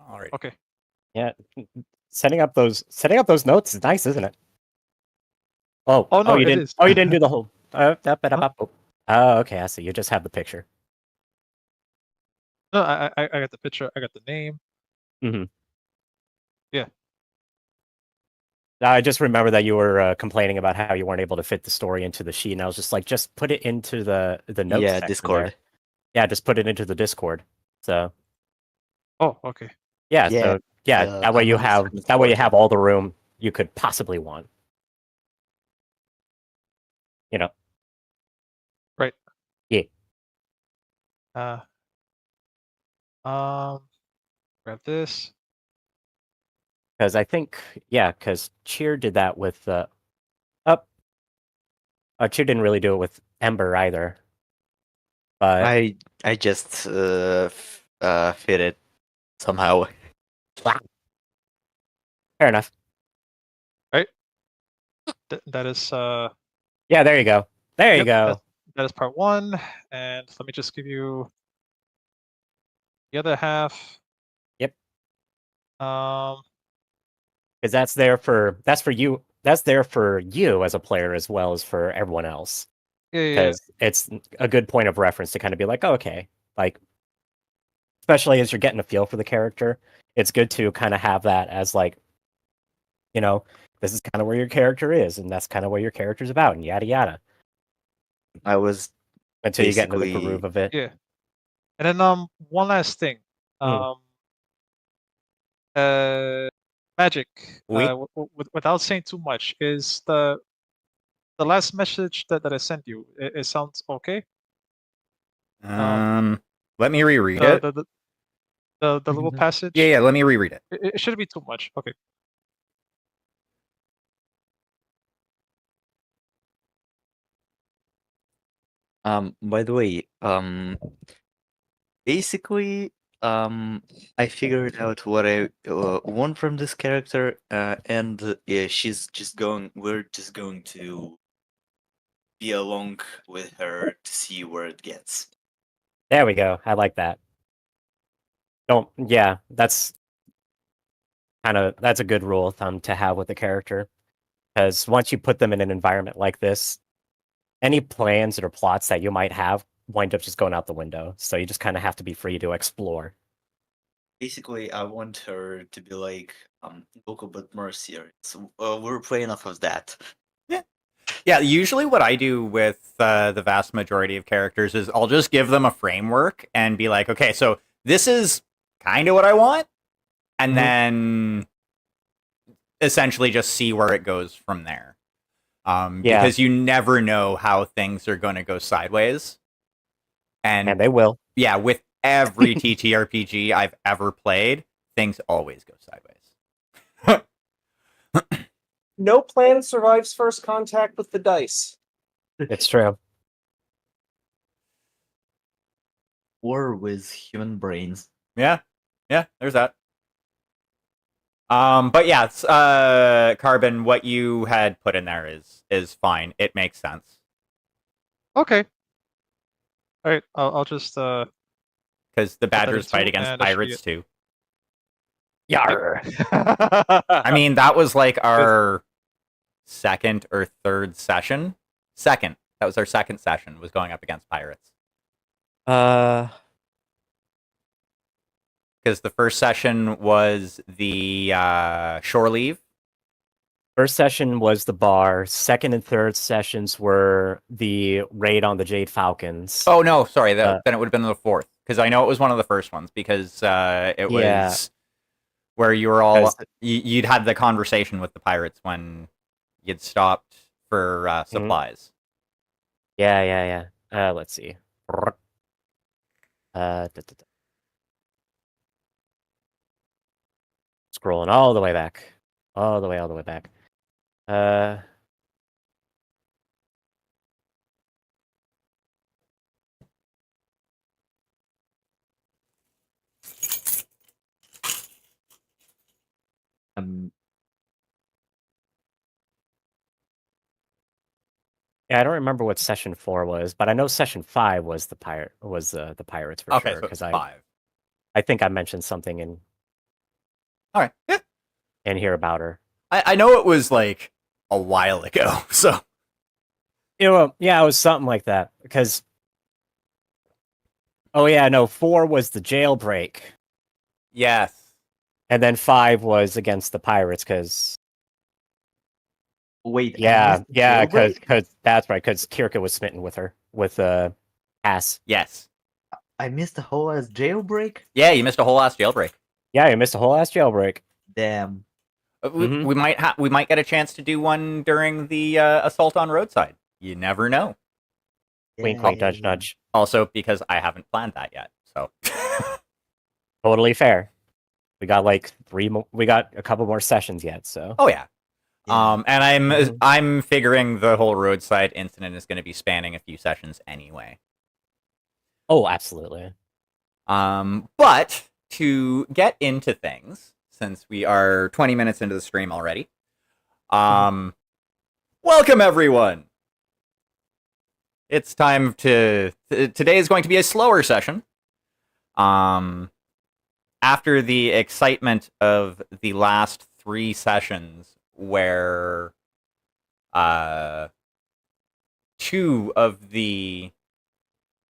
All right. Okay. Yeah, setting up those notes is nice, isn't it? Oh, Oh no, you it didn't. is. Oh, you didn't do the whole. Huh? Oh, okay. I see. You just have the picture. No, I got the picture. I got the name. Mm-hmm. Yeah. I just remember that you were complaining about how you weren't able to fit the story into the sheet, and I was just like, just put it into the notes Yeah, section Discord. there. Yeah, just put it into the Discord. So Oh, okay. yeah, Yeah, that way I'm you on have Discord. all the room you could possibly want. You know. Right. Yeah. Grab this. Because I think, because Cheer did that with up. Cheer didn't really do it with Ember either. But I just fit it somehow. fair enough. Right. That is. Yeah, there you go. There you Yep, go. that is part 1, and let me just give you the other half. Yep. Um. Because that's for you. That's there for you as a player as well as for everyone else. Yeah. Because it's a good point of reference to kind of be like, oh, okay, like, especially as you're getting a feel for the character, it's good to kind of have that as like, this is kind of where your character is, and that's kind of what your character's about, and yada yada. I was Until you get into the basically groove of it. Yeah. And then one last thing. Magic. Without saying too much, is the last message that I sent you. It sounds okay. Let me reread it. The little passage. Yeah. Let me reread it. It shouldn't be too much. Okay. By the way, basically, I figured out what I want from this character, and yeah, we're just going to be along with her to see where it gets. There we go. I like that. That's a good rule of thumb to have with the character. Because once you put them in an environment like this, any plans or plots that you might have wind up just going out the window. So you just kind of have to be free to explore. Basically, I want her to be like Goku, but more serious. We're playing off of that. Yeah, usually what I do with the vast majority of characters is I'll just give them a framework and be like, okay, so this is kind of what I want, and then essentially just see where it goes from there. Because you never know how things are going to go sideways. And they will. Yeah, with every TTRPG I've ever played, things always go sideways. No plan survives first contact with the dice. It's true. Or with human brains. Yeah, there's that. But yeah, Carbon, what you had put in there is fine. It makes sense. Okay. All right, I'll just because the Badgers fight against pirates too. Yarr. I mean, that was like our second or third session. Second. That was our second session, was going up against pirates. Because the first session was the shore leave. First session was the bar. Second and third sessions were the raid on the Jade Falcons. Oh, no, sorry. Then it would have been the fourth. Because I know it was one of the first ones. Because it was where you were all... You'd had the conversation with the pirates when you'd stopped for supplies. Yeah. Let's see. Scrolling all the way back. All the way back. Yeah, I don't remember what session 4 was, but I know session 5 was the pirates for sure. Okay, so it's 5. I think I mentioned something in All right. Yeah. and hear about her. I know it was like a while ago, so Yeah, it was something like that. Because, oh yeah, no, 4 was the jailbreak, yes. and then 5 was against the pirates. Because Wait, I yeah, missed the yeah, jailbreak? because that's right. Because Kirka was smitten with her with Cass. Yes. I missed the whole ass jailbreak? Yeah, you missed a whole ass jailbreak. Yeah, you missed a whole ass jailbreak. Damn. Mhm. We might get a chance to do one during the assault on roadside. You never know. Wink, wink, nudge, nudge. Also, because I haven't planned that yet, so Totally fair. We got like 3 more. We got a couple more sessions yet. So oh yeah. Yeah. And Mhm. I'm figuring the whole roadside incident is going to be spanning a few sessions anyway. oh, absolutely. But to get into things, since we are 20 minutes into the stream already, welcome everyone. It's time to. Today is going to be a slower session. After the excitement of the last 3 sessions, where 2 of the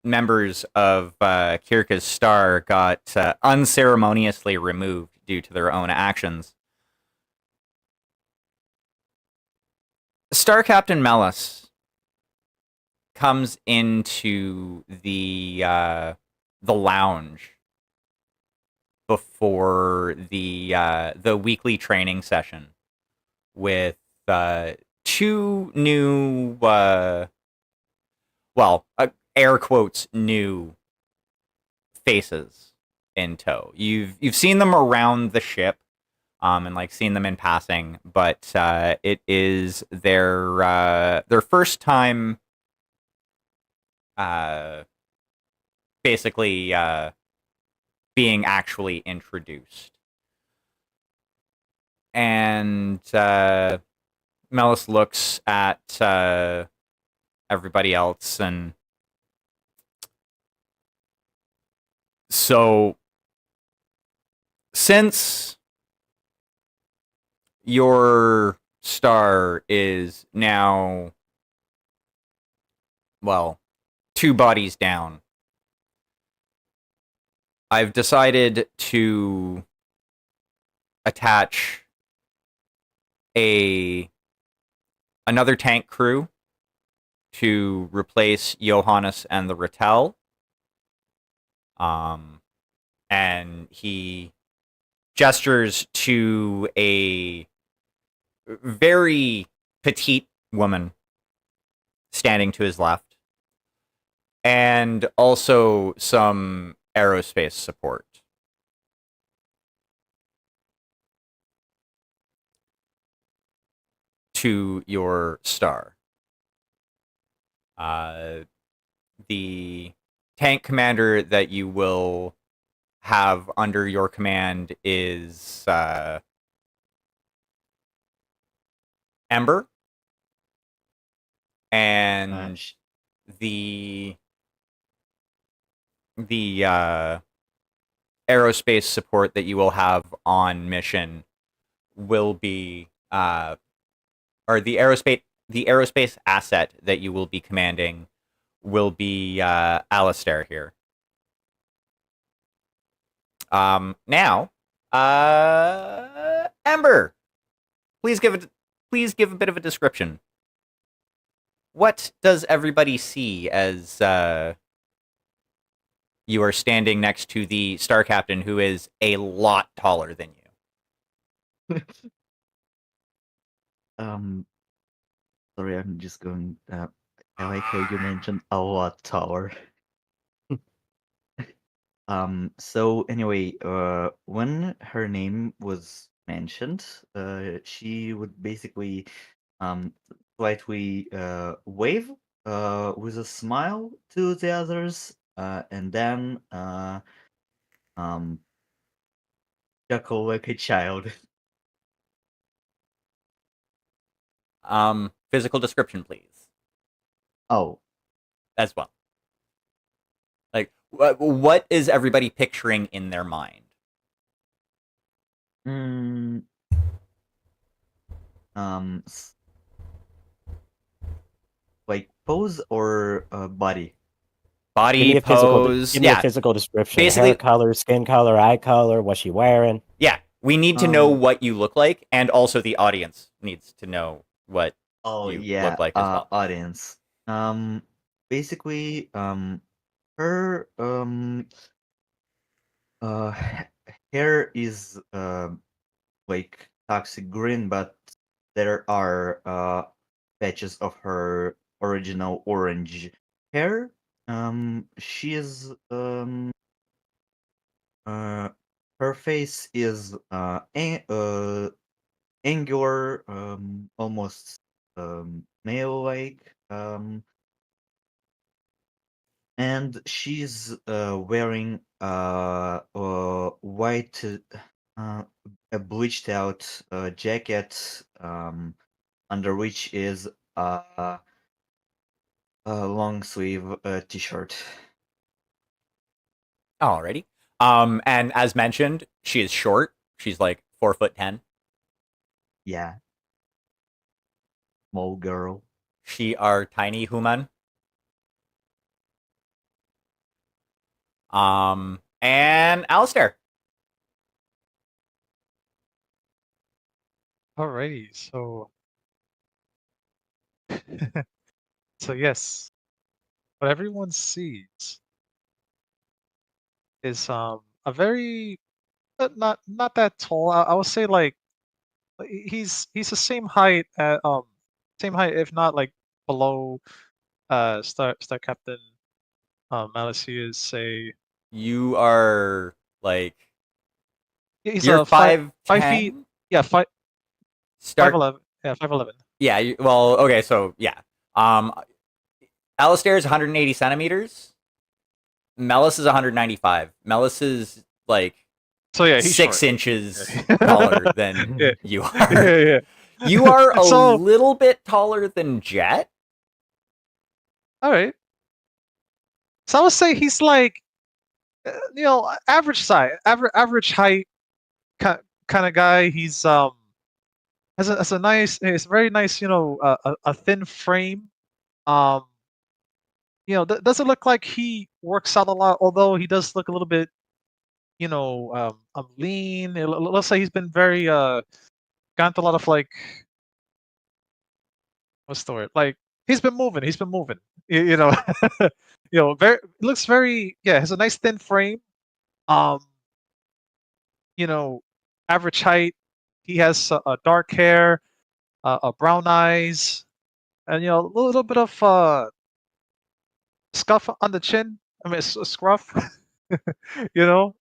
members of Kirka's star got unceremoniously removed due to their own actions, Star Captain Mellis comes into the lounge before the weekly training session with 2 new air quotes new faces in tow. You've seen them around the ship, and like seen them in passing, but it is their first time, basically being actually introduced. And Mellis looks at everybody else, and so since your star is now, well, 2 bodies down, I've decided to attach another tank crew to replace Johannes and the Rattel. And he gestures to a very petite woman standing to his left, and also some aerospace support. To your star. The tank commander that you will have under your command is Ember, and the aerospace support that you will have on mission will be or the aerospace asset that you will be commanding will be Alistair here. Now, Ember, please give a bit of a description. What does everybody see as you are standing next to the star captain, who is a lot taller than you? Sorry, I'm just going. I like how you mentioned a lot tower. So anyway, when her name was mentioned, she would basically slightly wave with a smile to the others, and then chuckle like a child. Physical description, please, Oh, as well. Like, what is everybody picturing in their mind? Mm, um, s- like pose or body? Body pose. Give me a Yeah, physical description. basically, Hair color, skin color, eye color, what's she wearing? yeah. We need to know Um, what you look like, and also the audience needs to know what oh you yeah, look like as well. audience. Basically, her uh hair is like toxic green, but there are patches of her original orange hair. She is uh her face is angular, almost male-like, and she's wearing white, uh, a bleached out jacket, under which is a long sleeve t-shirt. Alrighty. And as mentioned, she is short. She's like 4'10". Yeah, small girl. She are tiny human. And Alistair. Alrighty, so so yes, what everyone sees is a very not that tall. I would say like he's the same height at same height if not like below Star Captain Malice is say You are like he's you're a 5 feet 5'10". yeah 5'11" Start. yeah 5'11". Yeah. Well. Okay. So yeah. Um. Alistair is 180 centimeters. Melis is 195. Melis is like So yeah, he's short. 6 inches taller Yeah. than yeah, you yeah, are. yeah. You are a So little bit taller than Jet. all right. So I would say he's like average size, average height kind of guy. He's has a nice, it's very nice, a thin frame. Um, doesn't look like he works out a lot, although he does look a little bit, lean. Let's say he's been very gone through a lot of like what's the word? Like he's been moving. He's been moving. You know, very looks very has a nice thin frame. Um, you know, average height. He has dark hair, brown eyes, and a little bit of scuff on the chin. I mean, a scruff.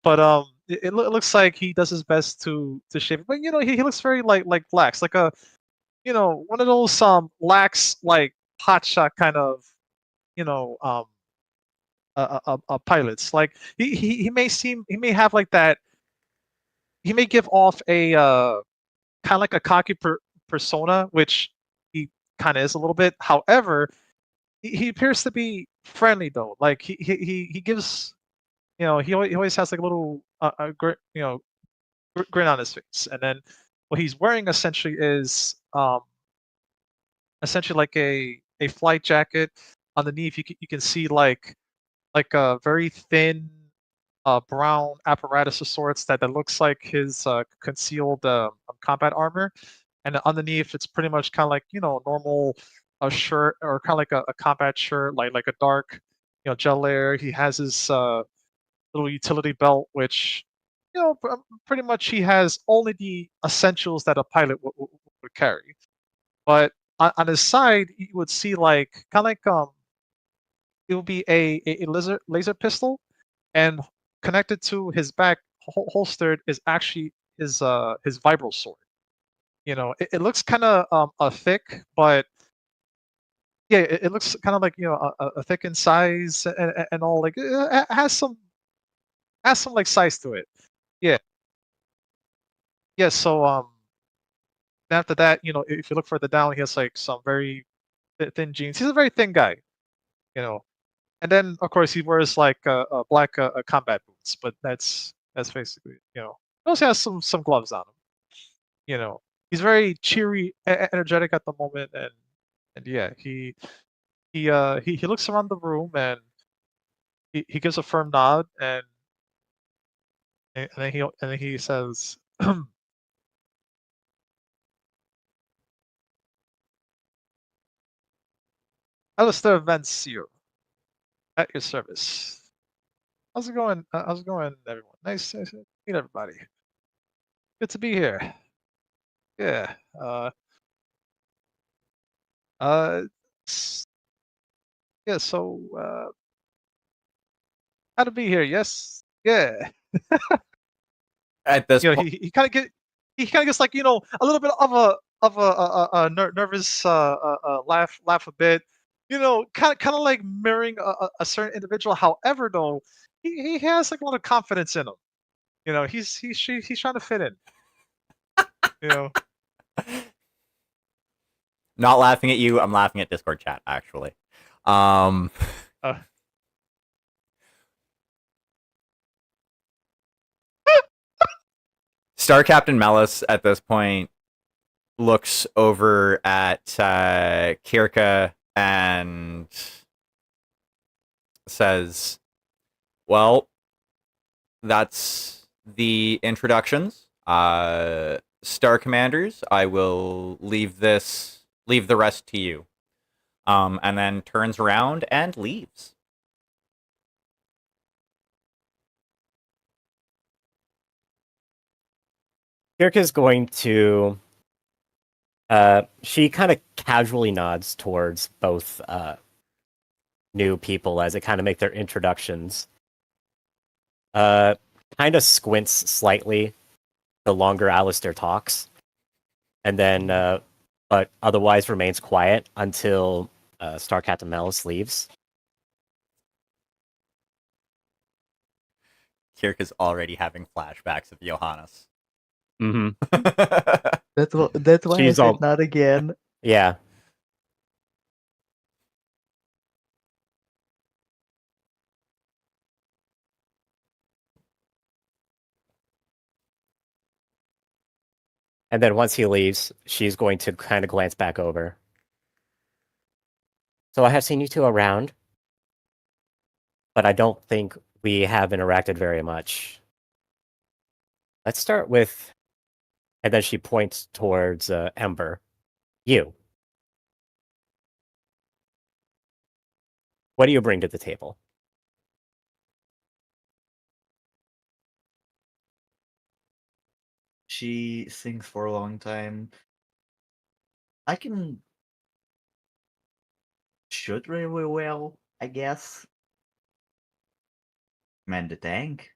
But it looks like he does his best to shave it. But he looks very like lax, like a one of those lax like hotshot kind of you know pilots. Like he may have like that. He may give off a kind of like a cocky persona, which he kind of is a little bit. However, he appears to be friendly though. Like he gives he always has like a little grin on his face, and then what he's wearing essentially is essentially like a flight jacket. Underneath, you can see like a very thin brown apparatus of sorts that looks like his concealed combat armor, and then underneath it's pretty much kind of like normal a shirt or kind of like a combat shirt, like a dark gel layer. He has his little utility belt, which pretty much he has only the essentials that a pilot would carry. But on his side, you would see like kind of like it would be a laser pistol, and connected to his back holstered is actually his vibro sword. It looks kind of thick, but yeah, it looks kind of like a thick in size and all like it has some like size to it. Yeah, yeah. So after that, if you look further down, he has like some very thin jeans. He's a very thin guy, you know. And then of course he wears like black combat boots, but that's basically also has some gloves on him. You know, he's very cheery, energetic at the moment, and yeah, he looks around the room and he gives a firm nod and then he says, "Alistair Vancier, at your service. How's it going? How's it going, everyone? Nice to meet everybody. Good to be here. Yeah. Uh, s- yeah. So, how to be here? Yes. Yeah. At this You know, point, he kind of gets like a little bit of a nervous laugh a bit. You know, kind of like mirroring a certain individual. However, though, he has like a lot of confidence in him. You know, he's trying to fit in. You know. not laughing at you, I'm laughing at Discord chat, actually. Um, Uh, Star Captain Mellis at this point looks over at Kirka and says, "Well, that's the introductions. Star Commanders, I will leave the rest to you." And then turns around and leaves. Kirka's going to. She kind of casually nods towards both new people as they kind of make their introductions. Kind of squints slightly the longer Alistair talks, and then, but otherwise remains quiet until Star Captain Melis leaves. Kirk already having flashbacks of Johannes. Mm-hmm. That's why She's I all- said not again. Yeah. And then once he leaves, she's going to kind of glance back over. So I have seen you two around, but I don't think we have interacted very much. Let's start with, and then she points towards Ember. You. What do you bring to the table? She sings for a long time. I can shoot really well, I guess. Man the tank.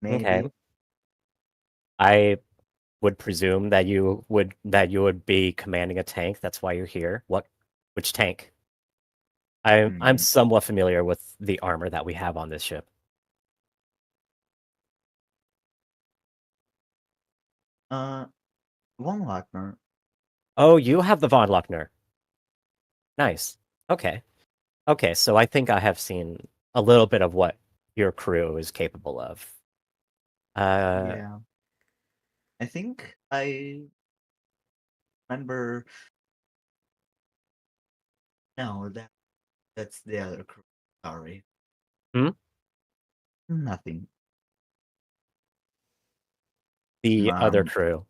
Maybe. Okay. I would presume that you would be commanding a tank. That's why you're here. Which tank? I'm somewhat familiar with the armor that we have on this ship. Von Wagner. Oh, you have the Von Luckner. Nice. Okay. Okay, so I think I have seen a little bit of what your crew is capable of. Yeah. I think I remember. No, that's the other crew. Sorry. Hmm? Nothing. The other Um, crew.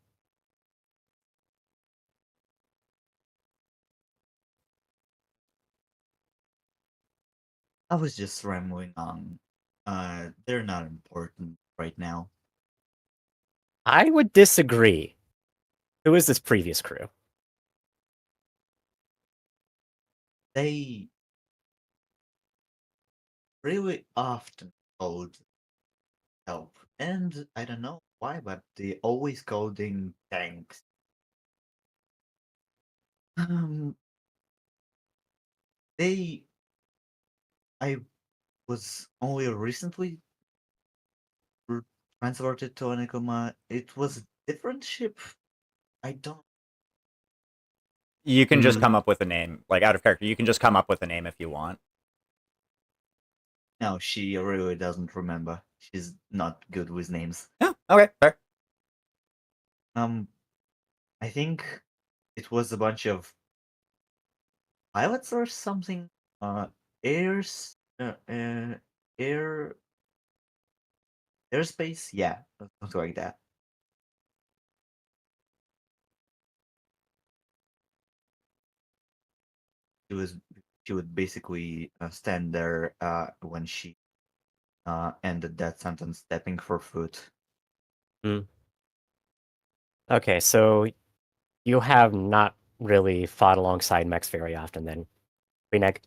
I was just rambling on. They're not important right now. I would disagree. Who is this previous crew? They really often code help, and I don't know why, but they always coding tanks. Um, they. I was only recently transported to Onigoma. It was a different ship. I don't. You can just Mhm. come up with a name, like out of character. You can just come up with a name if you want. No, she really doesn't remember. She's not good with names. Yeah, Okay, fair. I think it was a bunch of pilots or something. Airs, air, airspace. Yeah, something like that. She was. She would basically stand there when she ended that sentence, stepping for foot. Okay, so you have not really fought alongside mechs very often then. Queeneg?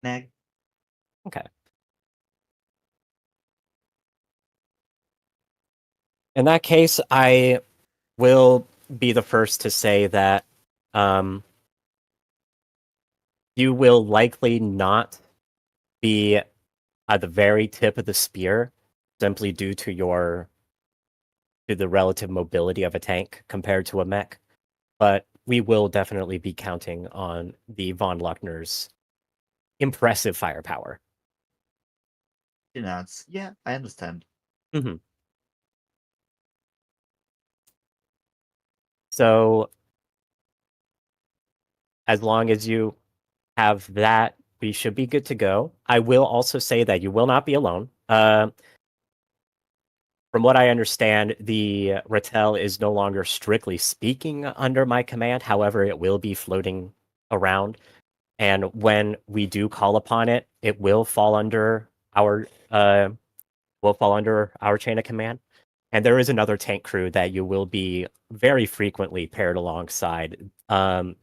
Nag. Okay. In that case, I will be the first to say that you will likely not be at the very tip of the spear simply due to the relative mobility of a tank compared to a mech. But we will definitely be counting on the von Luckner's impressive firepower. She nods. Yeah, I understand. Mm-hmm. So, as long as you have that, we should be good to go. I will also say that you will not be alone. From what I understand, the Rattel is no longer strictly speaking under my command. However, it will be floating around. And when we do call upon it, it will fall under our chain of command. And there is another tank crew that you will be very frequently paired alongside. That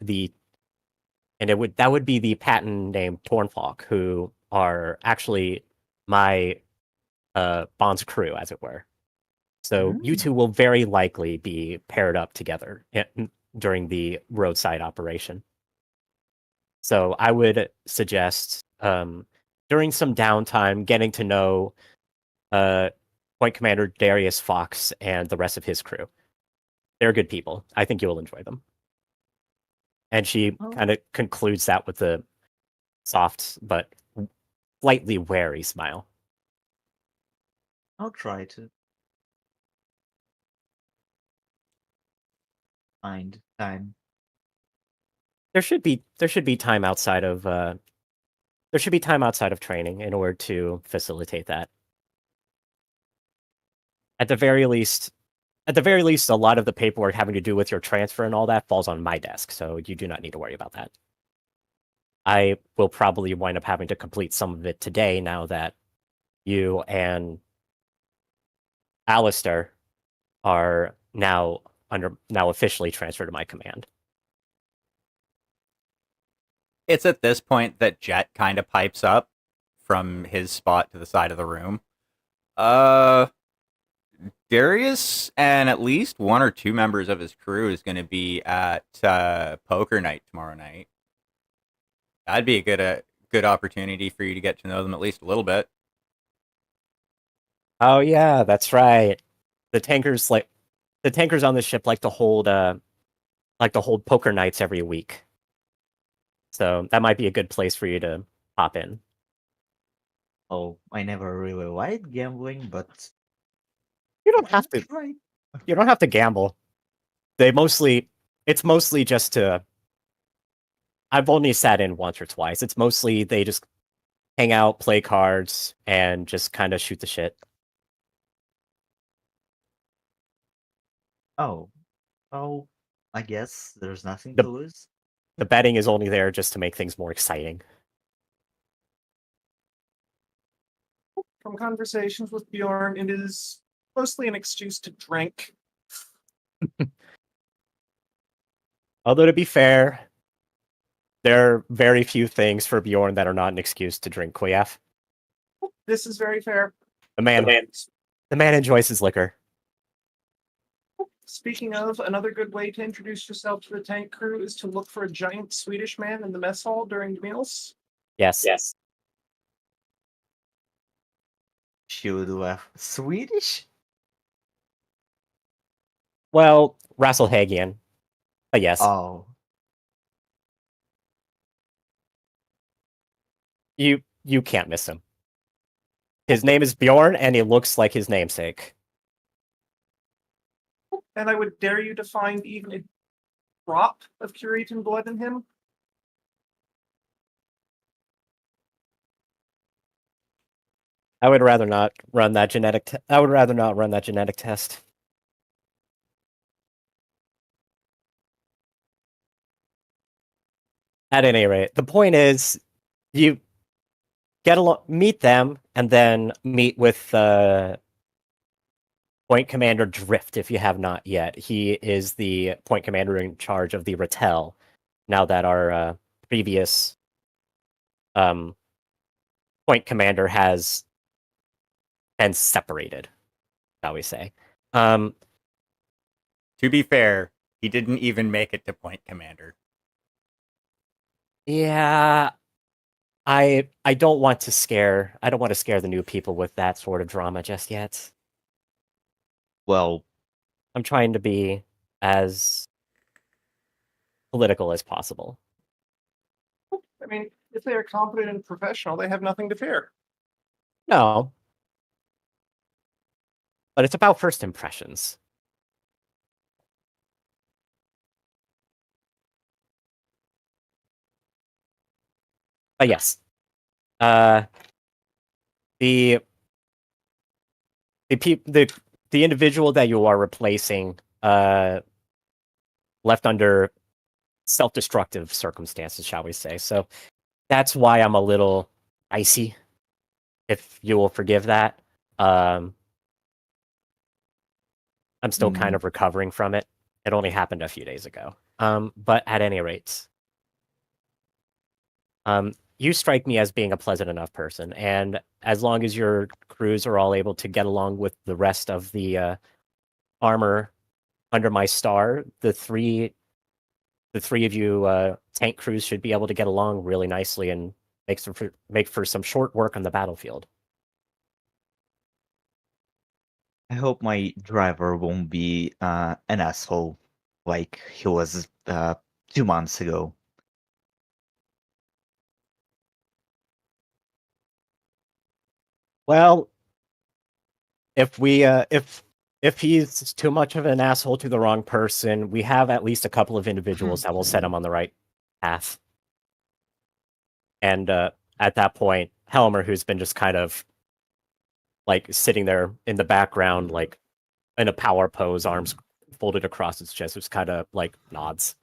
would be the patent named Tornfalk, who are actually my Bond's crew, as it were. So you two will very likely be paired up together during the roadside operation. So I would suggest during some downtime getting to know Point Commander Darius Fox and the rest of his crew. They're good people. I think you'll enjoy them. And she kind of concludes that with a soft but slightly wary smile. I'll try to find time. There should be time outside of training in order to facilitate that. At the very least, a lot of the paperwork having to do with your transfer and all that falls on my desk, so you do not need to worry about that. I will probably wind up having to complete some of it today now that you and Alistair are now officially transferred to my command. It's at this point that Jet kind of pipes up from his spot to the side of the room. Darius and at least one or two members of his crew is going to be at poker night tomorrow night. That'd be a good opportunity for you to get to know them at least a little bit. Oh yeah, that's right. The tankers on the ship like to hold poker nights every week. So that might be a good place for you to pop in. Oh, I never really liked gambling, but You don't have to. Right. You don't have to gamble. It's mostly just to. I've only sat in once or twice. It's mostly they just hang out, play cards, and just kind of shoot the shit. Oh, I guess there's nothing The- to lose. The betting is only there just to make things more exciting. From conversations with Bjorn, it is mostly an excuse to drink. Although to be fair, there are very few things for Bjorn that are not an excuse to drink Queef. This is very fair. The man enjoys his liquor. Speaking of, another good way to introduce yourself to the tank crew is to look for a giant Swedish man in the mess hall during meals. Yes. She would laugh. Swedish? Well, Rasselhagian. But yes. Oh, You can't miss him. His name is Bjorn, and he looks like his namesake. And I would dare you to find even a drop of Curitan blood in him. I would rather not run that genetic. I would rather not run that genetic test. At any rate, the point is, you get along, meet them, and then meet with Point Commander Drift if you have not yet. He is the point commander in charge of the Rattel. Now that our previous point commander has been separated, shall we say? To be fair, he didn't even make it to point commander. Yeah, I don't want to scare the new people with that sort of drama just yet. Well, I'm trying to be as political as possible. I mean, if they are competent and professional, they have nothing to fear. No. But it's about first impressions. But yes. The individual that you are replacing left under self-destructive circumstances, shall we say. So that's why I'm a little icy, if you will forgive that. I'm still kind of recovering from it. It only happened a few days ago. But at any rate, you strike me as being a pleasant enough person, and as long as your crews are all able to get along with the rest of the armor under my star, the three of you tank crews should be able to get along really nicely and make for some short work on the battlefield. I hope my driver won't be an asshole like he was 2 months ago. Well, if he's too much of an asshole to the wrong person, we have at least a couple of individuals that will set him on the right path. And at that point, Helmer, who's been just kind of like sitting there in the background, like in a power pose, arms folded across his chest, just kind of like nods.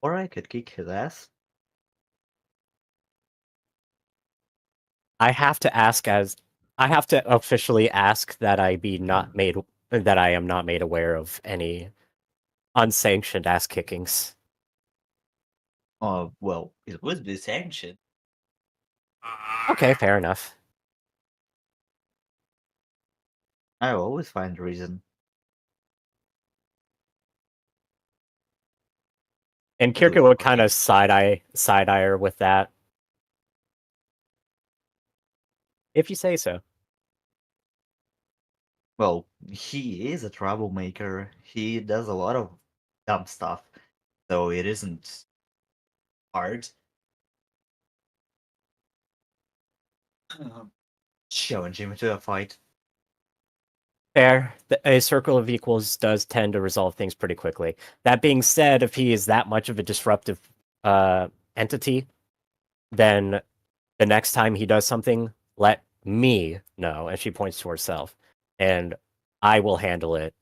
Or I could kick his ass. I have to officially ask that I am not made aware of any unsanctioned ass kickings. Well, it would be sanctioned. Okay, fair enough. I always find a reason. And I do Kirka would for kind you. of side eye her with that. If you say so. Well, he is a troublemaker. He does a lot of dumb stuff, so it isn't hard. Challenge him to a fight. Fair. A circle of equals does tend to resolve things pretty quickly. That being said, if he is that much of a disruptive entity, then the next time he does something, let me know. And she points to herself, and I will handle it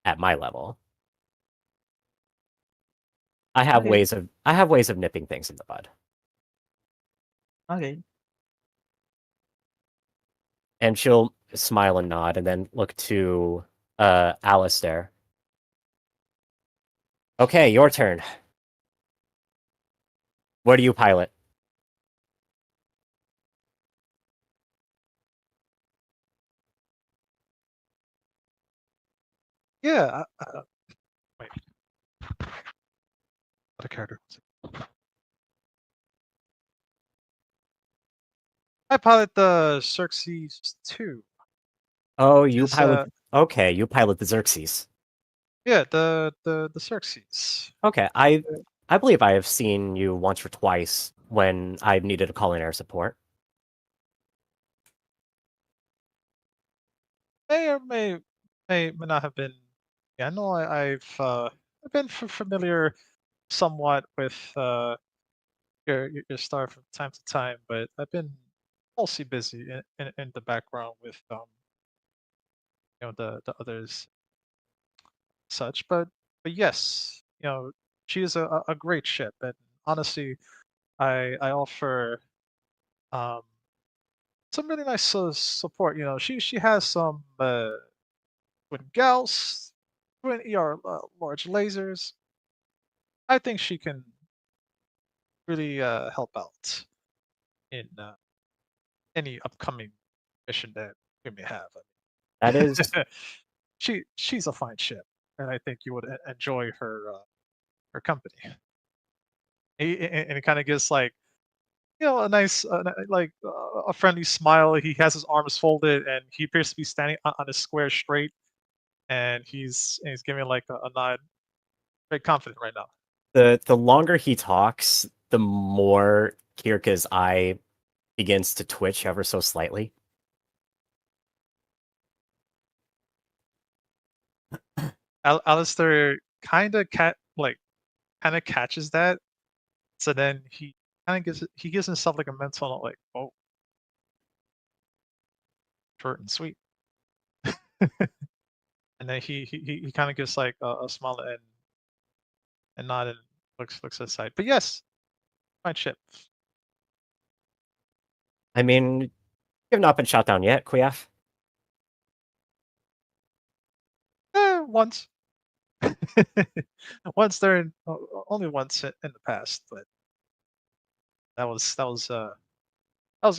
at my level. I have Okay. ways of nipping things in the bud. Okay. And she'll smile and nod, and then look to Alistair. Okay, your turn. What do you pilot? Yeah. Wait. What a character. I pilot the Xerxes 2. Oh, you Is, pilot. You pilot the Xerxes. Yeah, the Xerxes. Okay, I I believe I have seen you once or twice when I've needed a culinary support. May or may not have been. Yeah, I know I've been familiar somewhat with your star from time to time, but I've been mostly busy in the background with the others such. But yes, she is a great ship, and honestly, I offer um some really nice support. She has some twin gals, twin ER large lasers. I think she can really help out in any upcoming mission that we may have. That is, She's a fine ship, and I think you would enjoy her company. And it kind of gives like a nice a friendly smile. He has his arms folded, and he appears to be standing on his square straight, and he's giving like a nod. Very confident right now. the longer he talks, the more Kirka's eye begins to twitch ever so slightly. Alistair kind of catches that. So then he kind of gives himself like a mental like, oh, short and sweet. And then he kind of gives like a smile and nod and looks aside. But yes, fine ship. I mean, you have not been shot down yet, Kuyaf. Once. Once during only once in the past, but that was a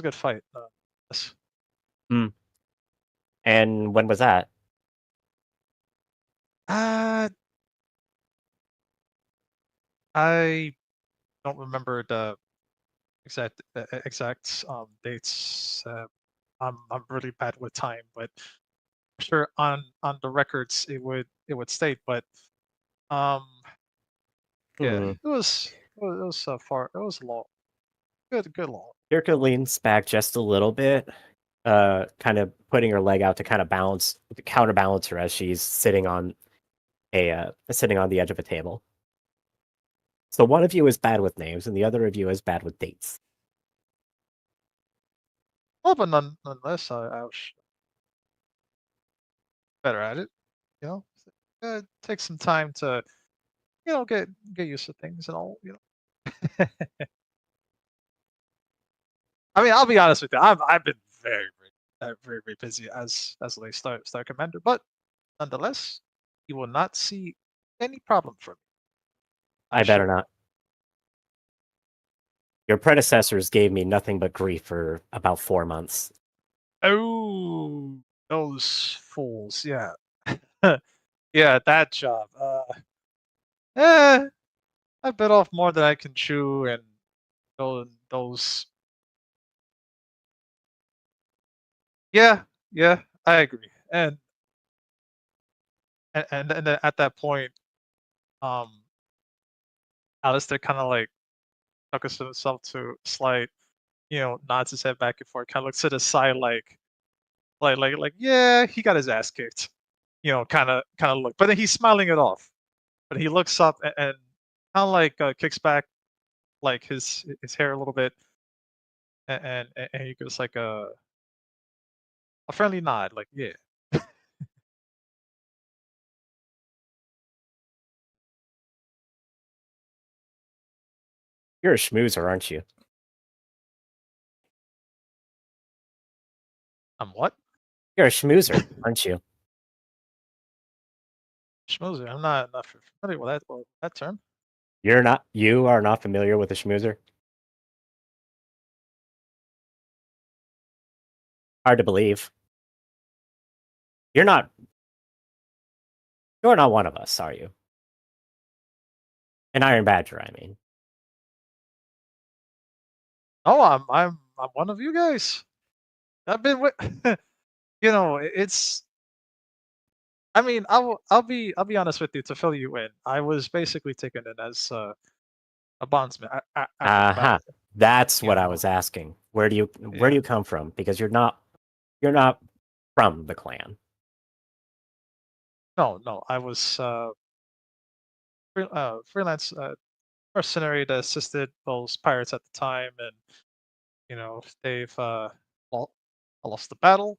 good fight. Yes. And when was that? Uh, I don't remember the exact dates. I'm really bad with time, but I'm sure on the records it would state. But um, yeah, Hmm. it was far. It was long. Good long. Kirka leans back just a little bit, kind of putting her leg out to kind of counterbalance her as she's sitting on the edge of a table. So one of you is bad with names, and the other of you is bad with dates. Well, but nonetheless, I was better at it. You know, take some time to get used to things and all. I mean, I'll be honest with you. I've been very busy as a star commander, but nonetheless, you will not see any problem from me. I'm I better sure. not. Your predecessors gave me nothing but grief for about 4 months. Oh, those fools! Yeah, yeah, that job. I bit off more than I can chew, and those. Yeah, yeah, I agree. And then at that point, um, Alistair kind of like focused himself to slight, nods his head back and forth, kind of looks to the side like, yeah, he got his ass kicked, kind of look, but then he's smiling it off. But he looks up and kind of like kicks back like his hair a little bit, and he gives like a friendly nod, like, yeah. You're a schmoozer, aren't you? I'm what? You're a schmoozer, aren't you? Schmoozer. I'm not familiar with that term. You are not familiar with a schmoozer? Hard to believe. You're not one of us, are you? An Iron Badger, I mean. Oh, I'm one of you guys. I've been with it's I mean, I'll be honest with you to fill you in. I was basically taken in as a bondsman. After the Aha. battle. That's You what I know. was asking. Where do you Yeah. come from? Because you're not from the clan. No. I was freelance mercenary that assisted those pirates at the time, and they've lost the battle.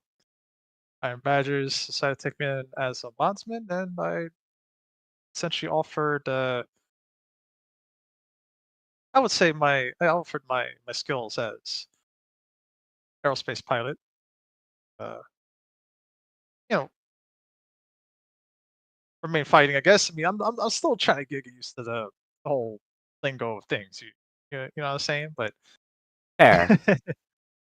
Iron Badgers decided to take me in as a bondsman, and I essentially offered. I would say I offered my skills as aerospace pilot. Uh, you know, remain fighting. I guess. I mean, I'm still trying to get used to the whole lingo of things. You know what I'm saying? But Fair.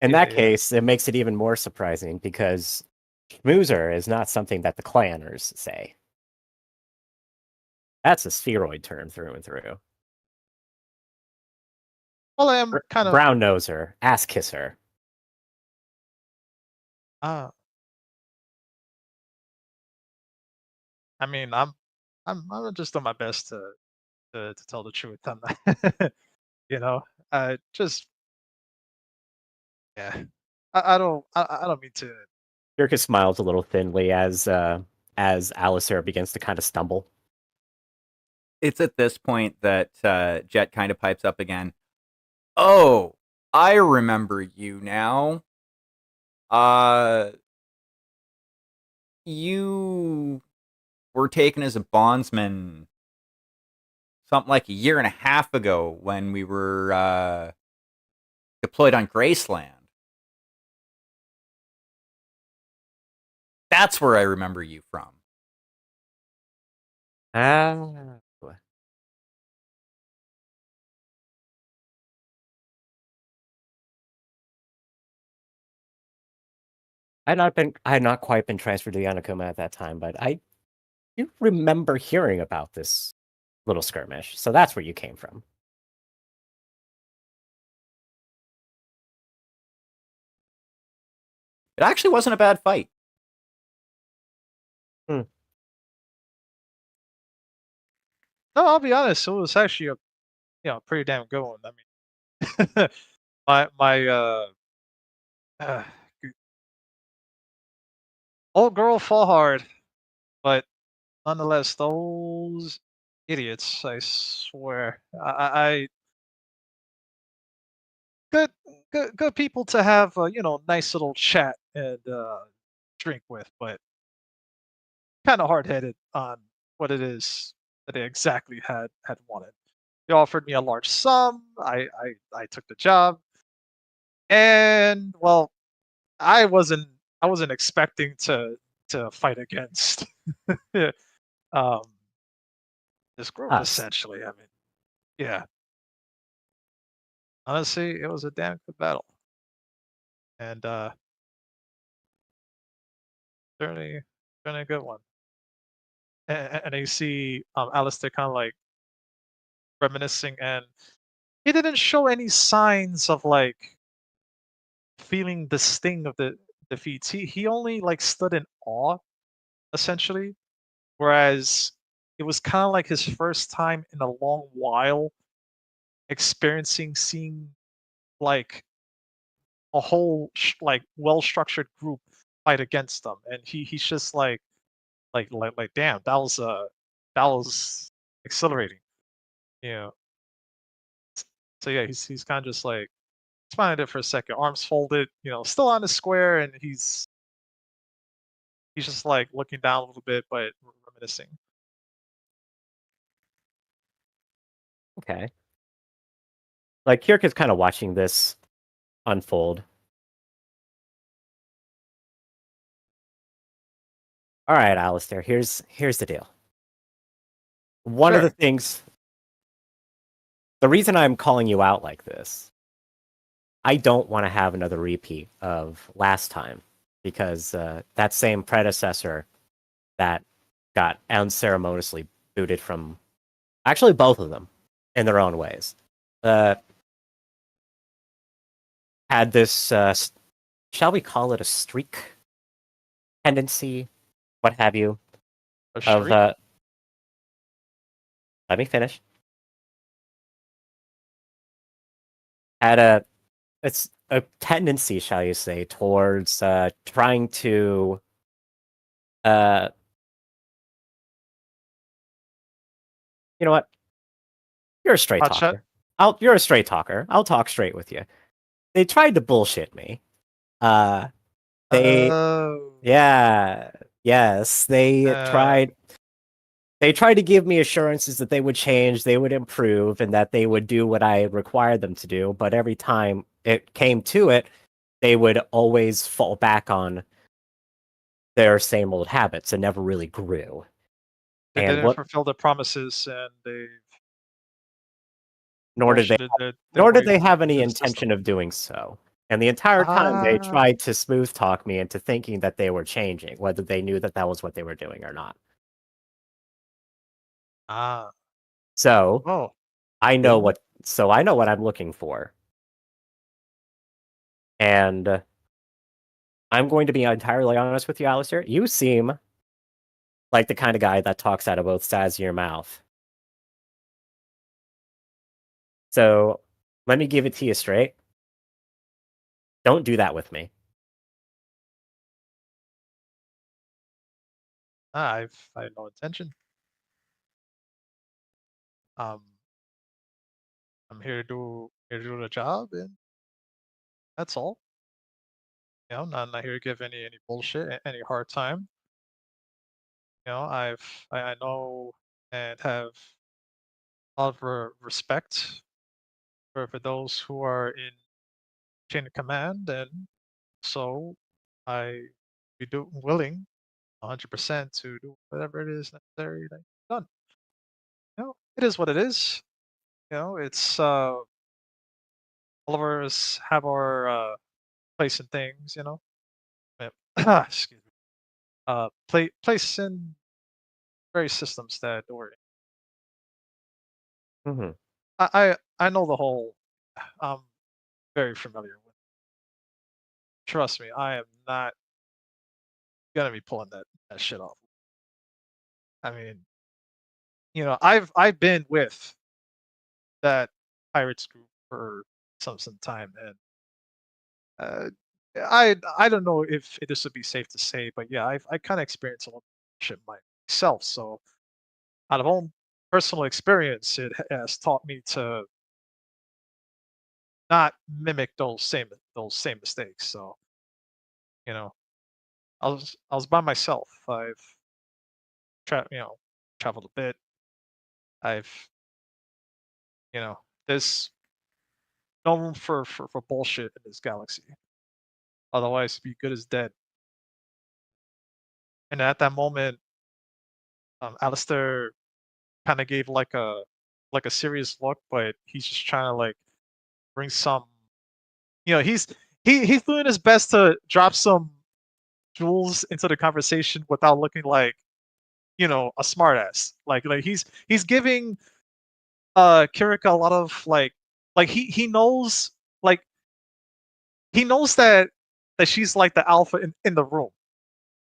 In yeah, that yeah. case, it makes it even more surprising because schmoozer is not something that the clanners say. That's a spheroid term through and through. Well, I am kind of. Brown noser, ass kisser. Uh, I mean, I'm just doing my best to tell the truth. I'm not, just yeah. I don't mean to. Yurka smiles a little thinly as Alistair begins to kind of stumble. It's at this point that Jet kind of pipes up again. Oh, I remember you now. You were taken as a bondsman something like a year and a half ago when we were deployed on Graceland. That's where I remember you from. Ah. I had not quite been transferred to the Anakuma at that time, but I do remember hearing about this little skirmish. So that's where you came from. It actually wasn't a bad fight. No, I'll be honest. It was actually a pretty damn good one. I mean, my uh, old girl fought hard, but nonetheless, those idiots. I swear. I good good people to have nice little chat and drink with, but kind of hard headed on what it is that they exactly had wanted. They offered me a large sum. I took the job, and well, I wasn't I wasn't expecting to fight against um this group Us. essentially. I mean, yeah, honestly, it was a damn good battle, and certainly a good one. And you see Alistair kind of like reminiscing, and he didn't show any signs of like feeling the sting of the defeats. He only like stood in awe essentially, whereas it was kind of like his first time in a long while seeing like a whole like well structured group fight against them, and he's just like damn, that was exhilarating, you know. So yeah, he's kind of just like smiling at it for a second, arms folded, still on the square, and he's just like looking down a little bit, but reminiscing. Okay. Like Kirka's kind of watching this unfold. All right, Alistair, here's the deal. One of the Sure. things, the reason I'm calling you out like this, I don't want to have another repeat of last time because that same predecessor that got unceremoniously booted from, actually both of them in their own ways, had this, shall we call it a streak tendency, what have you, A of streak? let me finish. had it's a tendency, shall you say, towards trying to you know what? You're a straight Hot shot? talker. You're a straight talker. I'll talk straight with you. They tried to bullshit me. They Oh. Yeah, yes, Uh, they tried to give me assurances that they would change, they would improve, and that they would do what I required them to do, but every time it came to it, they would always fall back on their same old habits and never really grew. they And didn't what fulfill their promises, and they nor did they bullshitted their nor did way they have any through the system. intention of doing so. And the entire time they Ah, tried to smooth talk me into thinking that they were changing, whether they knew that that was what they were doing or not. ah. So, Oh, I know what I'm looking for. And I'm going to be entirely honest with you, Alistair. You seem like the kind of guy that talks out of both sides of your mouth. So let me give it to you straight. Don't do that with me. I have no intention. Um, I'm here to do the job, and that's all. You know, not here to give any bullshit, any hard time. You know, I know and have a lot of respect for those who are in chain of command, and so I be willing 100% to do whatever it is necessary to be done. You know, it is what it is. You know, it's all of us have our place in things. You know, excuse me. Place in various systems that we're in. Hmm. I know the whole. I'm very familiar with. Trust me, I am not gonna be pulling that shit off. I mean, you know, I've been with that pirates group for some time, and uh, I don't know if this would be safe to say, but yeah, I kind of experienced a lot of shit myself. So out of own personal experience, it has taught me to not mimic those same mistakes. So you know, I was by myself. I've you know, traveled a bit. I've you know, there's no room for bullshit in this galaxy. Otherwise, be good as dead. And at that moment, Alistair kind of gave like a serious look, but he's just trying to like bring some. You know, he's doing his best to drop some jewels into the conversation without looking like you know a smartass. Like he's giving Kirika a lot of like he knows like he knows that she's like the alpha in the room,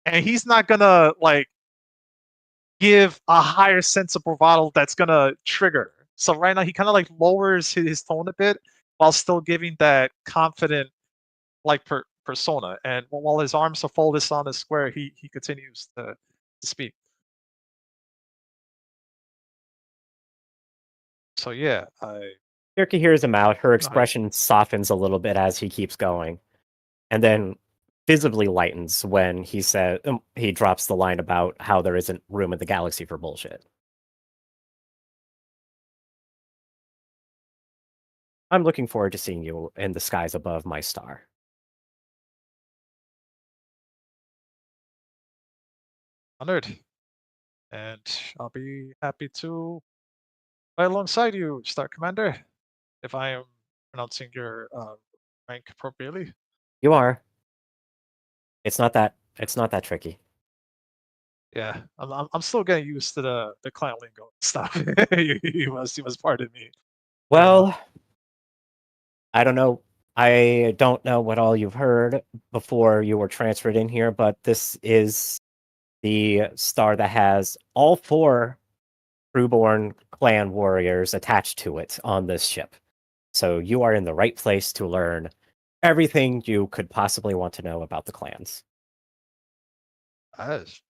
and he's not gonna like give a higher sense of bravado that's gonna trigger. So right now he kind of like lowers his tone a bit while still giving that confident like persona. And while his arms are folded on the square, he continues to speak. So yeah, Kirky hears him out. Her I expression softens a little bit as he keeps going, and then visibly lightens when he drops the line about how there isn't room in the galaxy for bullshit. I'm looking forward to seeing you in the skies above my star. honored, and I'll be happy to fight alongside you, Star Commander, if I am pronouncing your rank appropriately. You are. It's not that tricky. Yeah, I'm still getting used to the clan lingo stuff. He was part of me. Fair enough. Well, I don't know. I don't know what all you've heard before you were transferred in here, but this is the star that has all four Crewborn clan warriors attached to it on this ship. So you are in the right place to learn everything you could possibly want to know about the clans. Sounds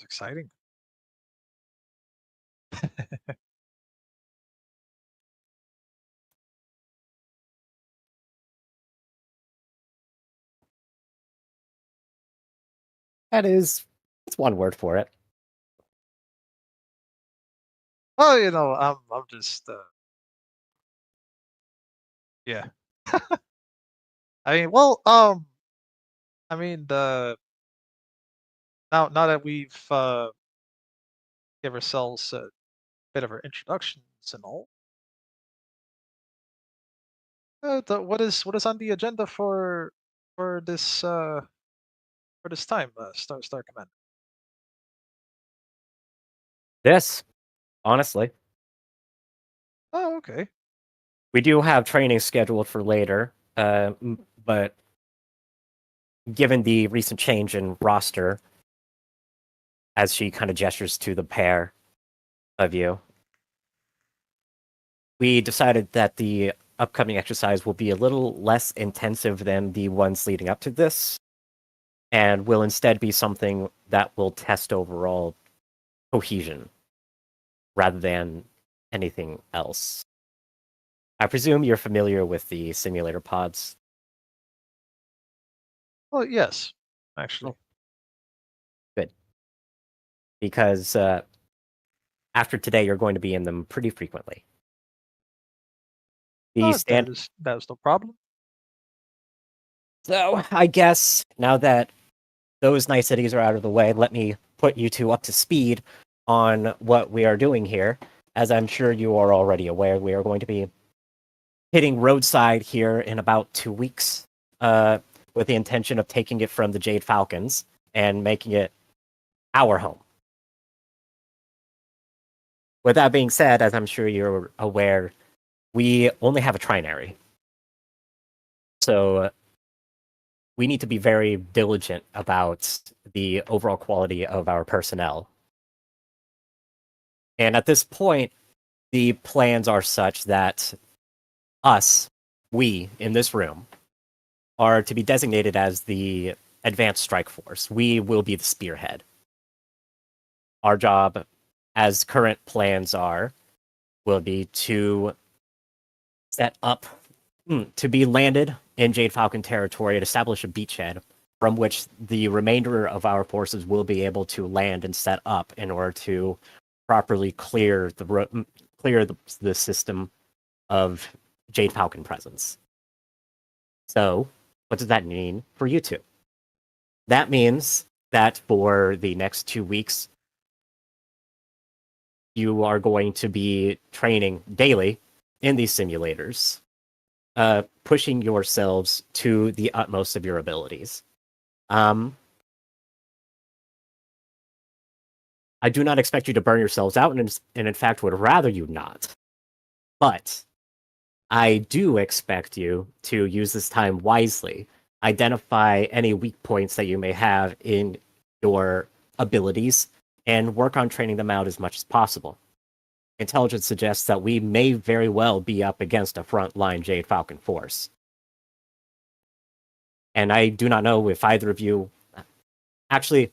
exciting. That's one word for it. Well, I'm just yeah. I mean, well, I mean, the now that we've give ourselves a bit of our introductions and all, what is on the agenda for this time, Star Command? This, honestly. Oh, okay. We do have training scheduled for later, but given the recent change in roster, as she kind of gestures to the pair of you, we decided that the upcoming exercise will be a little less intensive than the ones leading up to this, and will instead be something that will test overall cohesion rather than anything else. I presume you're familiar with the simulator pods. Well, yes, actually. Good. Because after today, you're going to be in them pretty frequently. That is no problem. So I guess now that those niceties are out of the way, let me put you two up to speed on what we are doing here. As I'm sure you are already aware, we are going to be hitting roadside here in about 2 weeks, with the intention of taking it from the Jade Falcons and making it our home. With that being said, as I'm sure you're aware, we only have a trinary. So we need to be very diligent about the overall quality of our personnel. And at this point, the plans are such that we in this room, are to be designated as the Advanced Strike Force. We will be the spearhead. Our job, as current plans are, will be to set up, to be landed in Jade Falcon territory and establish a beachhead from which the remainder of our forces will be able to land and set up in order to properly clear the system of Jade Falcon presence. So, what does that mean for you two? That means that for the next 2 weeks, you are going to be training daily in these simulators, pushing yourselves to the utmost of your abilities. I do not expect you to burn yourselves out, and in fact would rather you not. But I do expect you to use this time wisely, identify any weak points that you may have in your abilities, and work on training them out as much as possible. Intelligence suggests that we may very well be up against a frontline Jade Falcon force. And I do not know if either of you... Actually,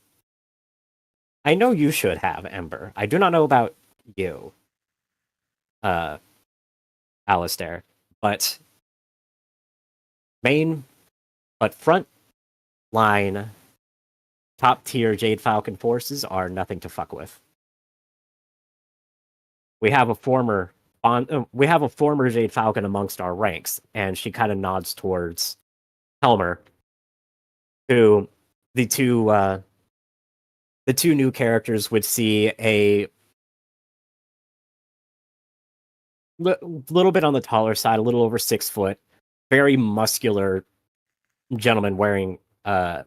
I know you should have, Ember. I do not know about you, Alistair. But front line top tier Jade Falcon forces are nothing to fuck with. We have a former Jade Falcon amongst our ranks, and she kind of nods towards Helmer, who the two new characters would see a little bit on the taller side, a little over 6 foot, very muscular gentleman wearing cargo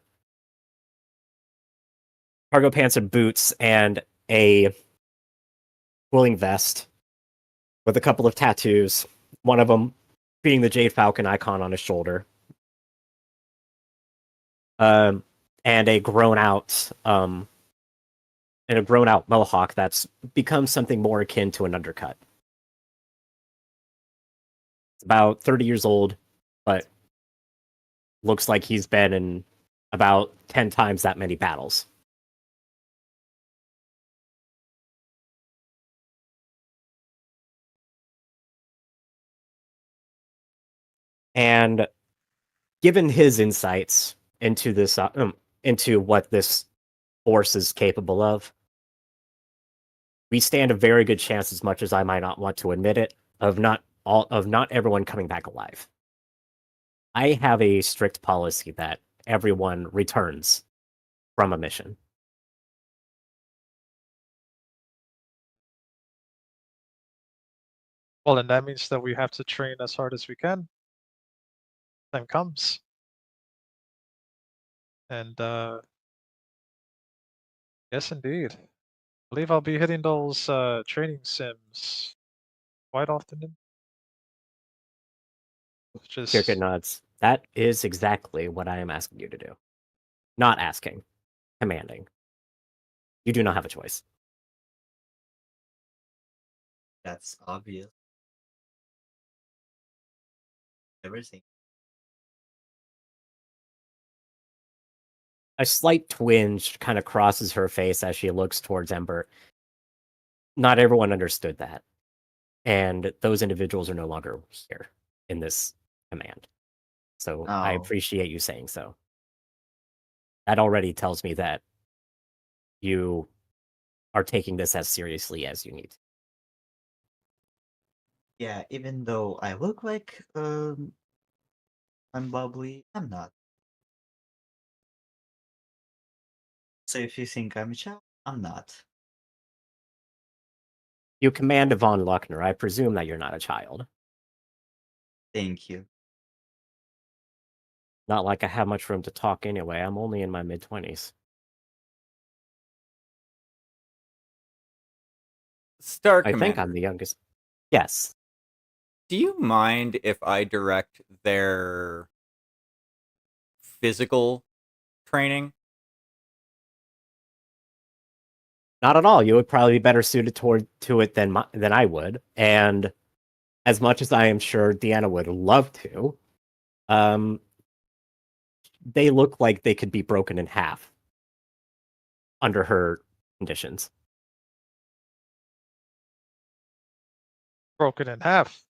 pants and boots and a cooling vest with a couple of tattoos, one of them being the Jade Falcon icon on his shoulder. And a grown out mohawk that's become something more akin to an undercut. It's about 30 years old, but looks like he's been in about 10 times that many battles. And given his insights into this, into what this force is capable of, we stand a very good chance, as much as I might not want to admit it, of not everyone coming back alive. I have a strict policy that everyone returns from a mission. Well, and that means that we have to train as hard as we can. Time comes. And yes, indeed. I believe I'll be hitting those training sims quite often. Just Kirk nods. That is exactly what I am asking you to do. Not asking, commanding. You do not have a choice. That's obvious. Everything. A slight twinge kind of crosses her face as she looks towards Ember. Not everyone understood that. And those individuals are no longer here in this command. So I Oh. appreciate you saying so. That already tells me that you are taking this as seriously as you need. Yeah, even though I look like I'm bubbly, I'm not. So if you think I'm a child, I'm not. You command Von Luckner. I presume that you're not a child. Thank you. Not like I have much room to talk anyway. I'm only in my mid-20s. Star I think Commander, I'm the youngest. Yes. do you mind if I direct their physical training? Not at all. You would probably be better suited to it than I would. And as much as I am sure Deanna would love to, they look like they could be broken in half under her conditions. broken in half.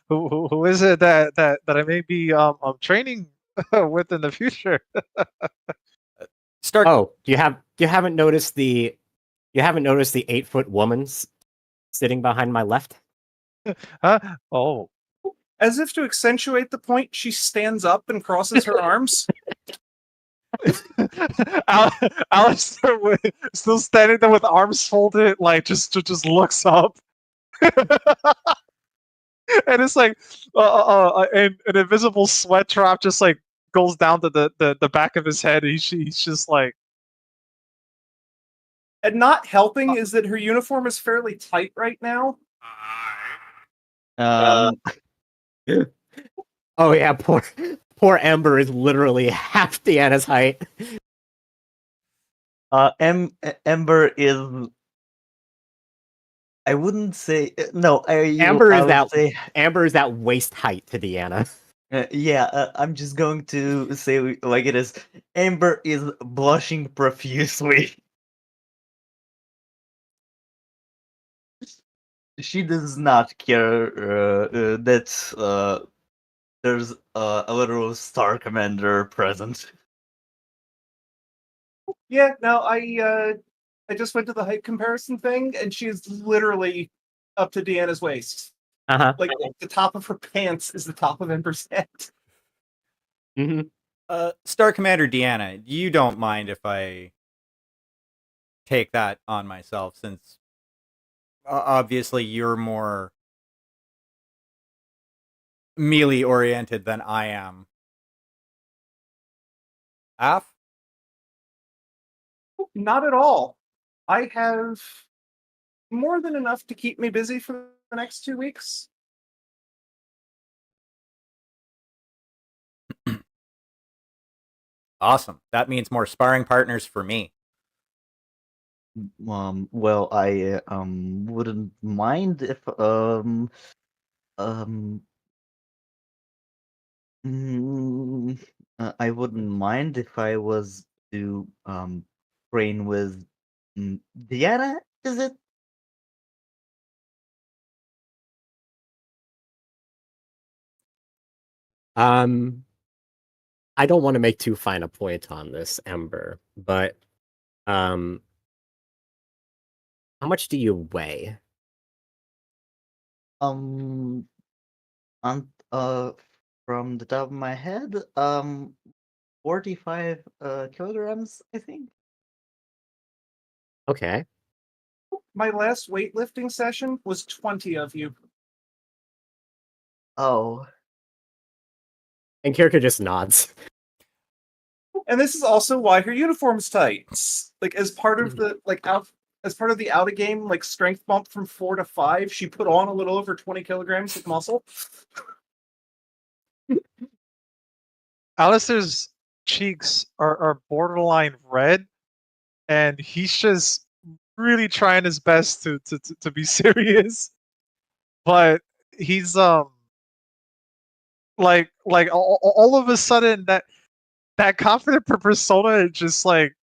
Who is it that I may be training with in the future? Star, Oh, you haven't noticed the 8-foot woman sitting behind my left? Huh? Oh. As if to accentuate the point, she stands up and crosses her arms. Alistair still standing there with arms folded, like just looks up. And it's like an invisible sweat drop just like goes down to the back of his head. He's just like, And not helping is that her uniform is fairly tight right now. Oh yeah, poor Ember is literally half Deanna's height. Ember is. I wouldn't say no. Amber I is would say Amber is at waist height to Deanna. yeah. I'm just going to say like it is. Amber is blushing profusely. She does not care that there's a literal Star Commander present. Yeah, no, I just went to the height comparison thing, and she's literally up to Deanna's waist. Uh-huh. Like the top of her pants is the top of Ember's head. Mm-hmm. Star Commander Deanna, you don't mind if I take that on myself, since obviously you're more melee oriented than I am. Af? Not at all. I have more than enough to keep me busy for the next 2 weeks. Awesome. That means more sparring partners for me. Well, I wouldn't mind if I wouldn't mind if I was to train with Diana. Is it? Um, I don't want to make too fine a point on this, Ember, but um, how much do you weigh? Um, on from the top of my head, 45 kilograms, I think. Okay. My last weightlifting session was 20 of you. Oh, And Kirka just nods. And this is also why her uniform's tight. Like as part of the as part of the out of game like strength bump from 4 to 5, she put on a little over 20 kilograms of muscle. Alistair's cheeks are borderline red, and he's just really trying his best to be serious. But he's like all of a sudden that confident persona just like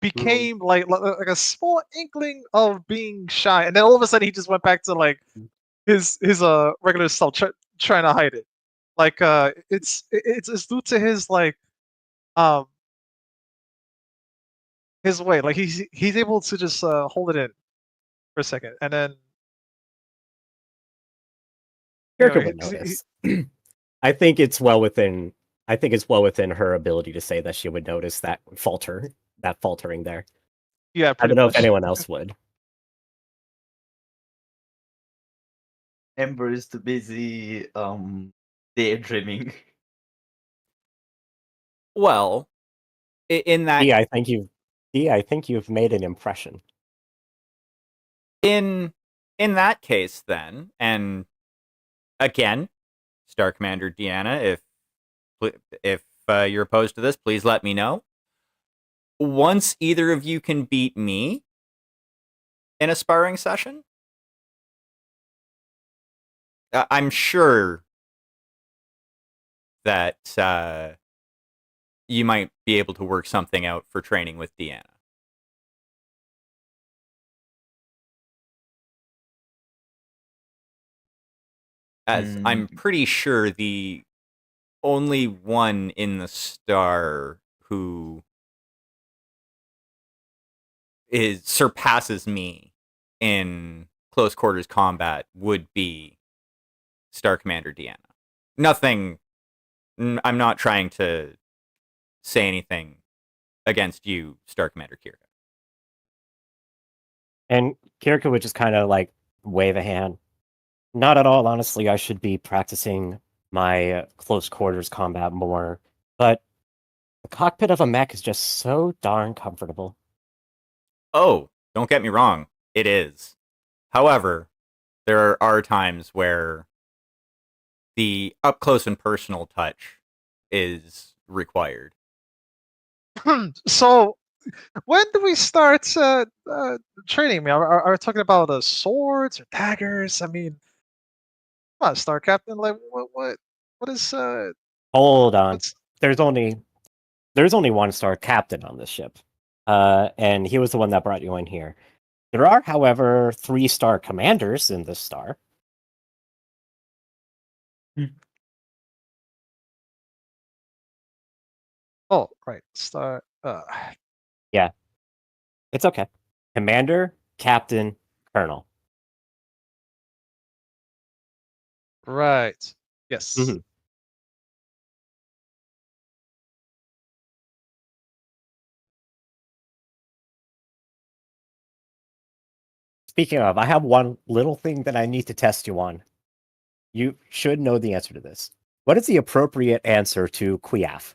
became like a small inkling of being shy, and then all of a sudden he just went back to like his regular self, trying to hide it. Like it's due to his like um his way. Like he's able to just hold it in for a second, and then Kirka would 'cause notice. I think it's well within. I think it's well within her ability to say that she would notice that faltering there. yeah, I pretty don't know much. if anyone else would. Ember is too busy daydreaming. Well, in that I think you've made an impression. in that case, then, and again, Star Commander Deanna, if you're opposed to this, please let me know. Once either of you can beat me in a sparring session, I'm sure that you might be able to work something out for training with Deanna. As I'm pretty sure the only one in the star who surpasses me in close quarters combat would be Star Commander Deanna. Nothing. I'm not trying to say anything against you, Star Commander Kirka. And Kirka would just kind of like wave a hand. Not at all, honestly. I should be practicing my close quarters combat more. But the cockpit of a mech is just so darn comfortable. Oh, don't get me wrong, it is. However, there are times where the up close and personal touch is required. So when do we start training? I mean, are we talking about swords or daggers? I mean, come on, Star Captain. Like, what is Hold on. what's There's only one star captain on this ship. And he was the one that brought you in here. There are, however, 3-star commanders in this star. oh right, Star. Yeah. It's okay. Commander, captain, colonel. Right. Yes. Mhm. Speaking of, I have one little thing that I need to test you on. You should know the answer to this. What is the appropriate answer to Quiaf?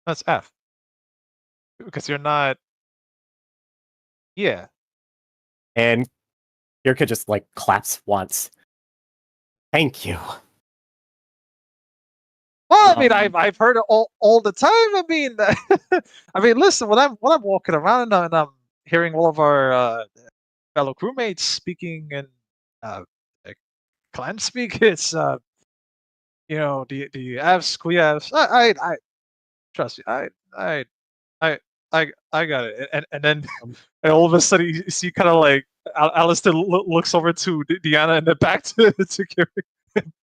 That's F. Because you're not. Yeah. And Yurka just like claps once. Thank you. Well, I mean, I've heard it all the time. I mean, I mean, listen, when I'm walking around and I'm hearing all of our fellow crewmates speaking in uh, like clan speak. It's the Fs, Quefs. I trust me. I got it. And then and all of a sudden you see kind of like Alistair looks over to Deanna and then back to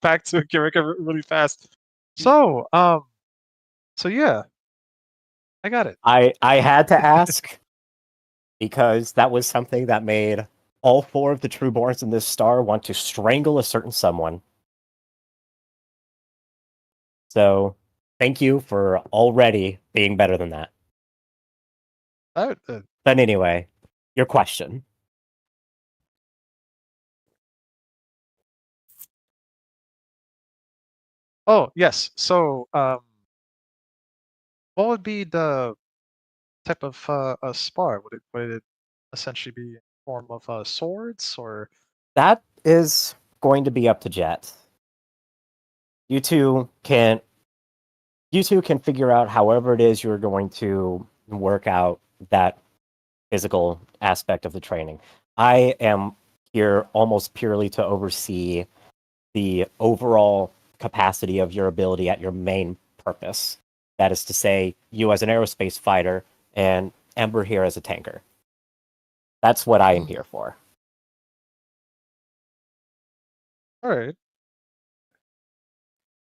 back to Kirika really fast. So yeah, I got it. I had to ask because that was something that made all 4 of the Trueborns in this star want to strangle a certain someone. So, thank you for already being better than that. But anyway, your question. Oh yes. So what would be the type of a spar? Would it essentially be in form of swords or? That is going to be up to Jet. You two can figure out however it is you're going to work out that physical aspect of the training. I am here almost purely to oversee the overall capacity of your ability at your main purpose. That is to say, you as an aerospace fighter and Ember here as a tanker. That's what I am here for. All right.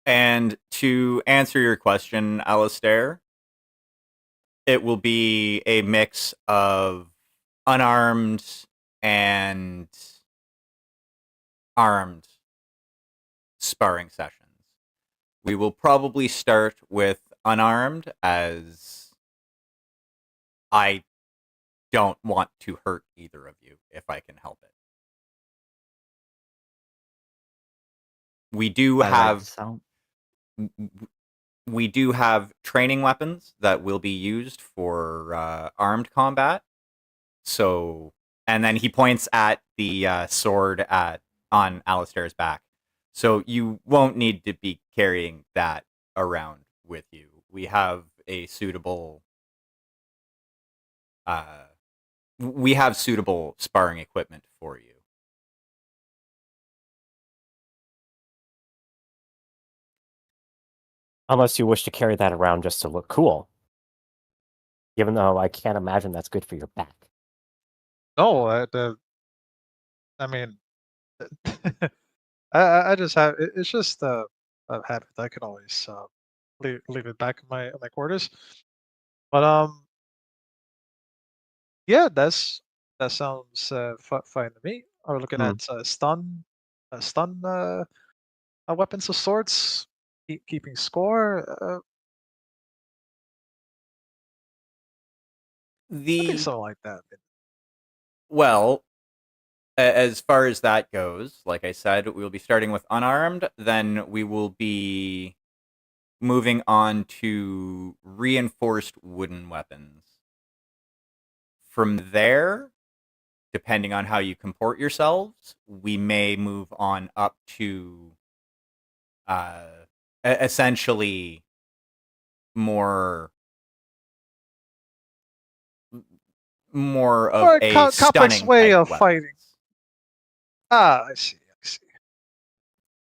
And to answer your question, Alistair, it will be a mix of unarmed and armed sparring sessions. We will probably start with unarmed, as I don't want to hurt either of you if I can help it. We do I like have the sound. we do have training weapons that will be used for armed combat. So, and then he points at the sword on Alistair's back. So you won't need to be carrying that around with you. We have a suitable sparring equipment for you. Unless you wish to carry that around just to look cool. Even though I can't imagine that's good for your back. No, I mean, I just have it's just a habit. I can always leave it back in my quarters. But yeah, that sounds fine to me. Are we looking at stun weapons of sorts, keeping score? I think something like that. Well, as far as that goes, like I said, we will be starting with unarmed. Then we will be moving on to reinforced wooden weapons. From there, depending on how you comport yourselves, we may move on up to essentially more of More a complex stunning way type of weapons. fighting. Ah, I see.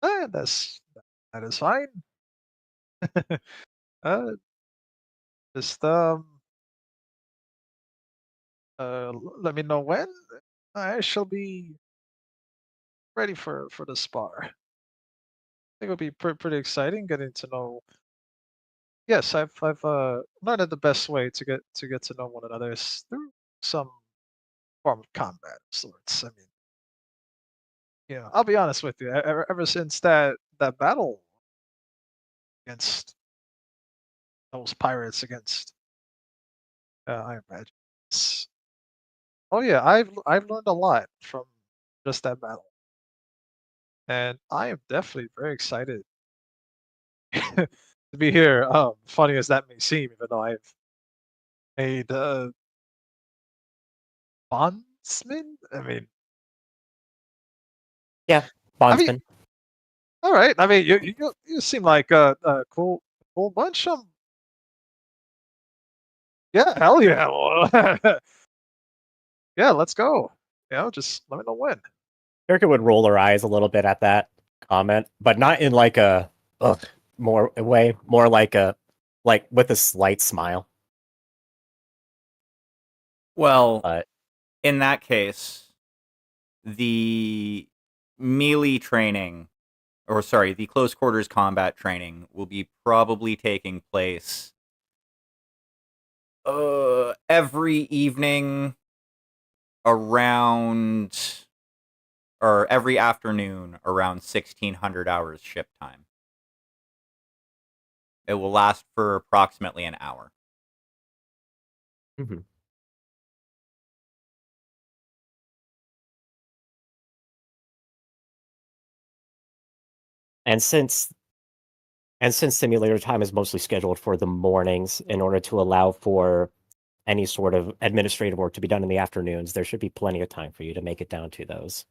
That is fine. uh, just let me know when. I shall be ready for the spar. I think it'll be pretty exciting getting to know. Yes, I've learned that the best way to get to know one another is through some form of combat of sorts. I mean, I'll be honest with you. Ever since that battle against those pirates against I imagine. Oh yeah, I've learned a lot from just that battle, and I am definitely very excited to be here. Funny as that may seem, even though I've made bondsman. I mean, Bondsman. all right. I mean, you seem like a cool bunch. Yeah, hell yeah. Yeah, let's go. Just let me know when. Erica would roll her eyes a little bit at that. comment, but not in like a ugh more way, more like with a slight smile. Well, But in that case, the melee training, or sorry, the close quarters combat training will be probably taking place every evening around, or every afternoon around 1600 hours ship time. It will last for approximately an hour. mhm. And since simulator time is mostly scheduled for the mornings in order to allow for any sort of administrative work to be done in the afternoons, there should be plenty of time for you to make it down to those.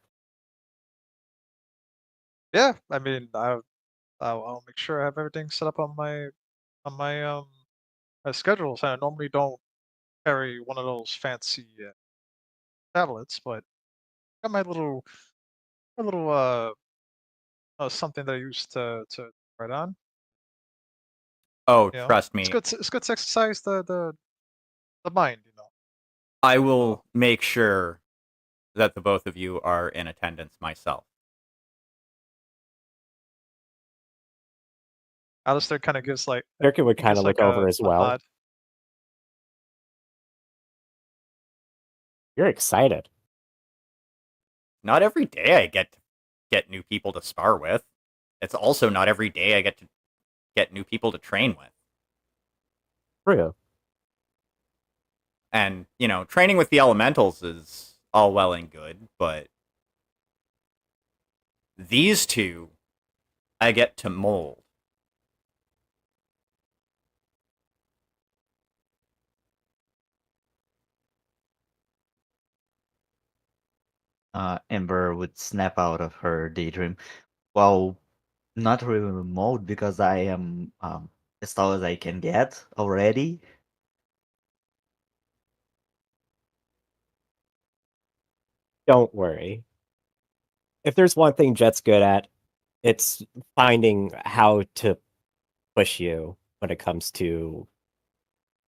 Yeah, I mean, I'll make sure I have everything set up on my my schedules. I normally don't carry one of those fancy tablets, but got my little something that I use to write on. Oh, You know, trust me, it's good to exercise the mind. You know. I will make sure that the both of you are in attendance myself. Alistair kind of gives like Circuit would he kind gives of like look over as a well. nod. You're excited. Not every day I get to get new people to spar with. It's also not every day I get to get new people to train with. True. And, training with the elementals is all well and good, but these two I get to mold. Ember would snap out of her daydream. Well, not really remote because I am as tall as I can get already. Don't worry. If there's one thing Jet's good at, it's finding how to push you when it comes to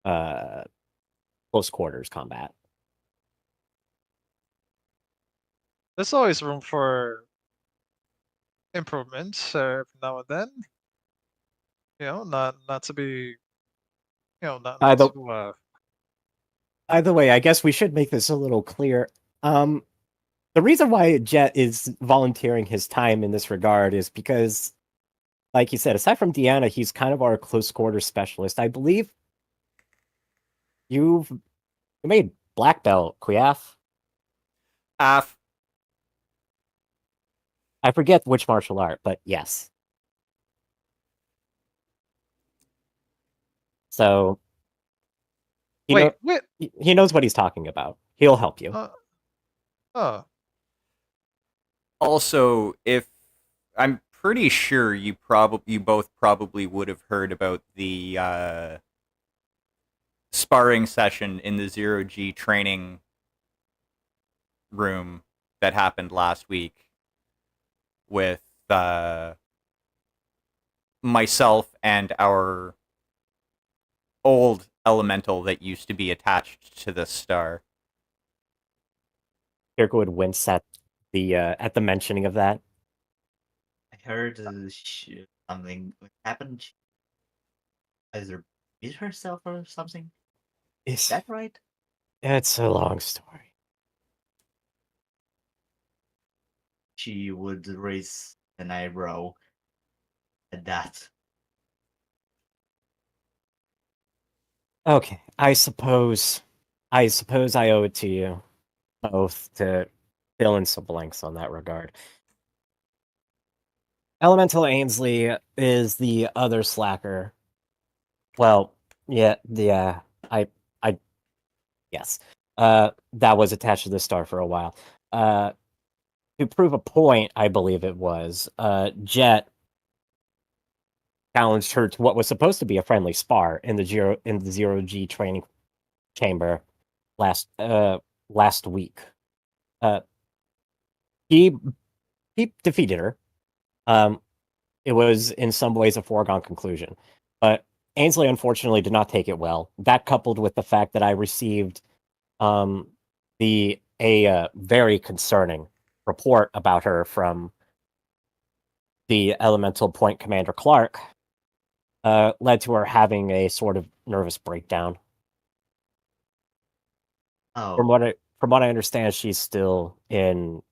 uh close quarters combat. There's always room for improvements every now and then. You know, not to be, not By the to Either way, I guess we should make this a little clear. The reason why Jet is volunteering his time in this regard is because, like you said, aside from Deanna, he's kind of our close quarters specialist. I believe you made black belt, Quiaf. Af, I forget which martial art, but yes. So wait, wait. he knows what he's talking about. He'll help you. Oh, also, if I'm pretty sure you both probably would have heard about the sparring session in the 0G training room that happened last week with myself and our old elemental that used to be attached to this star. Kirko would wince at the mentioning of that. I heard something happened. She either beat herself or something. Is that right? It's a long story. She would raise an eyebrow at that. Okay, I suppose I owe it to you both to fill in some blanks on that regard. Elemental Ainsley is the other slacker. Well, yeah, I, yes. That was attached to the star for a while. To prove a point, I believe it was, Jet challenged her to what was supposed to be a friendly spar in the 0G training chamber last week. Uh, he defeated her. it was in some ways a foregone conclusion. But Ainsley unfortunately did not take it well. That coupled with the fact that I received a very concerning report about her from the Elemental Point Commander Clark, led to her having a sort of nervous breakdown. From Oh, what I understand, she's still in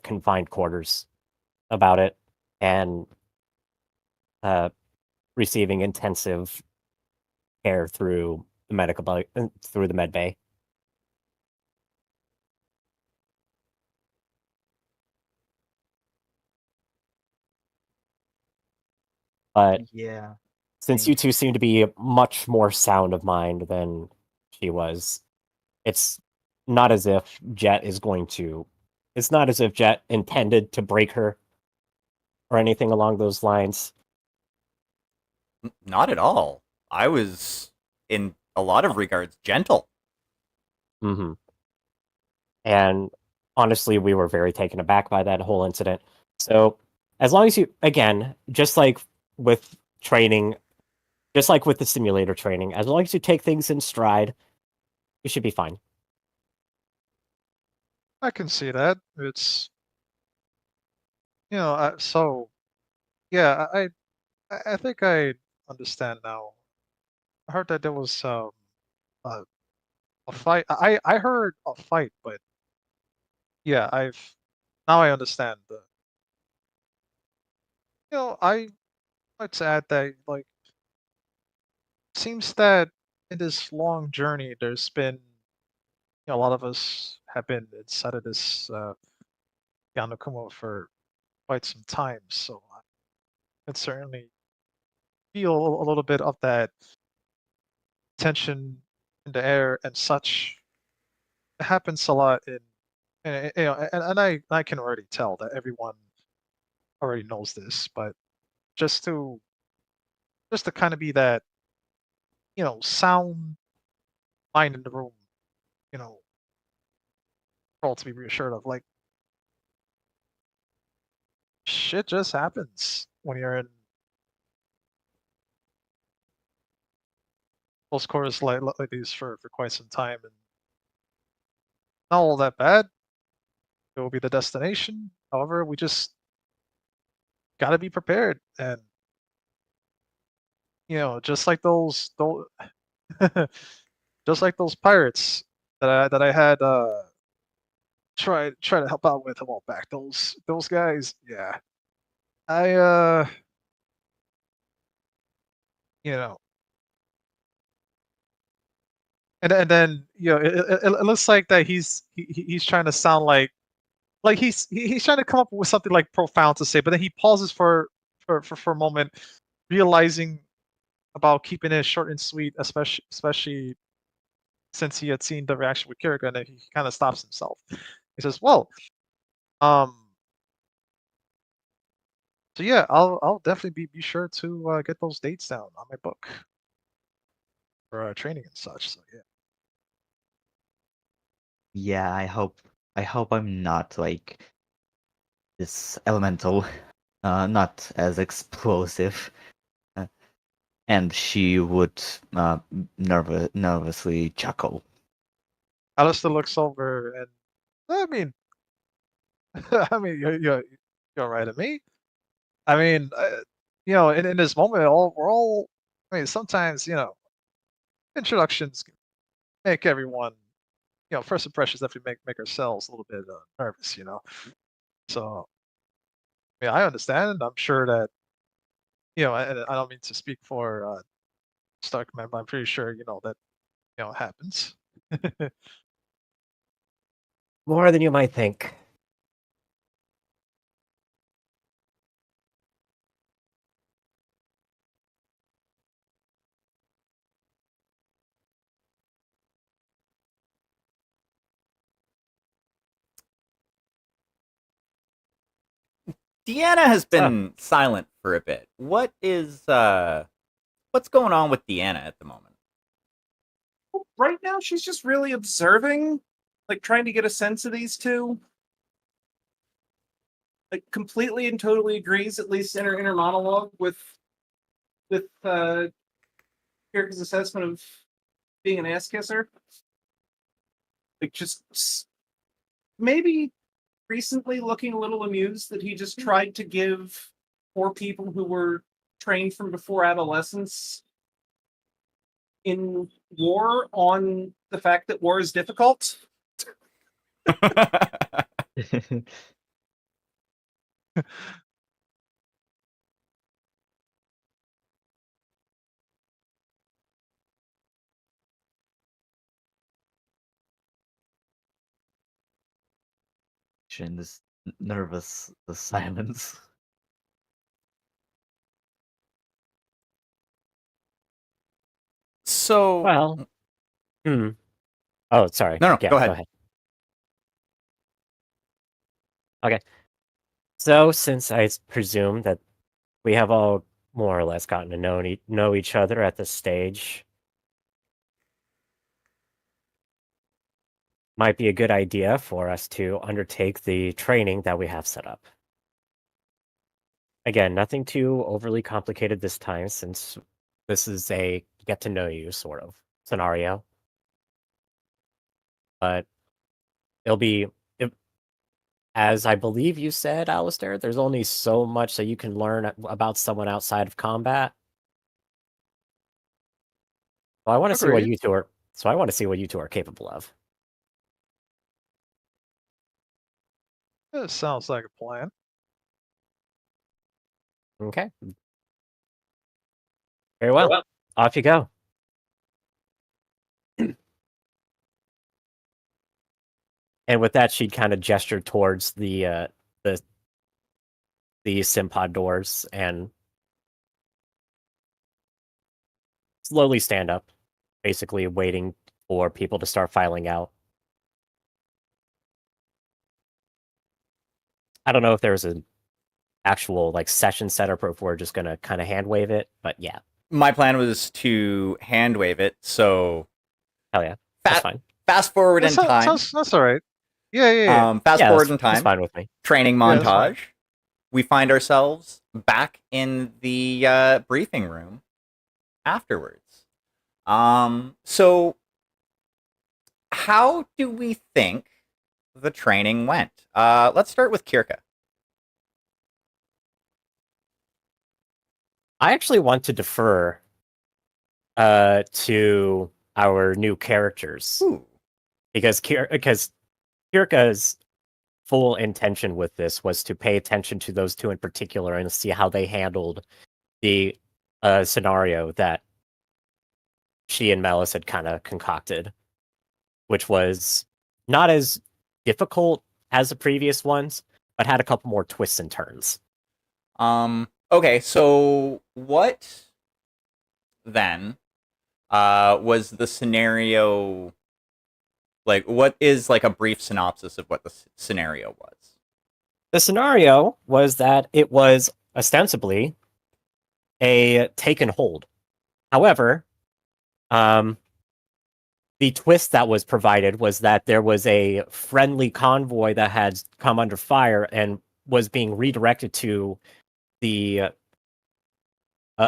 confined quarters about it and receiving intensive care through through the med bay. But yeah. since you two seem to be much more sound of mind than she was, it's not as if Jet is going to. It's not as if Jet intended to break her or anything along those lines. Not at all. I was, in a lot of regards, gentle. Hmm. And honestly, we were very taken aback by that whole incident. So, as long as you, again, just like with training, just like with the simulator training, as long as you take things in stride, you should be fine. I can see that. It's so yeah. I think I understand now. I heard that there was a, a fight. I heard a fight, but yeah, I've now I understand. I like to add that like seems that in this long journey, there's been a lot of us have been inside of this Yanakumo for quite some time, so I can certainly feel a little bit of that tension in the air and such. It happens a lot and I can already tell that everyone already knows this, but just to just to kind of be that sound mind in the room, you know, all to be reassured of like shit just happens when you're in close quarters like these for quite some time and not all that bad. It will be the destination. However, we just got to be prepared and just like those just like those pirates that I had try to help out with a while back. Those guys, yeah. I you know, and then it looks like that he's trying to sound like he's trying to come up with something like profound to say, but then he pauses for a moment, realizing about keeping it short and sweet, especially since he had seen the reaction with Kirika, and then he kind of stops himself. He says, "Well, um, so yeah, I'll definitely be sure to get those dates down on my book for training and such." So yeah, Yeah, I hope I'm not like this elemental, not as explosive. Uh, and she would nervously chuckle. Alistair looks over, and I mean, I mean, you're right at me. I mean, in this moment, we're all. I mean, sometimes introductions can make everyone. First impressions definitely make ourselves a little bit nervous. So yeah, I understand. I'm sure that and I don't mean to speak for Stark Man, but I'm pretty sure that happens. More than you might think. Deanna has So, been silent for a bit. What's going on with Deanna at the moment? Right now, she's just really observing, like trying to get a sense of these two. like completely and totally agrees, at least in her inner monologue, with Kirka's assessment of being an ass kisser. Like just maybe recently looking a little amused that he just tried to give poor people who were trained from before adolescence in war on the fact that war is difficult. In this nervous silence. So Well, oh, sorry. No, Yeah, go ahead. Okay. So, since I presume that we have all more or less gotten to know each other at this stage, might be a good idea for us to undertake the training that we have set up. Again, nothing too overly complicated this time, since this is a get to know you sort of scenario. But it'll be, as I believe you said, Alistair, there's only so much that you can learn about someone outside of combat. So I want to see what Agreed. you two are. So I want to see what you two are capable of. That sounds like a plan. Okay. Very well. Off you go. And with that, she'd kind of gesture towards the Simpod doors and slowly stand up, basically waiting for people to start filing out. I don't know if there's an actual like session setup or if we're just gonna kind of hand wave it, but yeah. My plan was to hand wave it, so Hell yeah. That's fine. fast forward in time. That's all right. Yeah. Fast forward in time. That's fine with me. Training Yeah, that's fine. montage. We find ourselves back in the briefing room afterwards. So how do we think the training went? Let's start with Kirka. I actually want to defer to our new characters. Ooh. Because Kirka's full intention with this was to pay attention to those two in particular and see how they handled the scenario that she and Melis had kind of concocted, which was not as difficult as the previous ones, but had a couple more twists and turns. Okay, so what then was the scenario? Like, what is like a brief synopsis of what the scenario was? The scenario was that it was ostensibly a taken hold. However, the twist that was provided was that there was a friendly convoy that had come under fire and was being redirected to the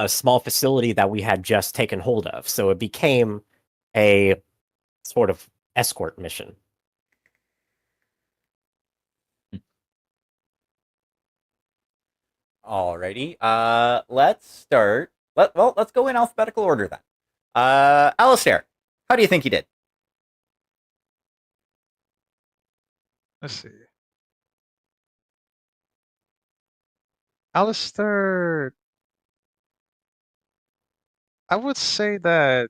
small facility that we had just taken hold of. So it became a sort of escort mission. Alrighty. Let's start. Let's go in alphabetical order then. Alistair, how do you think you did? Let's see. Alistair, I would say that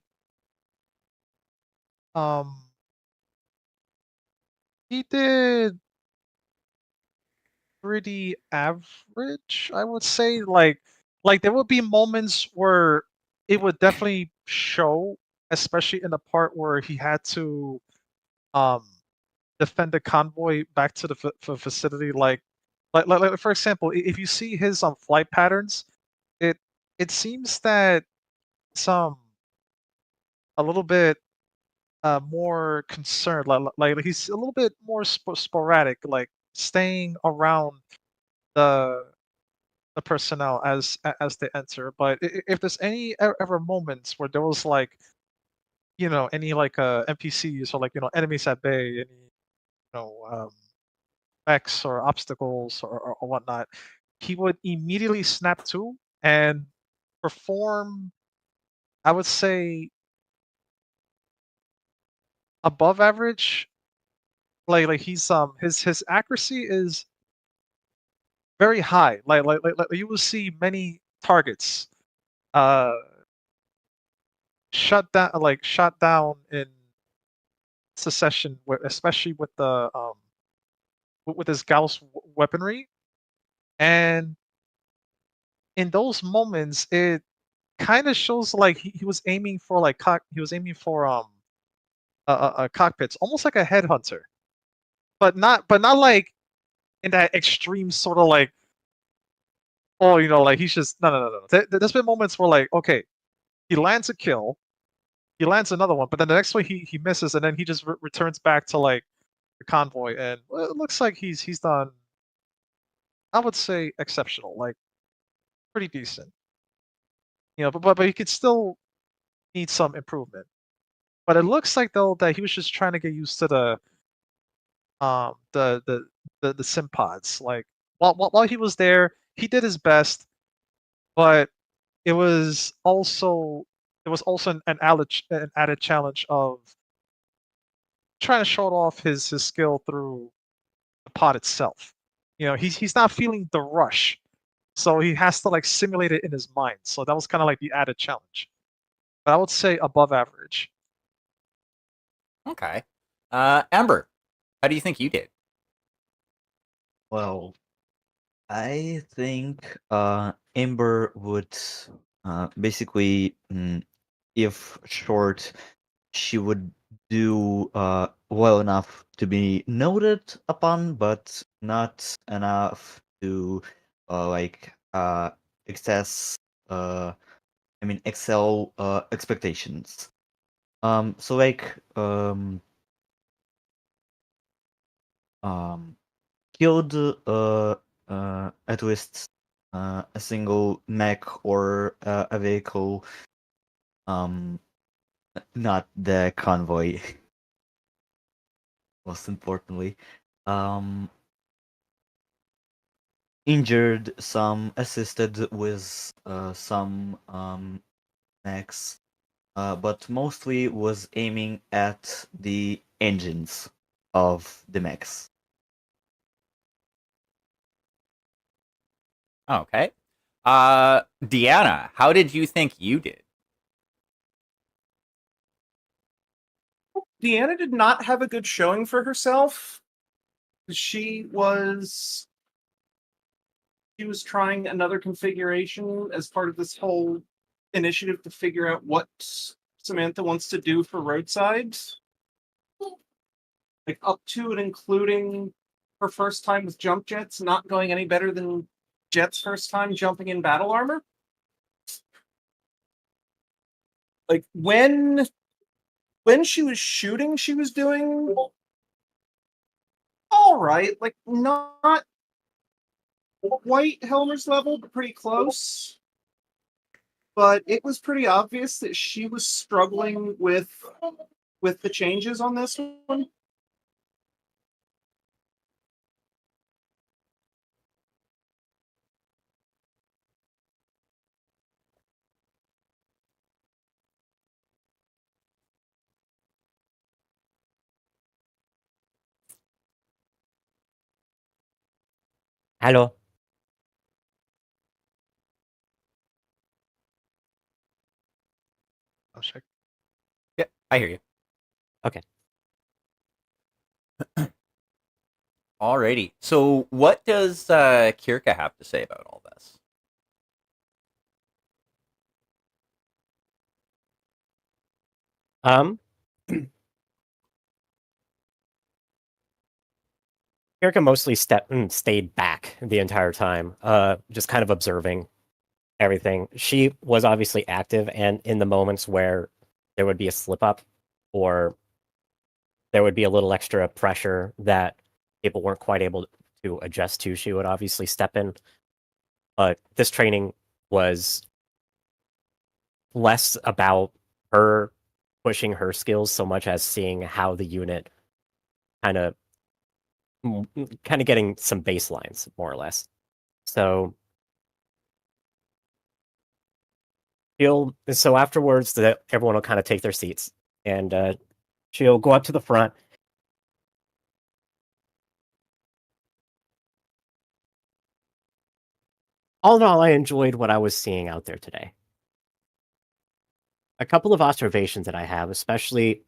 he did pretty average, I would say. Like there would be moments where it would definitely show, especially in the part where he had to defend the convoy back to the facility. Like for example, if you see his flight patterns, it seems that some a little bit more concerned. Like he's a little bit more sporadic, like staying around the personnel as they enter. But if there's any ever moments where there was like any like NPCs or like enemies at bay, any mechs or obstacles or whatnot, he would immediately snap to and perform, I would say, above average. Like he's his accuracy is very high. Like you will see many targets uh shot down in succession, especially with the with his Gauss weaponry. And in those moments, it kind of shows like he was aiming for like he was aiming for cockpits, almost like a headhunter, but not like in that extreme sort of like, oh, like he's just no. There's been moments where like, okay, he lands a kill, he lands another one, but then the next one he misses, and then he just returns back to like the convoy, and it looks like he's done, I would say, exceptional, like pretty decent. But he could still need some improvement. But it looks like though that he was just trying to get used to the sim pods. Like while he was there, he did his best, but it was also an added challenge of trying to show off his skill through the pod itself. He's not feeling the rush, so he has to like simulate it in his mind. So that was kind of like the added challenge. But I would say above average. Okay. Amber, how do you think you did? Well, I think Ember would basically, if short, she would do well enough to be noted upon, but not enough to like excess. Excel expectations. So like um killed at least a single mech or a vehicle, um not the convoy, most importantly. um Injured some, assisted with some mechs, but mostly was aiming at the engines of the mechs. Okay. Deanna, how did you think you did? Deanna did not have a good showing for herself. She was trying another configuration as part of this whole initiative to figure out what Samantha wants to do for roadsides. Like up to and including her first time with jump jets not going any better than Jet's first time jumping in battle armor. Like when she was shooting, she was doing all right. Like not quite Helmer's level, but pretty close. But it was pretty obvious that she was struggling with the changes on this one. Hello. I'll check. Yeah, I hear you. Okay. Alrighty. So, what does Kirka have to say about all this? Um, Erica mostly stayed back the entire time, just kind of observing everything. She was obviously active, and in the moments where there would be a slip up or there would be a little extra pressure that people weren't quite able to adjust to, she would obviously step in. But this training was less about her pushing her skills so much as seeing how the unit kind of getting some baselines, more or less. So afterwards, everyone will kind of take their seats, and she'll go up to the front. All in all, I enjoyed what I was seeing out there today. A couple of observations that I have, especially,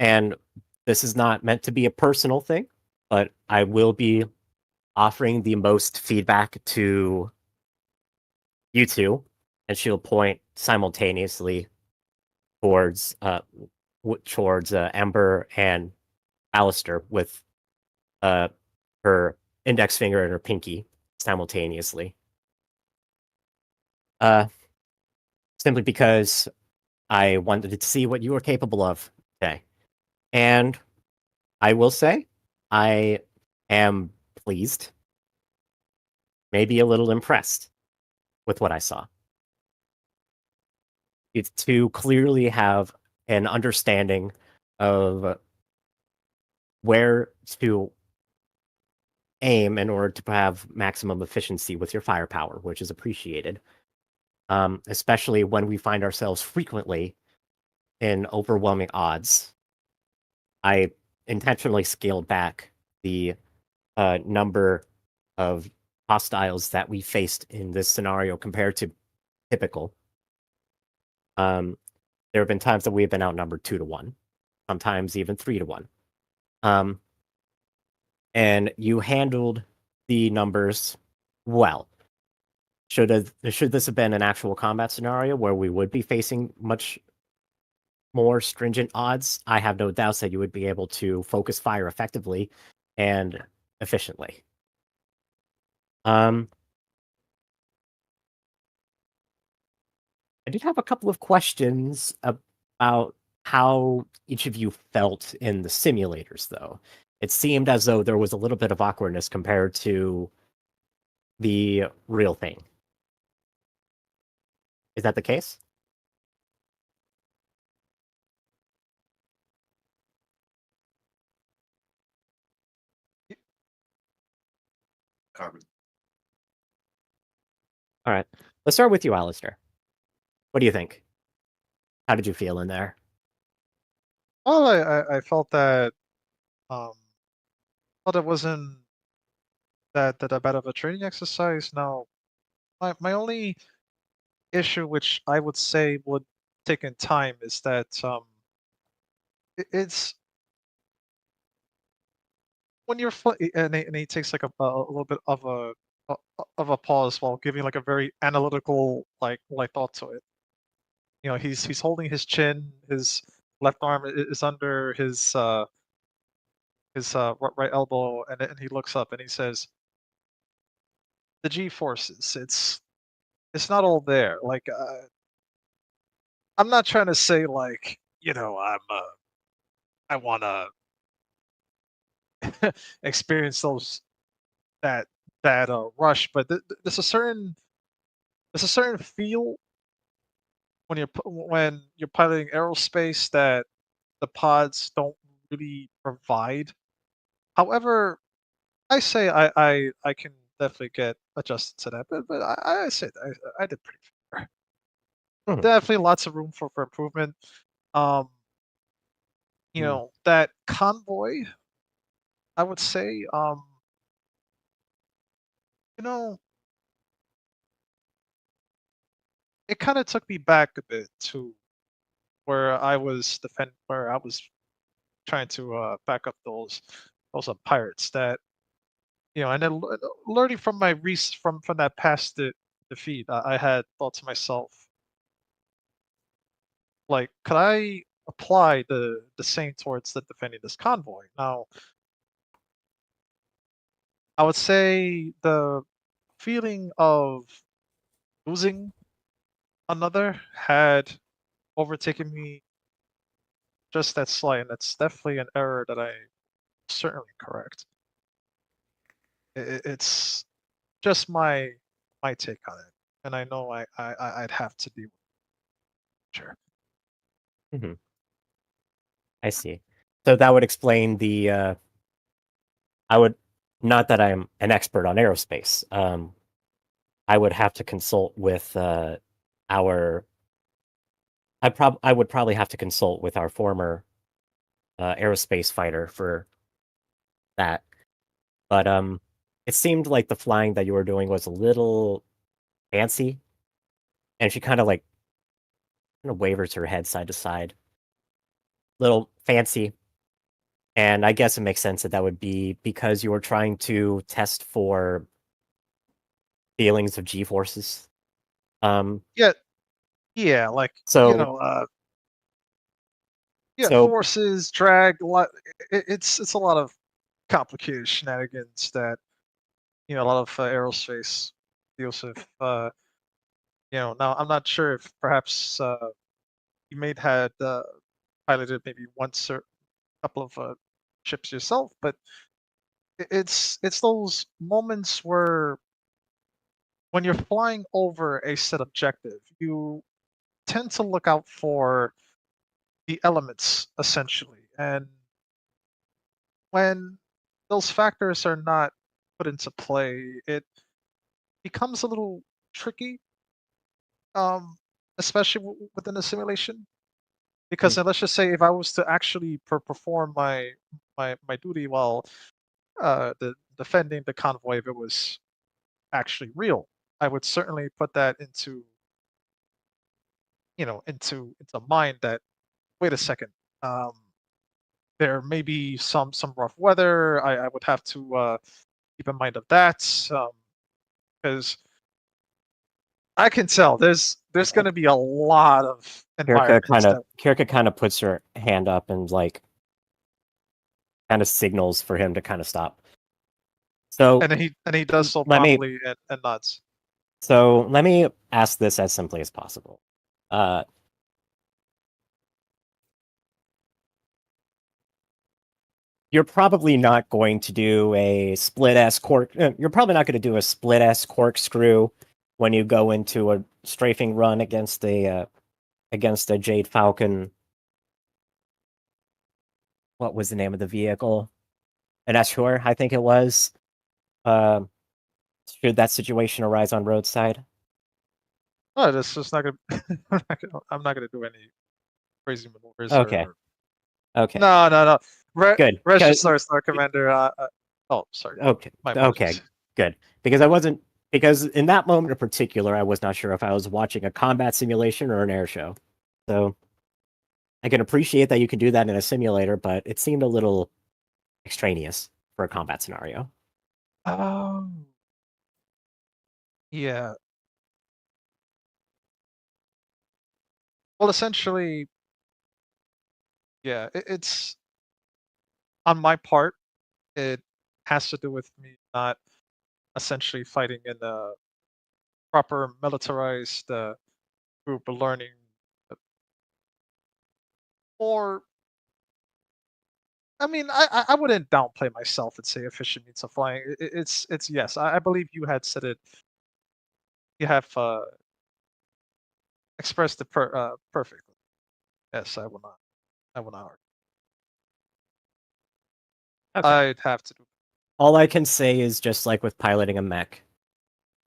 and this is not meant to be a personal thing, but I will be offering the most feedback to you two, and she'll point simultaneously towards Ember and Alistair with her index finger and her pinky simultaneously. Simply because I wanted to see what you were capable of today. And I will say, I am pleased, maybe a little impressed with what I saw. It's to clearly have an understanding of where to aim in order to have maximum efficiency with your firepower, which is appreciated. Especially when we find ourselves frequently in overwhelming odds. I intentionally scaled back the number of hostiles that we faced in this scenario compared to typical. There have been times that we have been outnumbered 2-1, sometimes even 3-1. And you handled the numbers well. Should this have been an actual combat scenario where we would be facing much more stringent odds, I have no doubts that you would be able to focus fire effectively and efficiently. I did have a couple of questions about how each of you felt in the simulators, though. It seemed as though there was a little bit of awkwardness compared to the real thing. Is that the case? Carbon. All right. Let's start with you, Alistair. What do you think? How did you feel in there? Well, I felt that it wasn't that bad of a training exercise. Now, my only issue, which I would say would take in time, is that it's when you're and he takes like a little bit of a pause while giving like a very analytical like thought to it. You know, he's holding his chin, his left arm is under his right elbow, and he looks up and he says, "The G forces, it's not all there. Like, I'm not trying to say like, you know, I want to experience that rush, but there's a certain feel when you're piloting aerospace that the pods don't really provide. However, I say I can definitely get adjusted to that, but I say I did pretty fair. Mhm. Definitely lots of room for improvement. You know, that convoy, I would say, you know, it kind of took me back a bit to where I was trying to back up those pirates that, you know, and then learning from my from that past defeat, I had thought to myself, like, could I apply the same towards the defending this convoy? Now, I would say the feeling of losing another had overtaken me just that slight, and that's definitely an error that I certainly correct. It's just my take on it, and I know I'd have to be sure. Mhm. I see. So that would explain the. I would not that I'm an expert on aerospace. I would have to consult with our. I would probably have to consult with our former aerospace fighter for that. But it seemed like the flying that you were doing was a little fancy, and she kind of wavers her head side to side, little fancy. And I guess it makes sense that that would be because you were trying to test for feelings of G forces. Yeah, yeah, like So yeah, so forces, drag, a lot. It's a lot of complicated shenanigans that a lot of aerospace deals with. Now I'm not sure if perhaps you may had piloted maybe once or a couple of ships yourself, but it's those moments where when you're flying over a set objective, you tend to look out for the elements essentially, and when those factors are not put into play, it becomes a little tricky, um, especially within a simulation. Because let's just say if I was to actually perform my duty while defending the convoy, if it was actually real, I would certainly put that into mind that wait a second, um, there may be some rough weather. I would have to keep in mind of that, because I can tell there's going to be a lot of environments that, Kirka kind of puts her hand up and kind of signals for him to kind of stop. So and he does so let me promptly and nods. so let me ask this as simply as possible. You're probably not going to do a split S cork. You're probably not going to do a split S corkscrew when you go into a strafing run against a Jade Falcon. What was the name of the vehicle? An Ashur, I think it was. Uh, should that situation arise on roadside? Oh, this is not gonna. I'm not gonna do any crazy maneuvers. Okay. Okay. No. Good. Register Star Commander. Oh, sorry. Okay. My Okay. apologies. Good. Because in that moment in particular, I was not sure if I was watching a combat simulation or an air show. So I can appreciate that you can do that in a simulator, but it seemed a little extraneous for a combat scenario. Oh, yeah. Well, essentially, yeah. It's on my part. It has to do with me not essentially fighting in a proper militarized group, but learning more. I mean, I wouldn't downplay myself and say efficient means of flying. It's yes. I believe you had said it. You have expressed it perfectly. Yes, I will not. I will not argue. Okay. I'd have to do. All I can say is just like with piloting a mech,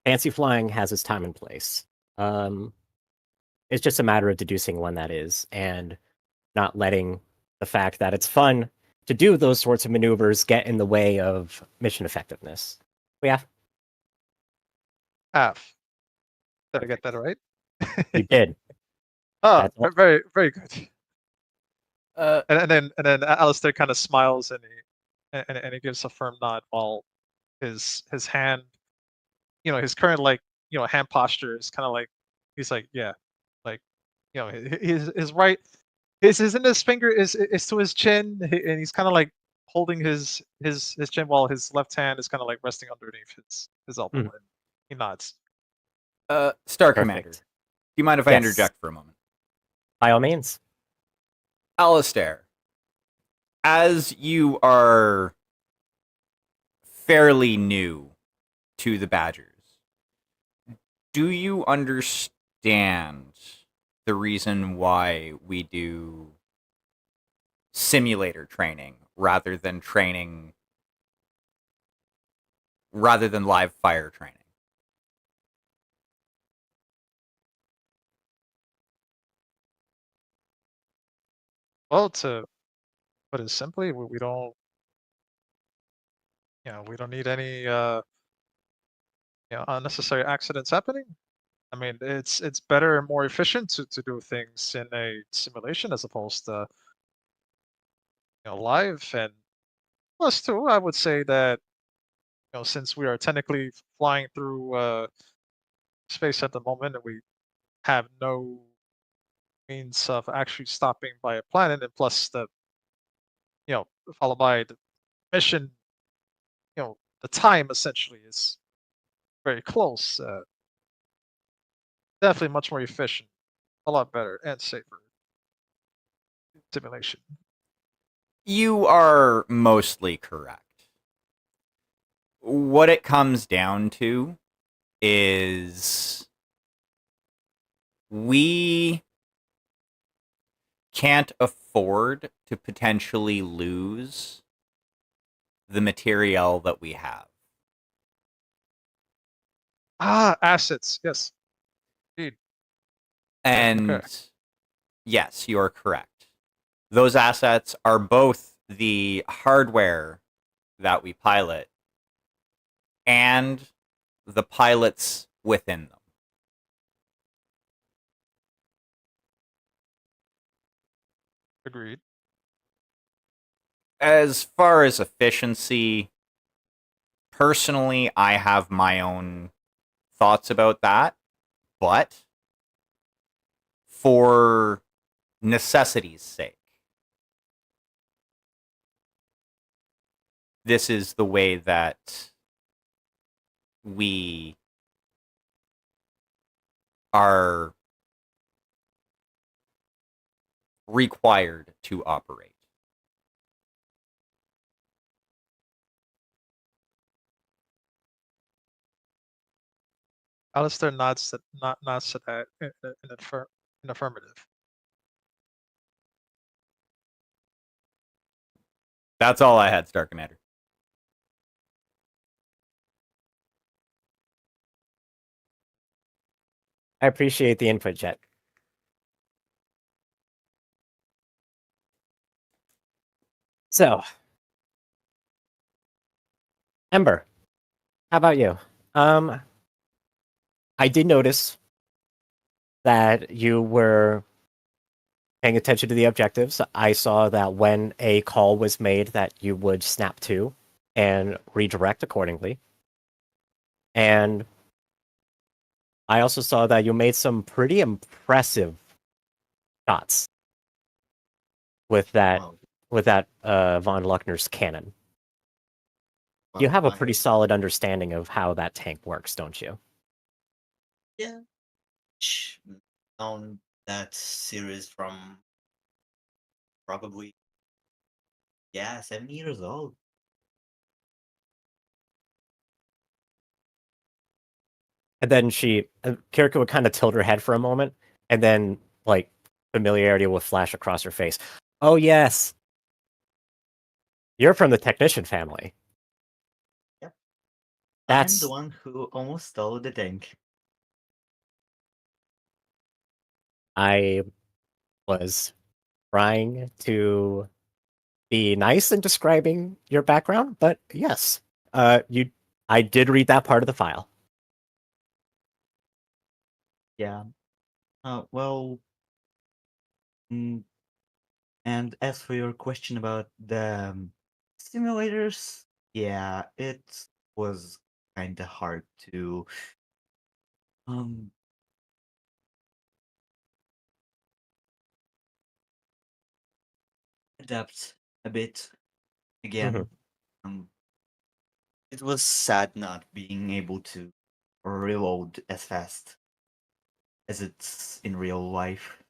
fancy flying has its time and place. It's just a matter of deducing when that is and not letting the fact that it's fun to do those sorts of maneuvers get in the way of mission effectiveness. Yeah, Half. Did I get perfect. that right? You did. Oh, That's all. very very good. Uh, And then Alistair kind of smiles and he gives a firm nod while his hand, his current hand posture is kind of like he's like like his right his index finger is to his chin and he's kind of like holding his chin while his left hand is kind of like resting underneath his elbow and he nods. Star Commander, do Perfect. you mind if I Yes. interject for a moment? By all means. Alistair, as you are fairly new to the Badgers. Do you understand the reason why we do simulator training rather than live fire training? Well, to put it simply, we don't, we don't need any unnecessary accidents happening. I mean, it's better and more efficient to do things in a simulation as opposed to live. And plus, too, I would say that since we are technically flying through space at the moment, and we have no means of actually stopping by a planet, and plus the followed by the mission, the time essentially is very close. Definitely much more efficient, a lot better and safer simulation. You are mostly correct. What it comes down to is we can't afford to potentially lose the material that we have. Ah, assets. Yes, indeed. And Okay. yes, you are correct. Those assets are both the hardware that we pilot and the pilots within them. Agreed. As far as efficiency, personally, I have my own thoughts about that, but for necessity's sake, this is the way that we are required to operate. Alistair nods to that in affirmative. That's all I had, Star Commander. I appreciate the input, Jet. So, Ember, how about you? I did notice that you were paying attention to the objectives. I saw that when a call was made that you would snap to and redirect accordingly. And I also saw that you made some pretty impressive shots with that Wow. von Luckner's cannon. You Well, have a I- pretty solid understanding of how that tank works, don't you? Yeah. On that series from probably 7 years old. And then Kiriko would kind of tilt her head for a moment, and then like familiarity will flash across her face. Oh yes, you're from the technician family. Yep. I'm That's the one who almost stole the tank. I was trying to be nice in describing your background, but yes, I did read that part of the file. Yeah. Well, mm, and as for your question about the simulators, yeah, it was kind of hard to um adapt a bit again. Mhm. Um, it was sad not being able to reload as fast as it's in real life.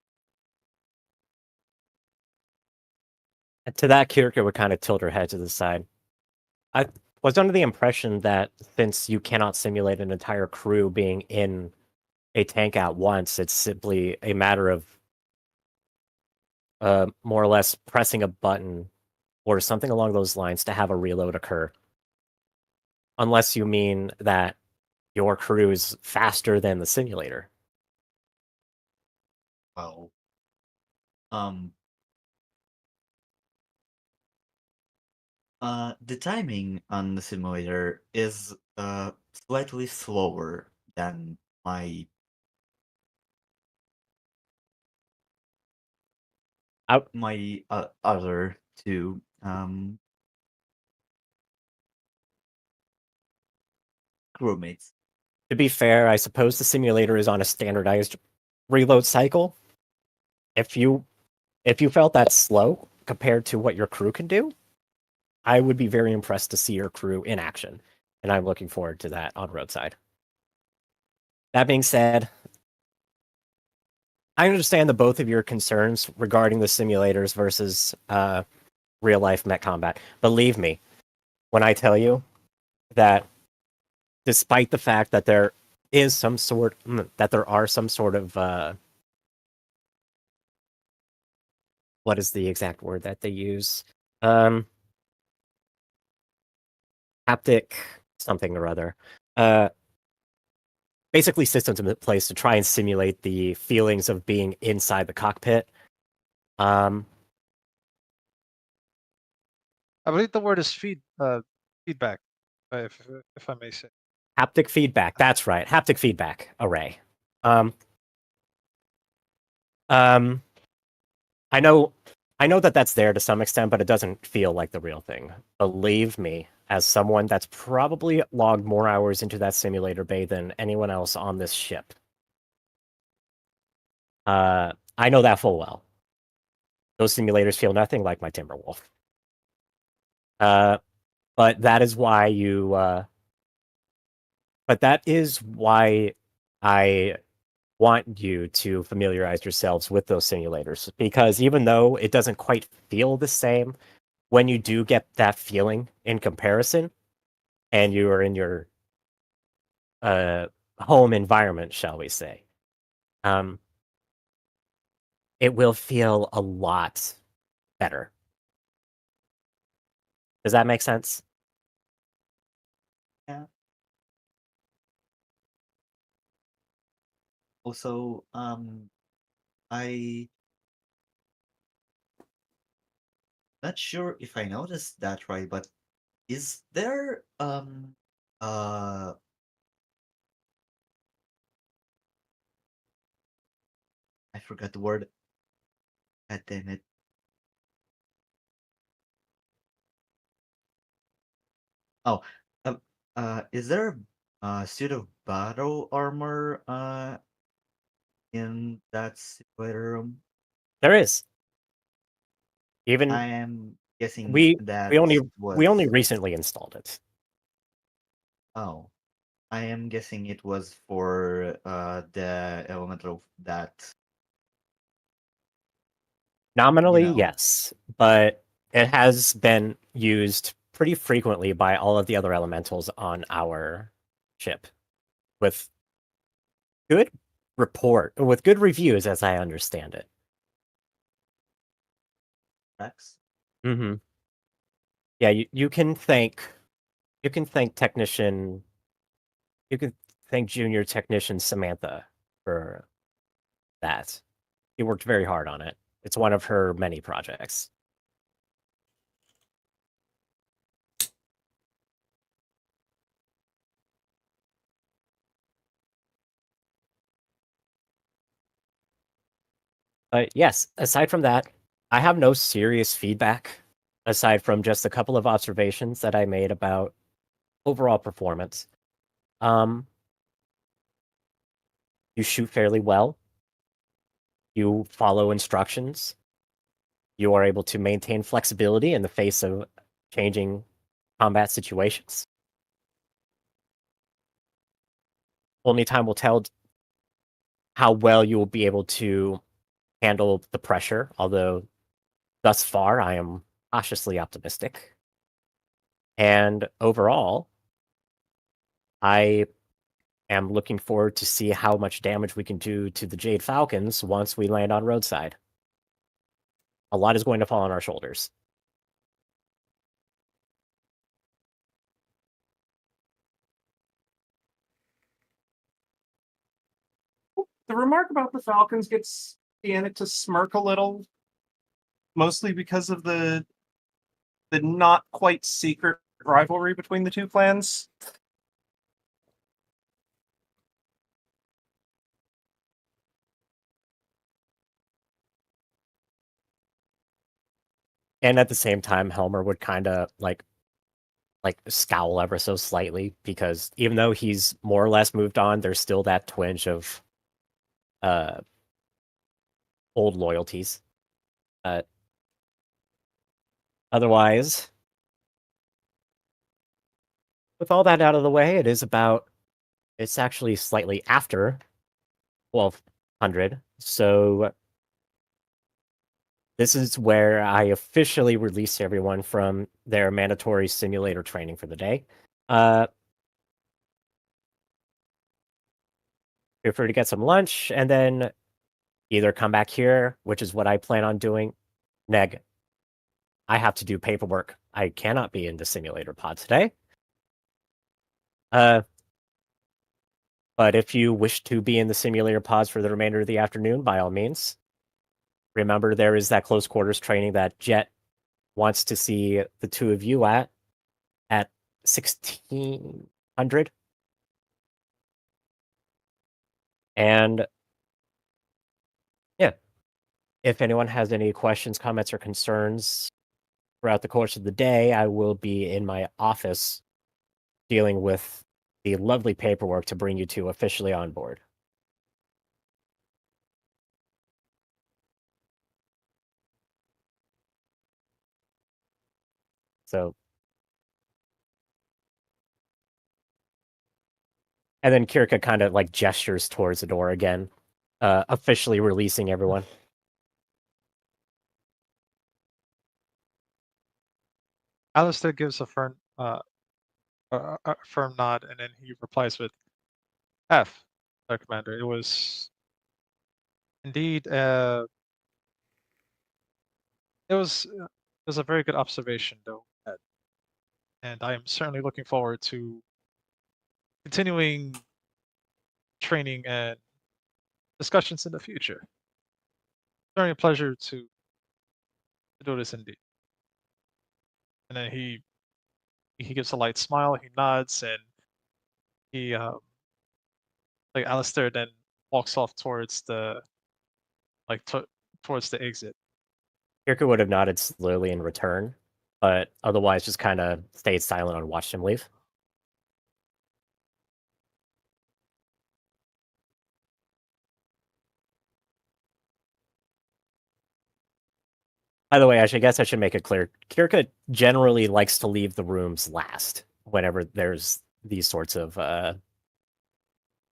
And to that, Kiriko would kind of tilt her head to the side. was under the impression that since you cannot simulate an entire crew being in a tank at once, it's simply a matter of more or less pressing a button or something along those lines to have a reload occur. Unless you mean that your crew is faster than the simulator. Well, um, the timing on the simulator is slightly slower than my other two crewmates. To be fair, I suppose the simulator is on a standardized reload cycle. If you felt that slow compared to what your crew can do, I would be very impressed to see your crew in action, and I'm looking forward to that on Roadside. That being said, I understand the both of your concerns regarding the simulators versus real life mech combat. Believe me when I tell you that despite the fact that there are some sort of what is the exact word that they use? Haptic something or other. Basically systems in place to try and simulate the feelings of being inside the cockpit. I believe the word is feedback, if I may say. Haptic feedback. That's right. Haptic feedback array. Um, I know that that's there to some extent, but it doesn't feel like the real thing. Believe me, as someone that's probably logged more hours into that simulator bay than anyone else on this ship. I know that full well. Those simulators feel nothing like my Timberwolf. But that is why I want you to familiarize yourselves with those simulators, because even though it doesn't quite feel the same, when you do get that feeling in comparison, and you are in your home environment, shall we say, it will feel a lot better. Does that make sense? Yeah. Also, I not sure if I noticed that right, but is there I forgot the word. God damn it. Oh, is there a suit of battle armor in that simulator room? There is. Even I am guessing we that only was recently installed it. oh, I am guessing it was for the element of that. Nominally, know. yes, but it has been used pretty frequently by all of the other elementals on our ship with good with good reviews, as I understand it. Rex? Mm-hmm. Yeah, you can thank technician you can thank junior technician Samantha for that. She worked very hard on it. It's one of her many projects. But yes, aside from that, I have no serious feedback aside from just a couple of observations that I made about overall performance. You shoot fairly well. You follow instructions. You are able to maintain flexibility in the face of changing combat situations. Only time will tell how well you will be able to handle the pressure, although thus far I am cautiously optimistic. And overall, I am looking forward to see how much damage we can do to the Jade Falcons once we land on roadside. A lot is going to fall on our shoulders. The remark about the Falcons gets Deanna to smirk a little, mostly because of the not quite secret rivalry between the two clans. And at the same time, Helmer would kind of like scowl ever so slightly because even though he's more or less moved on, there's still that twinge of uh old loyalties. Otherwise, with all that out of the way, it's actually slightly after 1200. So this is where I officially release everyone from their mandatory simulator training for the day. Feel free to get some lunch and then either come back here, which is what I plan on doing. Neg, I have to do paperwork. I cannot be in the simulator pod today. But if you wish to be in the simulator pods for the remainder of the afternoon, by all means. Remember, there is that close quarters training that Jet wants to see the two of you at 1600. And yeah, if anyone has any questions, comments, or concerns throughout the course of the day, I will be in my office dealing with the lovely paperwork to bring you two officially on board. So, and then Kirka kind of like gestures towards the door again, officially releasing everyone. Alistair gives a firm nod, and then he replies with F, Commander. It was indeed it was a very good observation, though, Ed. And I am certainly looking forward to continuing training and discussions in the future. Very a pleasure to do this indeed. And then he gives a light smile, he nods, and he like Alistair then walks off towards the towards the exit. Kirka would have nodded slowly in return, but otherwise just kind of stayed silent and watched him leave. By the way, I guess I should make it clear. Kirka generally likes to leave the rooms last whenever there's these sorts of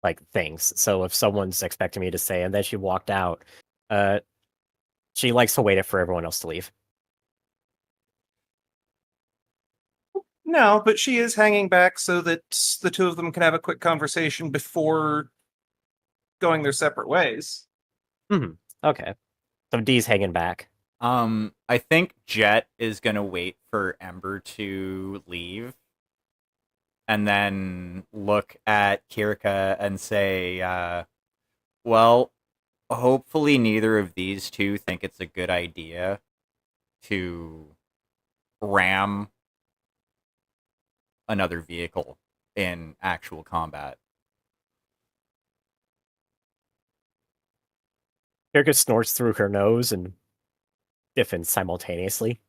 like things. So if someone's expecting me to say, and then she walked out, she likes to wait for everyone else to leave. No, but she is hanging back so that the two of them can have a quick conversation before going their separate ways. Okay. So D's hanging back. I think Jet is gonna wait for Ember to leave, and then look at Kirka and say, "Well, hopefully neither of these two think it's a good idea to ram another vehicle in actual combat." Kirka snorts through her nose and stiffens simultaneously.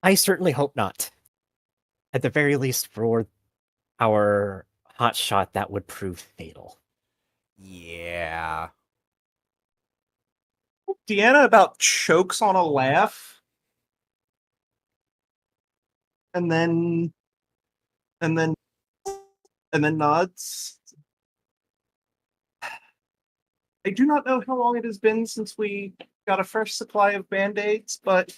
I certainly hope not. At the very least, for our hot shot, that would prove fatal. Yeah. Deanna about chokes on a laugh. And then nods. I do not know how long it has been since we got a fresh supply of band-aids, but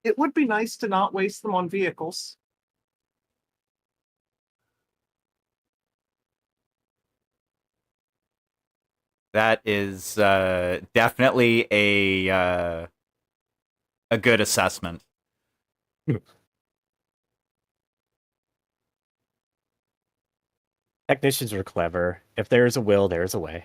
it would be nice to not waste them on vehicles. That is definitely a good assessment. Technicians are clever. If there's a will, there's a way.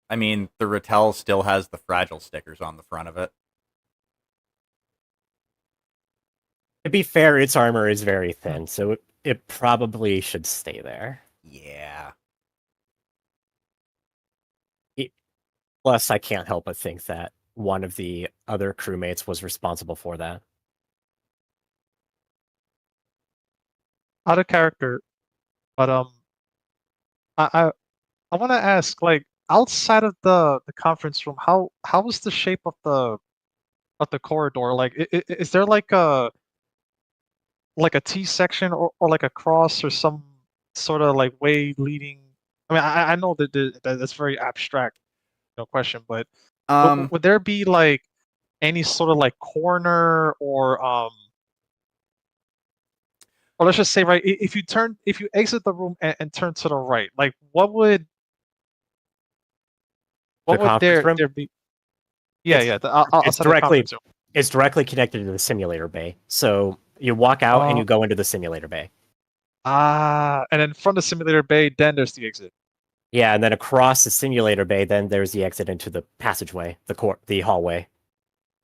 I mean, the Rattel still has the fragile stickers on the front of it. To be fair, its armor is very thin, so it probably should stay there. Yeah. Plus, I can't help but think that one of the other crewmates was responsible for that. Out of character, but I want to ask, like, outside of the conference room, how was the shape of the corridor? Like, is there like a T section or like a cross or some sort of like way leading? I mean, I know that that's very abstract, question, but would there be like any sort of like corner or let's just say, right, if you exit the room and turn to the right, like what would conference room? there be? Yeah, It's- yeah, outside the directly- conference room. It's directly connected to the simulator bay. So you walk out and you go into the simulator bay. And then from the simulator bay, then there's the exit. Yeah, and then across the simulator bay, then there's the exit into the passageway, the hallway.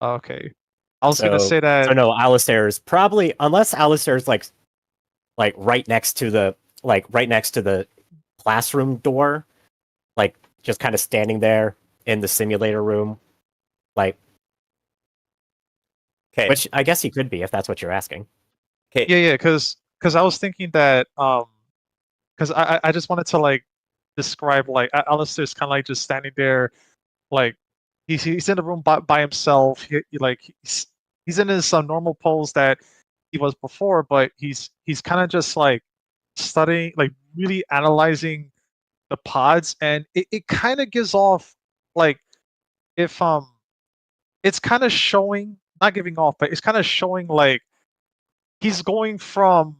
Okay. I was gonna say that. So no, Alistair's probably, unless Alistair's like right next to the classroom door, like just kind of standing there in the simulator room, like. Okay. Which I guess he could be if that's what you're asking. Okay. Yeah, because I was thinking that because I just wanted to like describe like Alistair's kind of like just standing there, like he's in the room by himself. He's in his normal pose that he was before, but he's kind of just like studying, like really analyzing the pods, and it kind of gives off like if it's kind of showing, not giving off, but it's kind of showing like he's going from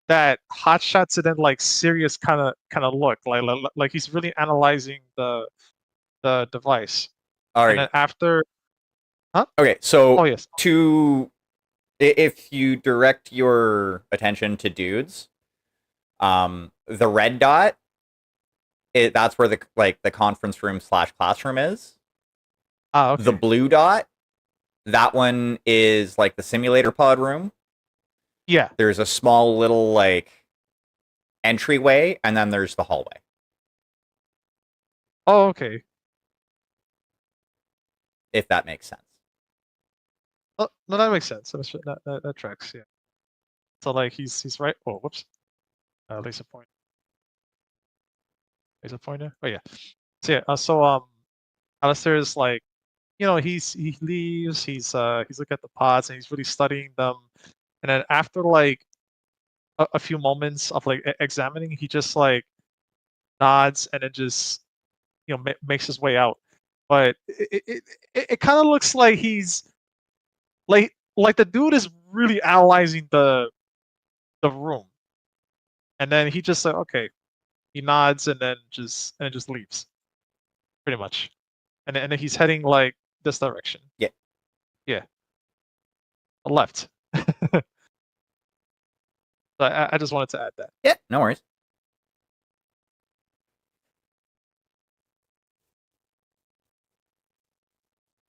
that hot shot to then like serious kind of look, like he's really analyzing the device. All And right. then after, huh? Okay, so Oh yes. if you direct your attention to dudes, the red dot, that's where the conference room / classroom is. Okay. The blue dot, that one is like the simulator pod room. Yeah. There's a small little like entryway, and then there's the hallway. Oh, okay. If that makes sense. Oh, no, that makes sense. That tracks. Yeah. So like he's right. Oh, whoops. Laser point. Laser pointer. Oh yeah. So yeah. Alistair is like, he leaves. He's looking at the pods and he's really studying them. And then after like a few moments of like examining, he just like nods and then just makes his way out. But it kind of looks like he's like the dude is really analyzing the room, and then he just said, okay, he nods and then just leaves, pretty much, and then he's heading like this direction. Yeah. Yeah. Left. So I just wanted to add that. Yeah, no worries.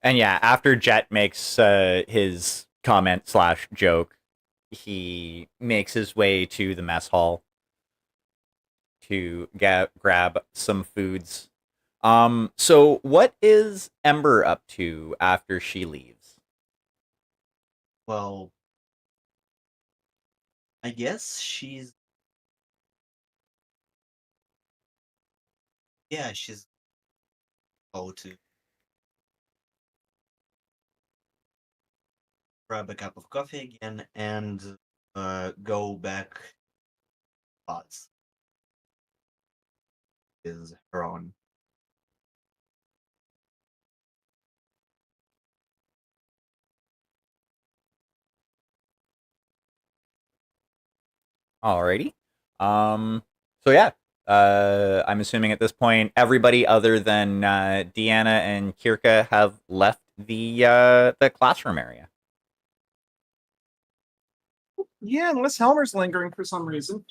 And yeah, after Jet makes his comment / joke, he makes his way to the mess hall to grab some foods. So what is Ember up to after she leaves? Well, I guess she's to grab a cup of coffee again and go back pods is her own. Alrighty. So yeah, I'm assuming at this point everybody other than Deanna and Kirka have left the classroom area. Yeah, unless Helmer's lingering for some reason.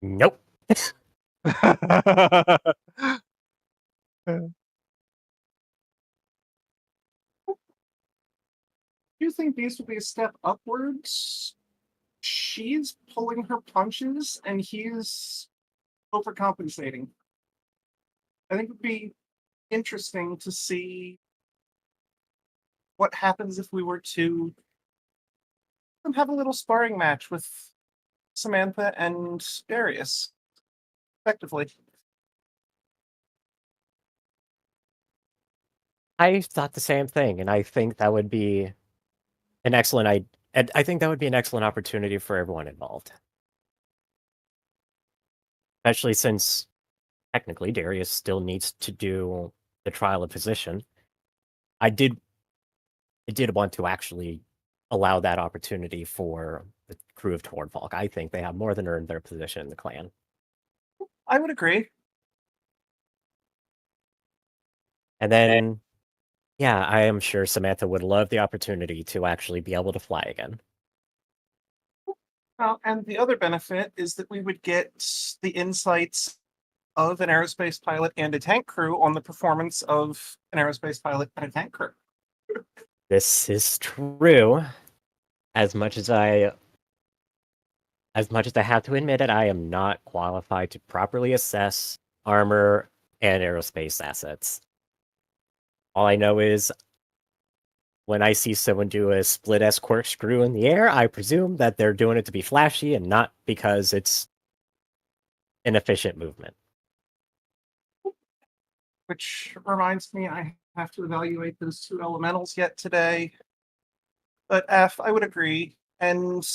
Nope. Do you think these would be a step upwards? She's pulling her punches and he's overcompensating. I think it would be interesting to see what happens if we were to have a little sparring match with Samantha and Darius, effectively. I thought the same thing, and I think that would be an excellent I think that would be an excellent opportunity for everyone involved. Especially since technically Darius still needs to do the trial of position. I did want to actually allow that opportunity for the crew of Tornfalk. I think they have more than earned their position in the clan. I would agree. And then, yeah, I am sure Samantha would love the opportunity to actually be able to fly again. And the other benefit is that we would get the insights of an aerospace pilot and a tank crew on the performance of an aerospace pilot and a tank crew. This is true. As much as I have to admit it, I am not qualified to properly assess armor and aerospace assets. All I know is when I see someone do a split S corkscrew in the air, I presume that they're doing it to be flashy and not because it's an efficient movement. Which reminds me, I have to evaluate those two elementals yet today. But F, I would agree. And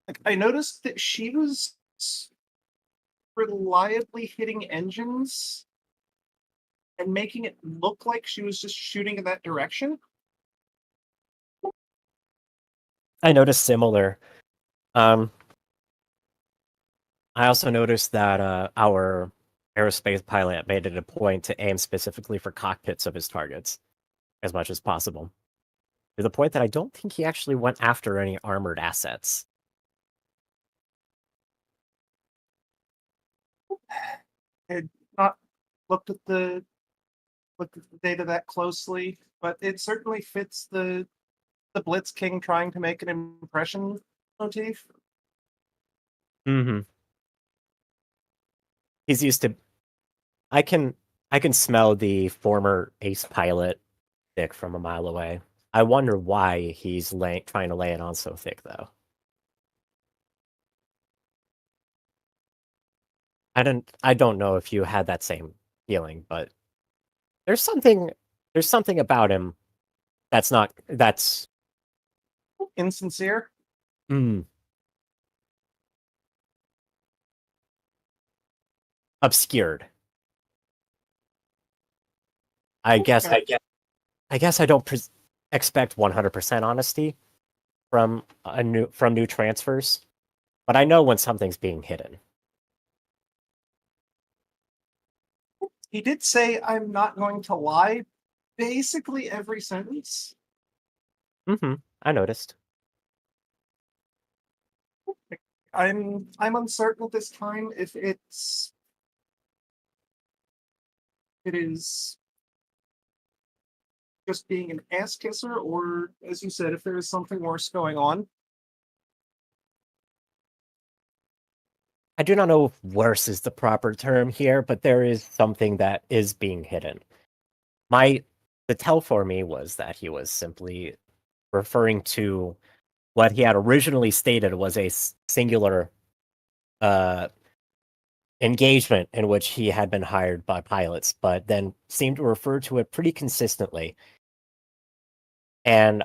like, I noticed that she was reliably hitting engines and making it look like she was just shooting in that direction. I noticed similar. I also noticed that our aerospace pilot made it a point to aim specifically for cockpits of his targets as much as possible. To the point that I don't think he actually went after any armored assets. I had not looked at the data that closely, but it certainly fits the Blitz King trying to make an impression motif. Mm-hmm. He's used to. I can smell the former ace pilot thick from a mile away. I wonder why he's trying to lay it on so thick, though. I don't know if you had that same feeling, but there's something about him that's Insincere. Obscured. I guess I don't expect 100% honesty from new transfers, but I know when something's being hidden. He did say, "I'm not going to lie," basically every sentence. Mm-hmm. I noticed. I'm uncertain at this time if it is just being an ass kisser, or as you said, if there is something worse going on. I do not know if worse is the proper term here, but there is something that is being hidden. The tell for me was that he was simply referring to what he had originally stated was a singular engagement in which he had been hired by pilots, but then seemed to refer to it pretty consistently. And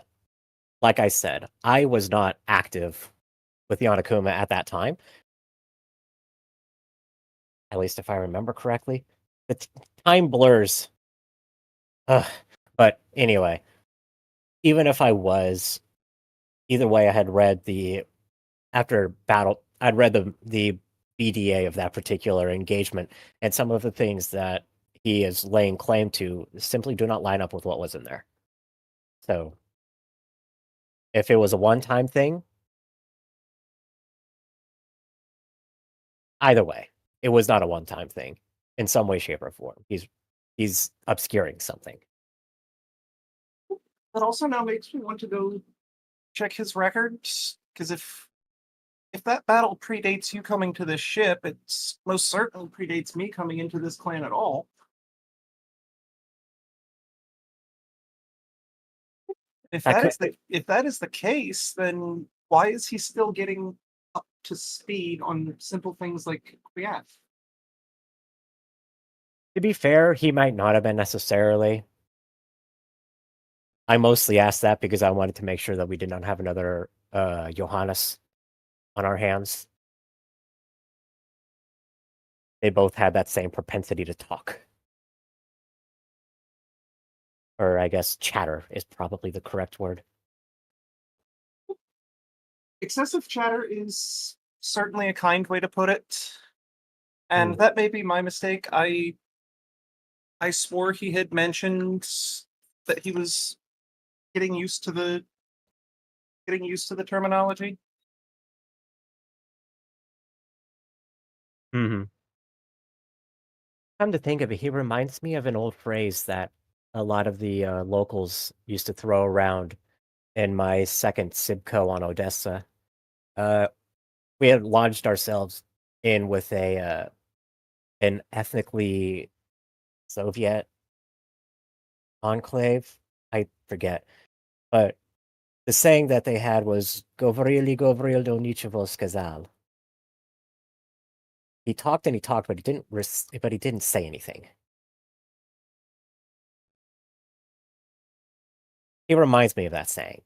like I said, I was not active with Yanakuma at that time. At least if I remember correctly. The time blurs. But anyway, even if I was, either way, I had read after I'd read the BDA of that particular engagement, and some of the things that he is laying claim to simply do not line up with what was in there. So, if it was a one-time thing, either way, it was not a one-time thing in some way, shape, or form. He's obscuring something. That also now makes me want to go check his records, because if that battle predates you coming to this ship, it's most certainly predates me coming into this clan at all. If That if that is the case, then why is he still getting up to speed on simple things like Kwiat? To be fair, he might not have been necessarily. I mostly asked that because I wanted to make sure that we did not have another Johannes on our hands. They both had that same propensity to talk. Or I guess chatter is probably the correct word. Excessive chatter is certainly a kind way to put it. And that may be my mistake. I swore he had mentioned that he was getting used to the terminology. Mm-hmm. Come to think of it, he reminds me of an old phrase that a lot of the locals used to throw around in my second Sibco on Odessa. We had lodged ourselves in with an ethnically Soviet enclave. I forget, but the saying that they had was "Govorili Govoril do nichevo skazal." He talked and he talked, but he didn't say anything. He reminds me of that saying.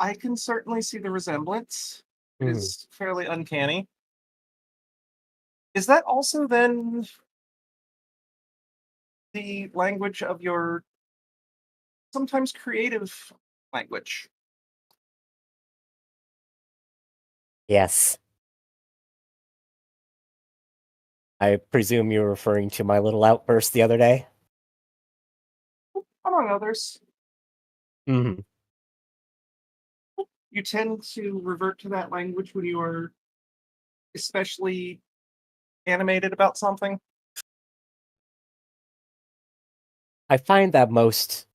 I can certainly see the resemblance. It is fairly uncanny. Is that also then the language of your sometimes creative language? Yes. I presume you're referring to my little outburst the other day? Among others. Mm-hmm. You tend to revert to that language when you are especially animated about something. I find that most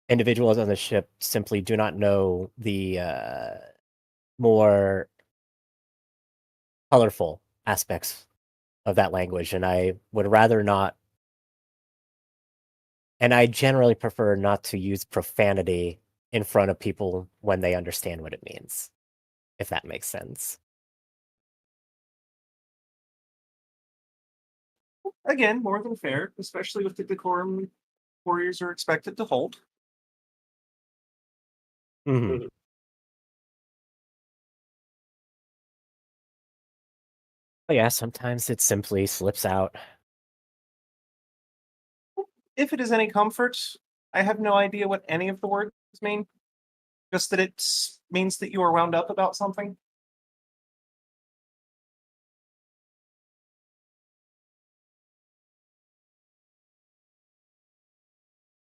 individuals on the ship simply do not know the more colorful aspects of that language, and I would rather not. And I generally prefer not to use profanity in front of people when they understand what it means, if that makes sense. Again, more than fair, especially with the decorum warriors are expected to hold. Mm-hmm. But yeah, sometimes it simply slips out. If it is any comfort, I have no idea what any of the words mean. Just that it means that you are wound up about something.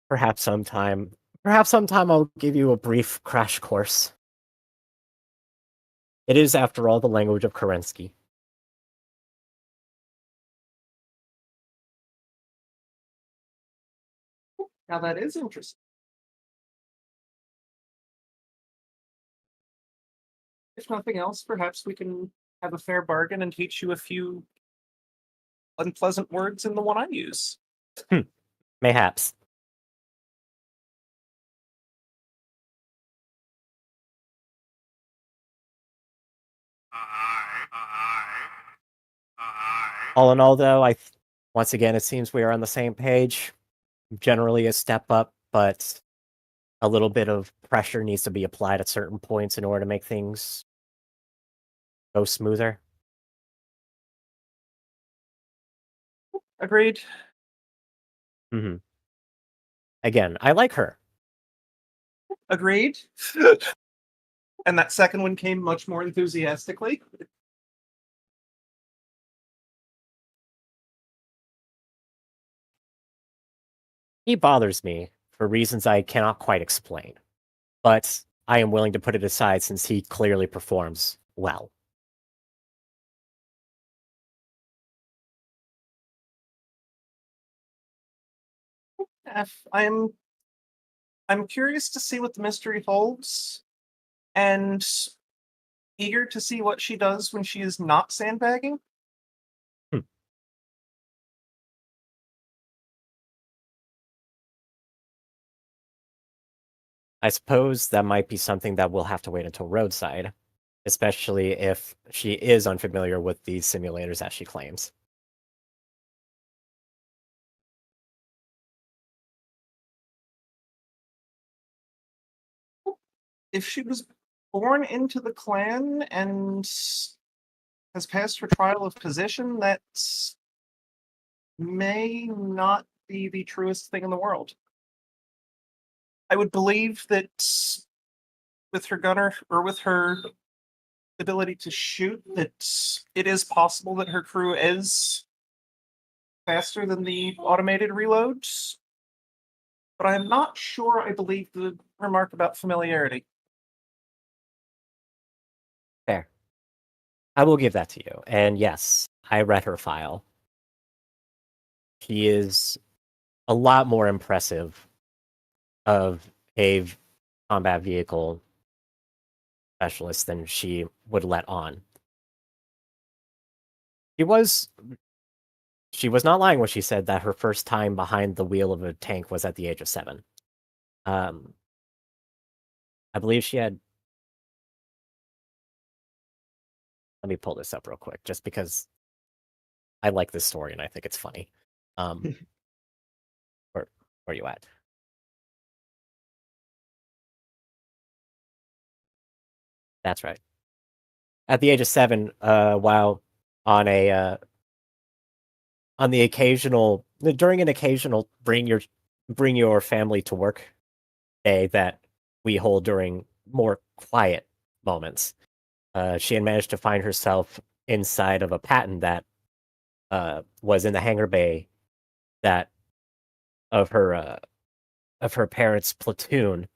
Perhaps sometime I'll give you a brief crash course. It is, after all, the language of Kerensky. Now that is interesting. If nothing else, perhaps we can have a fair bargain and teach you a few unpleasant words in the one I use. Mayhaps. All in all, though, once again, it seems we are on the same page. Generally a step up, but a little bit of pressure needs to be applied at certain points in order to make things go smoother. Agreed. Mm-hmm. Again, I like her. Agreed. And that second one came much more enthusiastically. He bothers me for reasons I cannot quite explain, but I am willing to put it aside since he clearly performs well. I'm curious to see what the mystery holds, and eager to see what she does when she is not sandbagging. Hmm. I suppose that might be something that we'll have to wait until Roadside, especially if she is unfamiliar with these simulators as she claims. If she was born into the clan and has passed her trial of position, that may not be the truest thing in the world. I would believe that with her gunner or with her ability to shoot, that it is possible that her crew is faster than the automated reloads. But I'm not sure I believe the remark about familiarity. Fair. I will give that to you. And yes, I read her file. She is a lot more impressive of a combat vehicle specialist than she would let on. She was not lying when she said that her first time behind the wheel of a tank was at the age of 7. I believe she had. Let me pull this up real quick, just because I like this story and I think it's funny. Where are you at? That's right. At the age of 7, while on a on the occasional during an occasional bring your family to work day that we hold during more quiet moments, she had managed to find herself inside of a patent that was in the hangar bay that of her parents' platoon.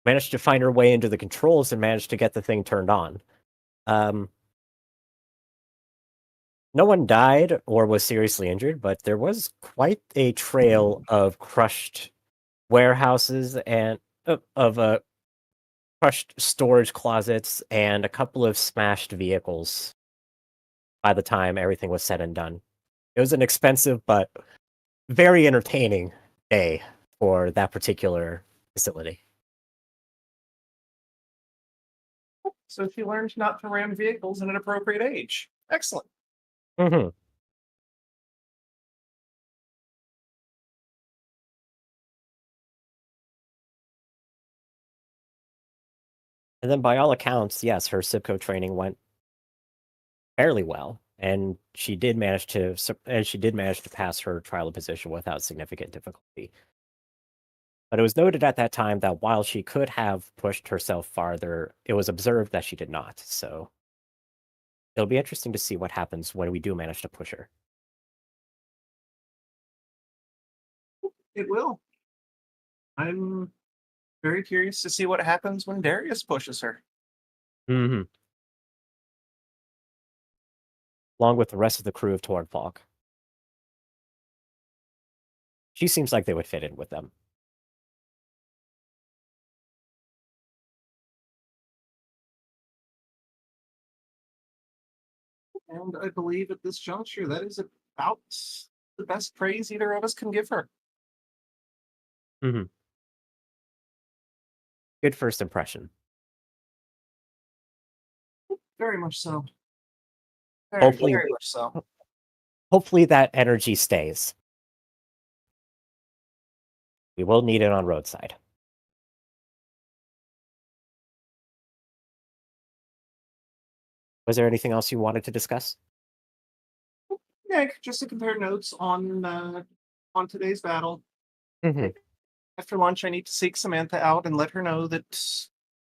Managed to find her way into the controls and managed to get the thing turned on. No one died or was seriously injured, but there was quite a trail of crushed warehouses and of crushed storage closets and a couple of smashed vehicles by the time everything was said and done. It was an expensive but very entertaining day for that particular facility. So she learned not to ram vehicles in an appropriate age. Excellent. Mm-hmm. And then, by all accounts, yes, her Sibco training went fairly well, and she did manage to pass her trial of position without significant difficulty. But it was noted at that time that while she could have pushed herself farther, it was observed that she did not. So it'll be interesting to see what happens when we do manage to push her. It will. I'm very curious to see what happens when Darius pushes her. Mm-hmm. Along with the rest of the crew of Tornfalk. She seems like they would fit in with them. And I believe at this juncture, that is about the best praise either of us can give her. Mm-hmm. Good first impression. Very much so. Hopefully- Very much so. Hopefully that energy stays. We will need it on Roadside. Was there anything else you wanted to discuss? Yeah, just to compare notes on today's battle. Mm-hmm. After lunch, I need to seek Samantha out and let her know that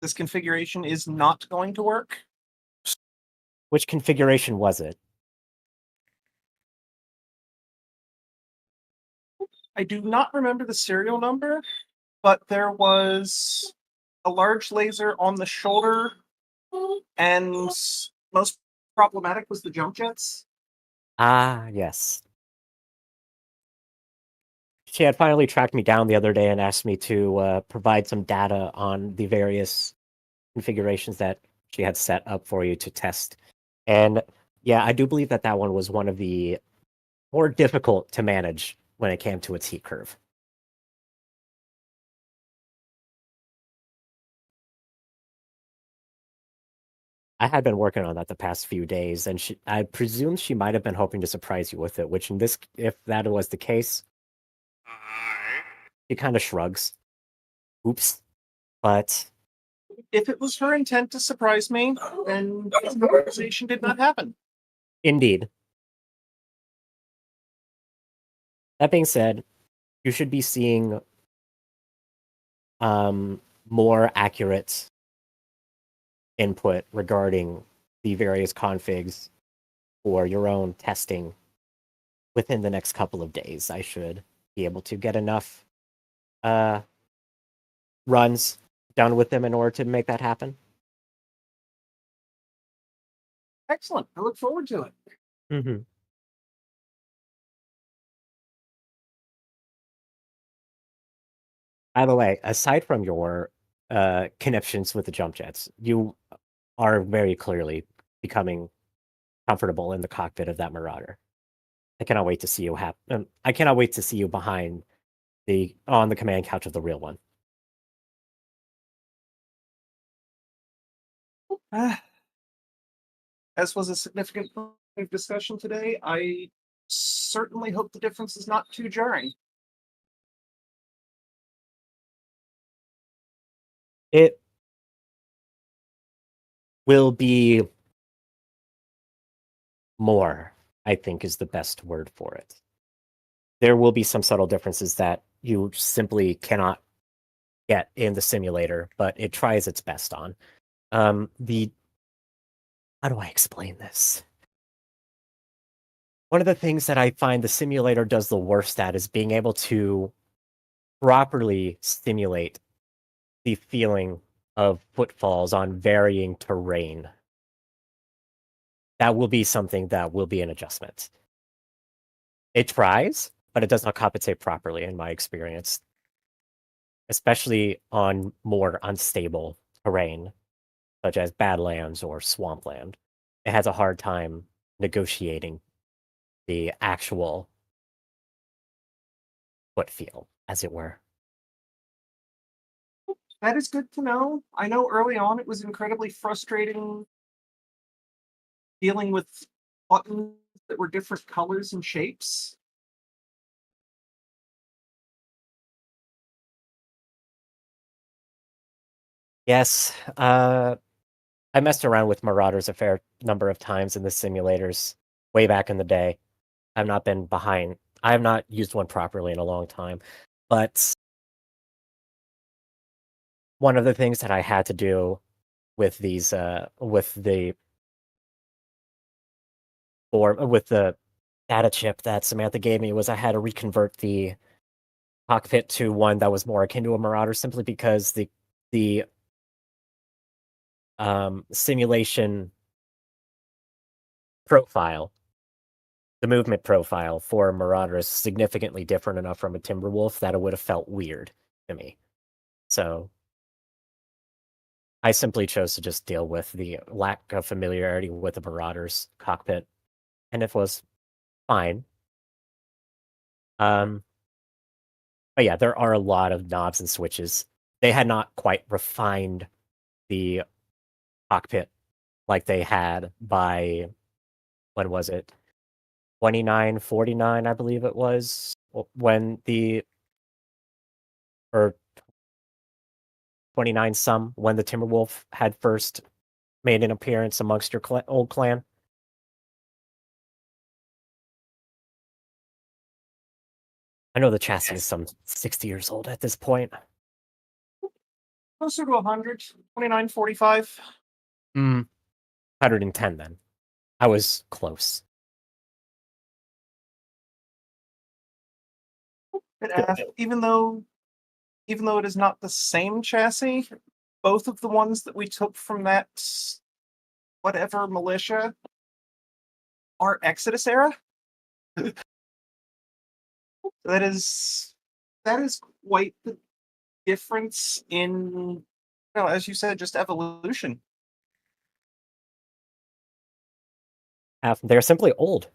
this configuration is not going to work. Which configuration was it? I do not remember the serial number, but there was a large laser on the shoulder, and most problematic was the jump jets. Ah, yes. She had finally tracked me down the other day and asked me to provide some data on the various configurations that she had set up for you to test. And yeah, I do believe that that one was one of the more difficult to manage when it came to its heat curve. I had been working on that the past few days, and I presume she might have been hoping to surprise you with it, which if that was the case, she kind of shrugs. Oops. But If it was her intent to surprise me, then this conversation did not happen. indeed. That being said, you should be seeing more accurate input regarding the various configs for your own testing within the next couple of days. I should be able to get enough runs done with them in order to make that happen. Excellent. I look forward to it. Mm-hmm. By the way, aside from your connections with the jump jets, you are very clearly becoming comfortable in the cockpit of that Marauder. I cannot wait to see you I cannot wait to see you behind on the command couch of the real one. As was a significant point of discussion today, I certainly hope the difference is not too jarring. It will be more, I think, is the best word for it. There will be some subtle differences that you simply cannot get in the simulator, but it tries its best on. How do I explain this? One of the things that I find the simulator does the worst at is being able to properly stimulate the feeling of footfalls on varying terrain. That will be something that will be an adjustment. It tries, but it does not compensate properly in my experience, especially on more unstable terrain, such as Badlands or Swampland. It has a hard time negotiating the actual foot feel, as it were. That is good to know. I know early on it was incredibly frustrating dealing with buttons that were different colors and shapes. Yes, I messed around with Marauders a fair number of times in the simulators way back in the day. I've not been behind. I have not used one properly in a long time. But one of the things that I had to do with these with the data chip that Samantha gave me was I had to reconvert the cockpit to one that was more akin to a Marauder simply because the simulation profile, the movement profile for a Marauder is significantly different enough from a Timberwolf that it would have felt weird to me. So I simply chose to just deal with the lack of familiarity with the Marauder's cockpit, and it was fine. But yeah, there are a lot of knobs and switches. They had not quite refined the cockpit like they had by, when was it? 2949, I believe it was, when or 29 some, when the Timberwolf had first made an appearance amongst your old clan. I know the chassis is some 60 years old at this point. Closer to 100, 2945. 110 then. I was close. Even though it is not the same chassis, both of the ones that we took from that whatever militia are Exodus era. that is quite the difference in, as you said, just evolution. They're simply old.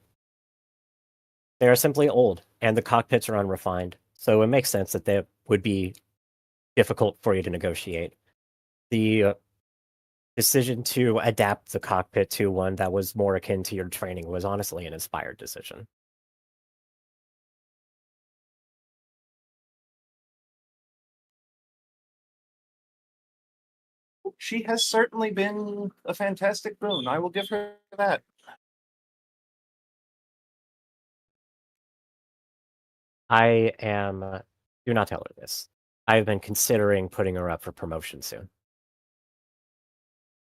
They are simply old, and the cockpits are unrefined. So it makes sense that they would be difficult for you to negotiate. The decision to adapt the cockpit to one that was more akin to your training was honestly an inspired decision. She has certainly been a fantastic boon. I will give her that. I am. Do not tell her this. I've been considering putting her up for promotion soon.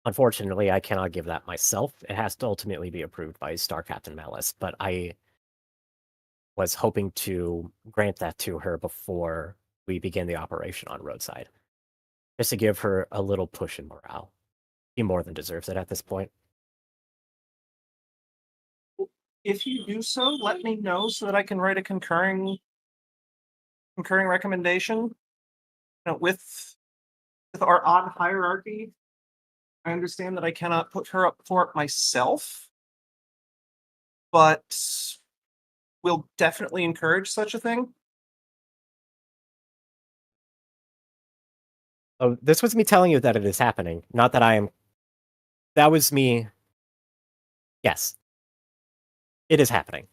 Unfortunately, I cannot give that myself. It has to ultimately be approved by Star Captain Malice, but I was hoping to grant that to her before we begin the operation on Roadside, just to give her a little push in morale. She more than deserves it at this point. If you do so, let me know so that I can write a concurring recommendation. With our odd hierarchy, I understand that I cannot put her up for it myself, but we'll definitely encourage such a thing. Oh, this was me telling you that it is happening, not that I am. That was me. Yes, it is happening.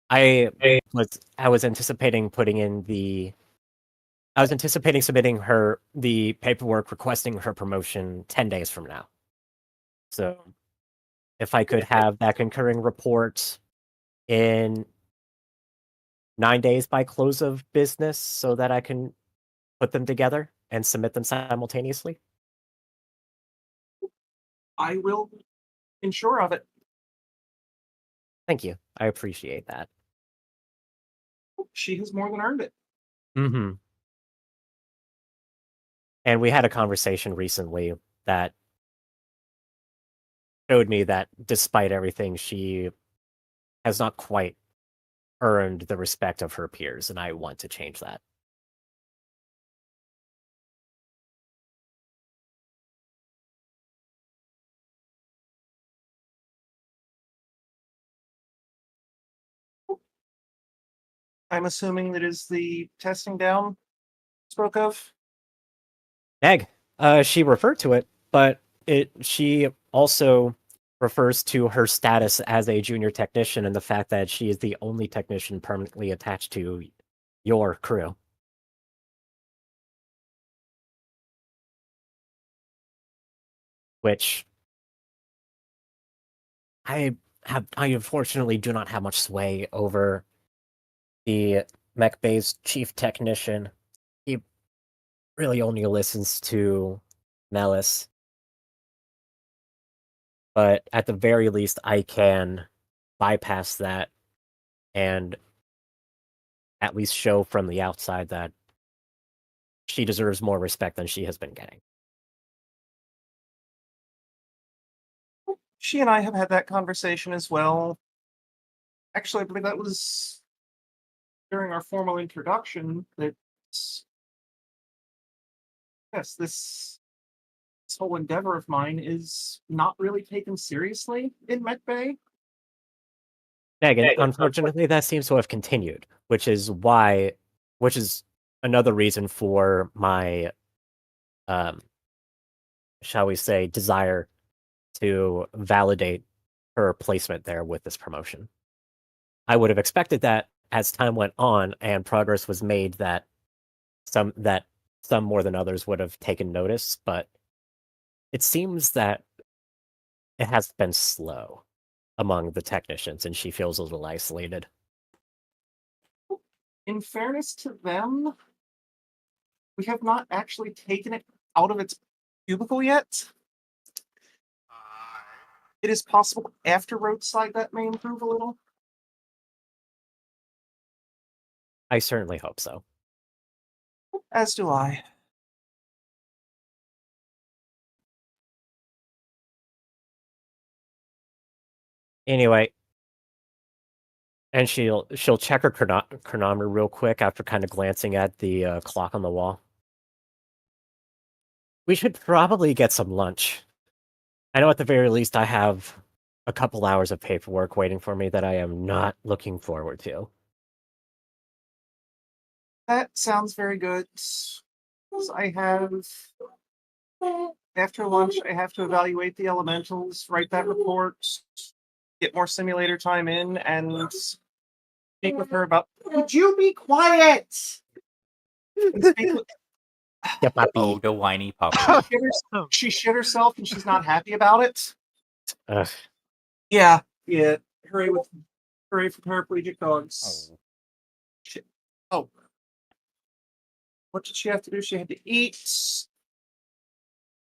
I was anticipating submitting her the paperwork requesting her promotion 10 days from now. So if I could have that concurring report in 9 days by close of business so that I can put them together and submit them simultaneously. I will ensure of it. Thank you. I appreciate that. She has more than earned it. Mm-hmm. And we had a conversation recently that showed me that despite everything, she has not quite earned the respect of her peers, and I want to change that. I'm assuming that is the testing down spoke of. Meg, she referred to it, but she also refers to her status as a junior technician and the fact that she is the only technician permanently attached to your crew. Which I unfortunately do not have much sway over the Mech Bay's chief technician. He really only listens to Melis. But at the very least, I can bypass that and at least show from the outside that she deserves more respect than she has been getting. She and I have had that conversation as well. Actually, I believe that was during our formal introduction that yes, this whole endeavor of mine is not really taken seriously in Mech Bay. Megan, unfortunately, that seems to have continued, which is another reason for my, shall we say, desire to validate her placement there with this promotion. I would have expected that as time went on and progress was made that some more than others would have taken notice, but it seems that it has been slow among the technicians and she feels a little isolated. In fairness to them, we have not actually taken it out of its cubicle yet. It is possible after roadside that may improve a little. I certainly hope so. As do I. Anyway, and she'll check her chronometer real quick after kind of glancing at the clock on the wall. We should probably get some lunch. I know at the very least I have a couple hours of paperwork waiting for me that I am not looking forward to. That sounds very good. I have after lunch I have to evaluate the elementals, write that report, get more simulator time in, and speak with her about would you be quiet? And speak with, Yeah, puppy. Oh, the whiny puppy. she shit herself and she's not happy about it. Ugh. Yeah. Hooray for paraplegic dogs. Oh. Shit. Oh. What did she have to do? She had to eat,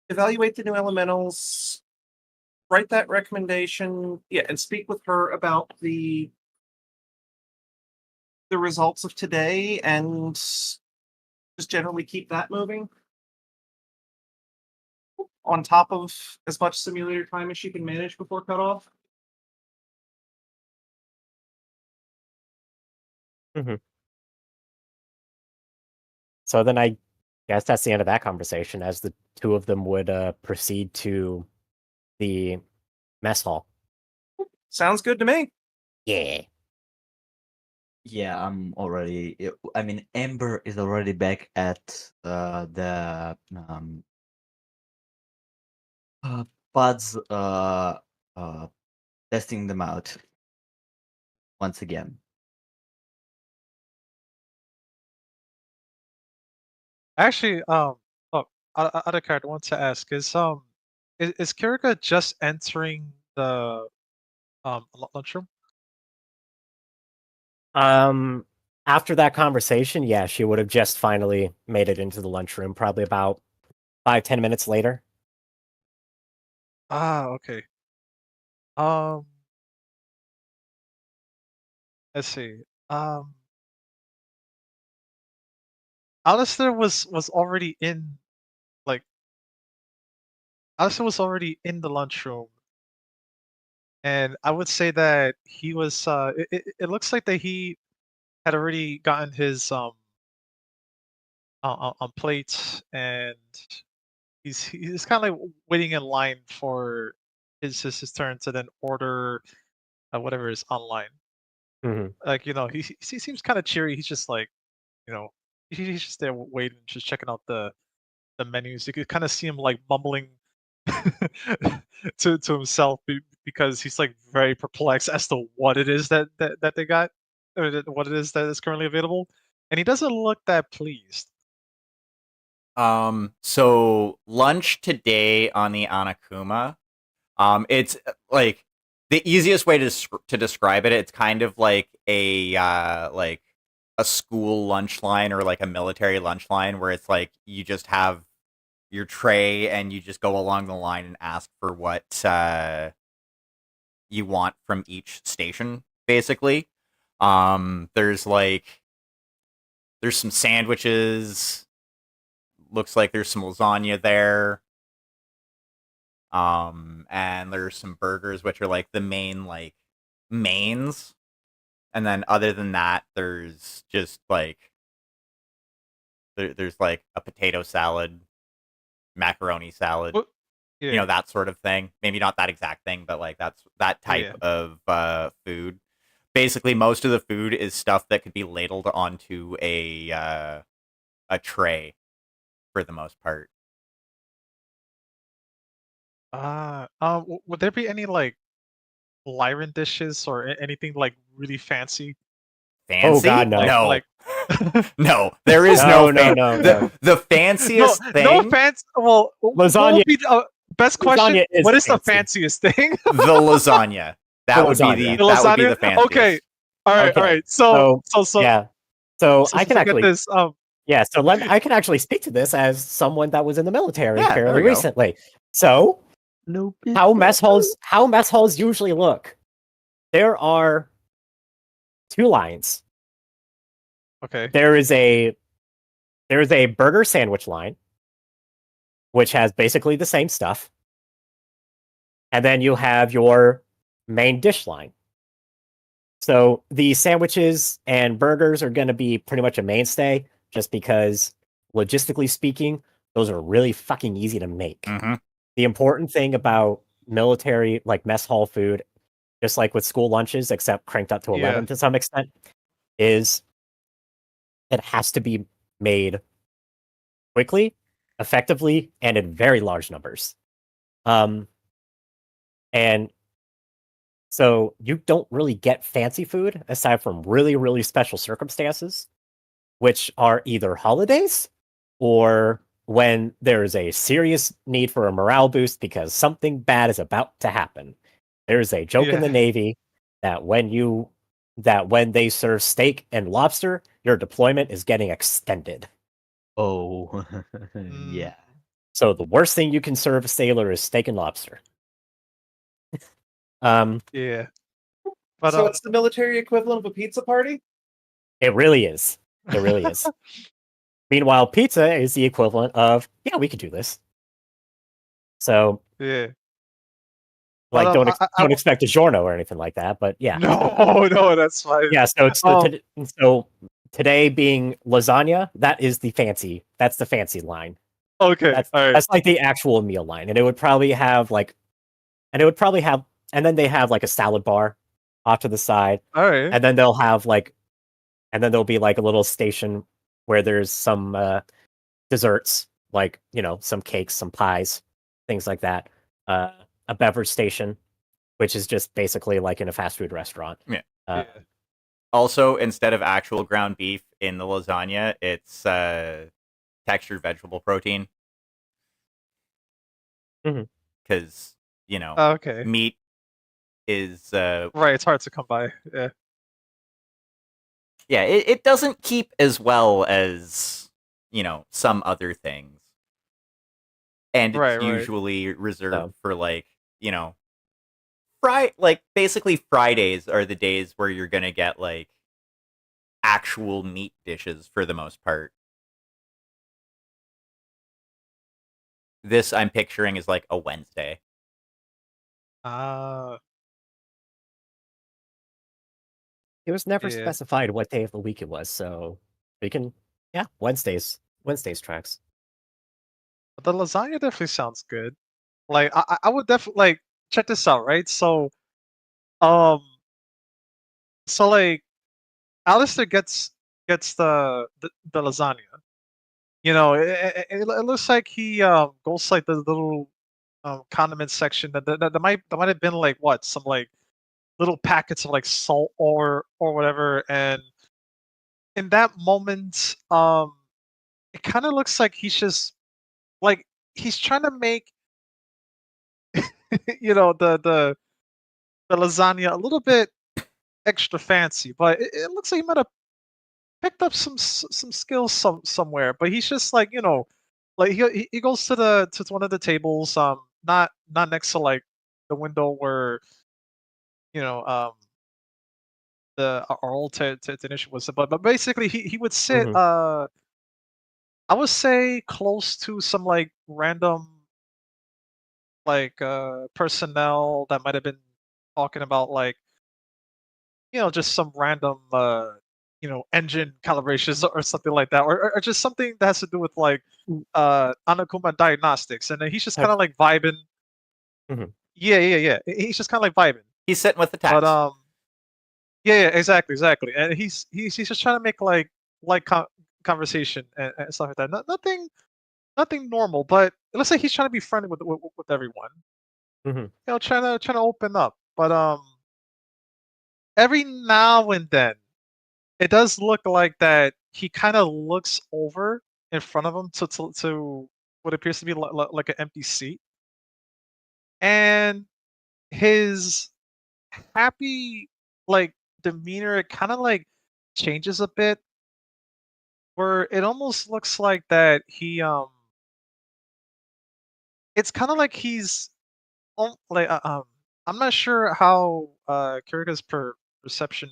evaluate the new elementals, write that recommendation, and speak with her about the results of today and just generally keep that moving. On top of as much simulator time as she can manage before cutoff. So then I guess that's the end of that conversation, as the two of them would proceed to the mess hall. Sounds good to me. Yeah. Yeah, I'm already. I mean, Amber is already back at the pods, testing them out once again. Actually, other card I want to ask is Kirika just entering the lunchroom? After that conversation, yeah, she would have just finally made it into the lunchroom, probably about 5-10 minutes later. Ah, okay. Let's see. Alistair was already in, like, Alistair was already in the lunchroom, and I would say that he was. It looks like that he had already gotten his on plates, and he's kind of like waiting in line for his turn to then order whatever is online. Mhm. Like, he seems kind of cheery. He's just like, he's just there waiting, just checking out the menus. You could kind of see him like mumbling to himself because he's like very perplexed as to what it is that they got, or what it is that is currently available, and he doesn't look that pleased. So lunch today on the Anakuma, it's like the easiest way to describe it. It's kind of like a school lunch line or like a military lunch line where it's like you just have your tray and you just go along the line and ask for what you want from each station, basically. There's some sandwiches. Looks like there's some lasagna there. And there's some burgers, which are like the main like mains. And then other than that, there's just like there's like a potato salad, macaroni salad, Well, yeah. you know, that sort of thing. Maybe not that exact thing, but like that's that type of food. Basically, most of the food is stuff that could be ladled onto a tray for the most part. Would there be any like Lyran dishes or anything like really fancy? Fancy? Oh, God, no. No. Like No, there is No, no, no. The fanciest thing. No offense. Well, Lasagna- what would be the, best question. Lasagna is What is the fancy. fanciest thing? The lasagna. That The would lasagna. be The that would be lasagna? the fanciest. Okay. All right. Okay, All right. So yeah. So I can get actually, this. yeah. So I can actually speak to this as someone that was in the military Yeah, there fairly we go. recently. So No how mess halls usually look? There are two lines. Okay. There is a burger sandwich line, which has basically the same stuff, and then you have your main dish line. So the sandwiches and burgers are going to be pretty much a mainstay, just because logistically speaking, those are really fucking easy to make. Mm-hmm. The important thing about military, like mess hall food, just like with school lunches, except cranked up to 11 Yeah. to some extent, is it has to be made quickly, effectively, and in very large numbers. And so you don't really get fancy food aside from really, really special circumstances, which are either holidays or when there is a serious need for a morale boost because something bad is about to happen. There's a joke in the Yeah. Navy that when they serve steak and lobster, your deployment is getting extended. Oh, Mm, yeah. So the worst thing you can serve a sailor is steak and lobster. Yeah. But So it's the military equivalent of a pizza party? It really is. It really is. Meanwhile, pizza is the equivalent of, yeah, we could do this. So, yeah. like, But, don't expect a giorno or anything like that. But yeah, No, that's fine. yeah. So it's Um, so today being lasagna, that's the fancy line. Okay. That's All right. that's like the actual meal line, and it would probably have and then they have like a salad bar off to the side, All right. and then there'll be like a little station where there's some desserts, like some cakes, some pies, things like that. A beverage station, which is just basically like in a fast food restaurant. Yeah. Uh, Yeah. Also, instead of actual ground beef in the lasagna, it's textured vegetable protein. Mhm. Because, Okay. meat is, Right. It's hard to come by. Yeah. yeah, it doesn't keep as well as, some other things. And it's Right. usually reserved So. for, like, basically Fridays are the days where you're going to get, like, actual meat dishes for the most part. This I'm picturing is like a Wednesday. It was never Yeah. specified what day of the week it was, so we can, yeah, Wednesdays tracks. The lasagna definitely sounds good. Like I would definitely like check this out, right? Um, so like Alistair gets the lasagna. It looks like he goes like the little condiment section that might have been like what some like little packets of like salt or whatever, and in that moment it kind of looks like he's just like he's trying to make the lasagna a little bit extra fancy, but it looks like he might have picked up some skills somewhere. But he's just like like he goes to to one of the tables, not next to like the window where you know our old technician was, but basically he would sit Mhm. I would say close to some like random like personnel that might have been talking about like just some random engine calibrations or something like that, or just something that has to do with like Anakuma diagnostics, and then he's just kind of like vibing. Mhm. Yeah. He's just kind of like vibing, He's sitting with the but text. yeah, exactly, and he's just trying to make like conversation and stuff like that. Nothing normal, but it looks like he's trying to be friendly with everyone. Mhm. Trying to open up, but every now and then it does look like that he kind of looks over in front of him to what appears to be like an empty seat, and his happy like demeanor, it kind of like changes a bit, where it almost looks like that he it's kind of like he's like I'm not sure how Kirika's perception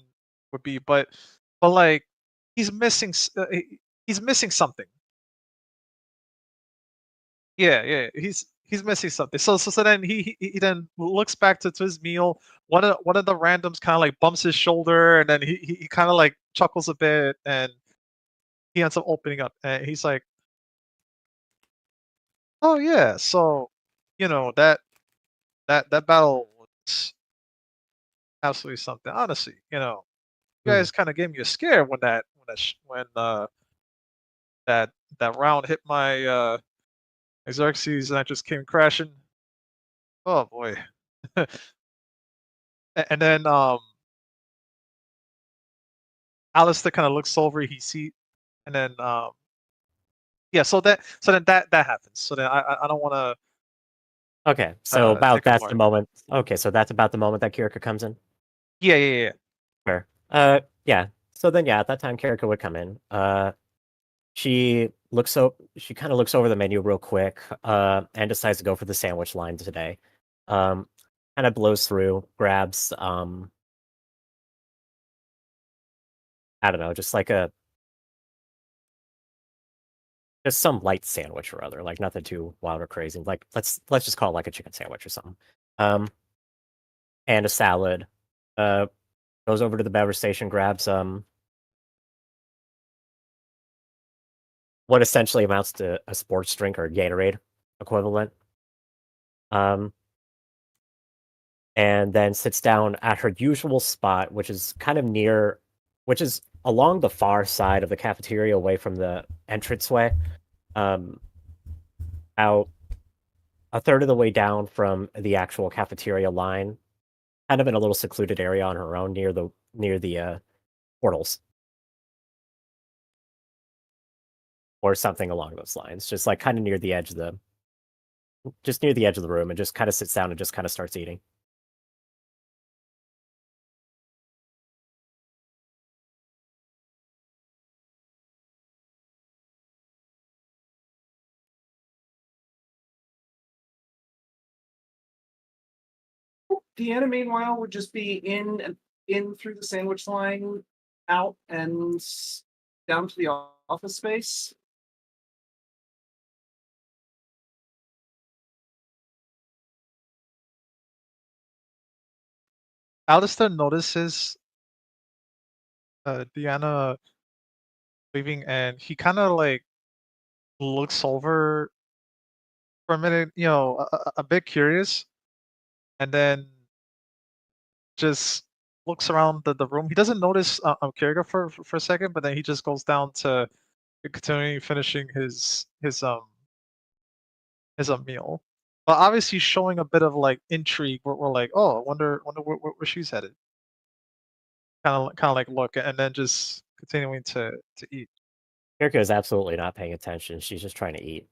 would be, but like he's missing he's missing something. Yeah, he's missing something. So then he then looks back to his meal. One of the randoms kind of like bumps his shoulder, and then he kind of like chuckles a bit, and he ends up opening up, and he's like, "Oh yeah, so that battle was absolutely something. Honestly, you Hmm. guys kind of gave me a scare when that that round hit my Xerxes, and I just came crashing. Oh boy." And then Alistair kind of looks over. He see, and then yeah. So then that happens. So then I don't want Okay, to so about take up that's more. the moment. Okay, so that's about the moment that Kirika comes in. Yeah. Fair. Yeah. So then, yeah, at that time, Kirika would come in. She kind of looks over the menu real quick, and decides to go for the sandwich line today. Um, kind of blows through, grabs, I don't know, just some light sandwich or other, like nothing too wild or crazy. Like let's just call it like a chicken sandwich or something. Um, and a salad. Uh, goes over to the beverage station, grabs what essentially amounts to a sports drink or Gatorade equivalent. Um, and then sits down at her usual spot, which is which is along the far side of the cafeteria, away from the entranceway. Out a third of the way down from the actual cafeteria line, kind of in a little secluded area on her own near the portals or something along those lines. Just like kind of near the edge of the room, and just kind of sits down and just kind of starts eating. Deanna, meanwhile, would just be in through the sandwich line, out and down to the office space. Alistair notices Deanna leaving, and he kind of like looks over for a minute, a bit curious, and then just looks around the room. He doesn't notice Kirika for a second, but then he just goes down to continuing finishing his meal. But obviously showing a bit of like intrigue. We're like, oh, I wonder where she's headed. Kind of like look, and then just continuing to eat. Kiriko is absolutely not paying attention. She's just trying to eat.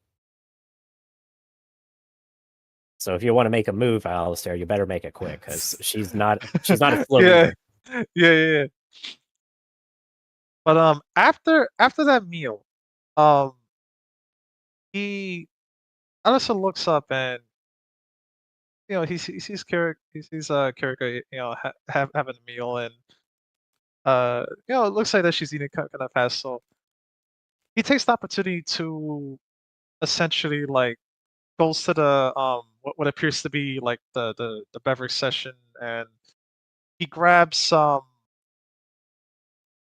So if you want to make a move, Alistair, you better make it quick, because she's not a float Yeah, eater. yeah. But after that meal, um, he Alistair looks up, and he sees Kiriko, having a meal, and it looks like that she's eating kind of fast. So he takes the opportunity to essentially like goes to the what appears to be like the beverage session, and he grabs some.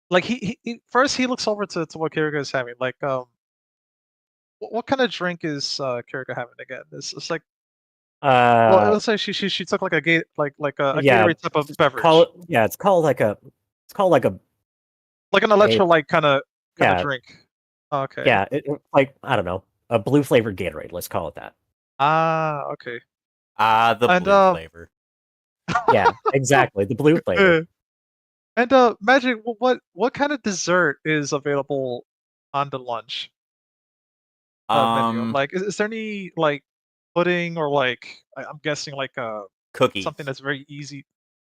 Like first he looks over to what Kiriko is having. Like what kind of drink is Kiriko having again? It's like, well, it looks like she took like a gate like a Yeah, Gatorade type of beverage, it's called like a like an a electrolyte kind of yeah drink. Okay. yeah like I don't know, a blue flavored Gatorade. Let's call it that. Ah, okay. The And blue flavor. Yeah, exactly, the blue flavor. And Magic, what kind of dessert is available on the lunch menu? Like, is there any like pudding, or like I'm guessing like Cookies. something that's very easy?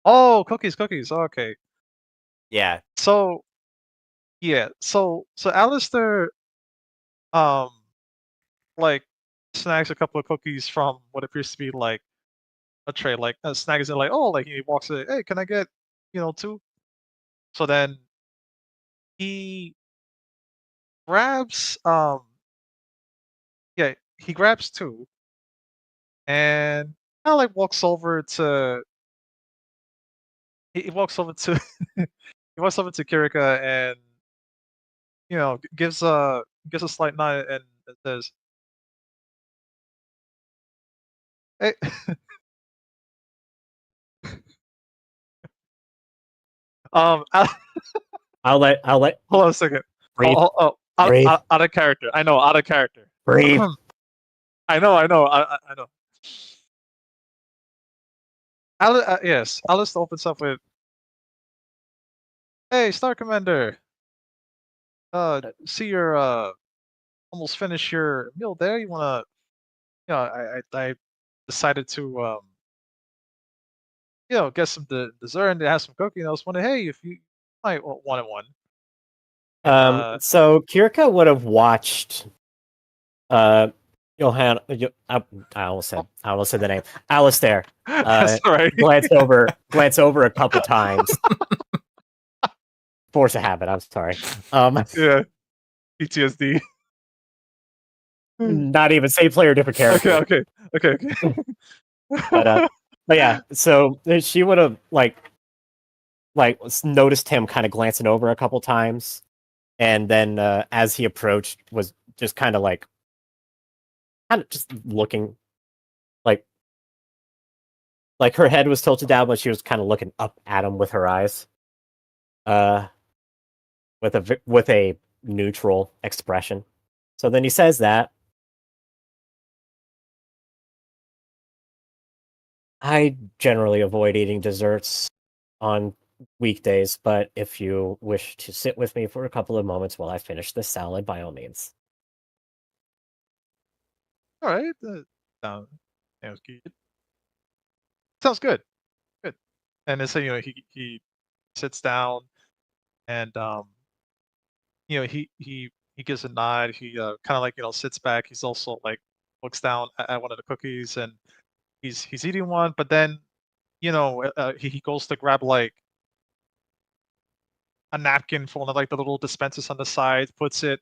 Oh, cookies. Okay. Yeah. So Yeah. So Alistair like snags a couple of cookies from what appears to be like a tray, like snags it like, oh, like he walks in, hey, can I get, two? So then he grabs yeah, he grabs two and kind of like walks over to he walks over to he walks over to Kirika and gives a slight nod and says, hey. Al- I'll let hold on a second. breathe, Out, breathe, out of character. I know, out of character. breathe. I know, I know. Yes, Alice opens up with, "Hey, Star Commander. See you're almost finished your meal there. You wanna, I decided to get some dessert and they have some cookie. And I was wondering, hey, if you might want one." And So Kirka would have watched Johan. I almost said the name. Alistair. sorry. Glance over a couple times. Force a habit. I'm sorry. Yeah, PTSD. Not even same player, different character. Okay. But yeah. So she would have like noticed him kind of glancing over a couple times, and then as he approached, was just kind of just looking like her head was tilted down, but she was kind of looking up at him with her eyes, uh, with a neutral expression. So then he says that I generally avoid eating desserts on weekdays, but if you wish to sit with me for a couple of moments while I finish this salad, by all means. All right. Sounds good. Sounds good. Good. And then so he sits down and he gives a nod. He kind of like sits back. He's also like looks down at one of the cookies and he's eating one, but then he goes to grab like a napkin for one of like the little dispensers on the side, puts it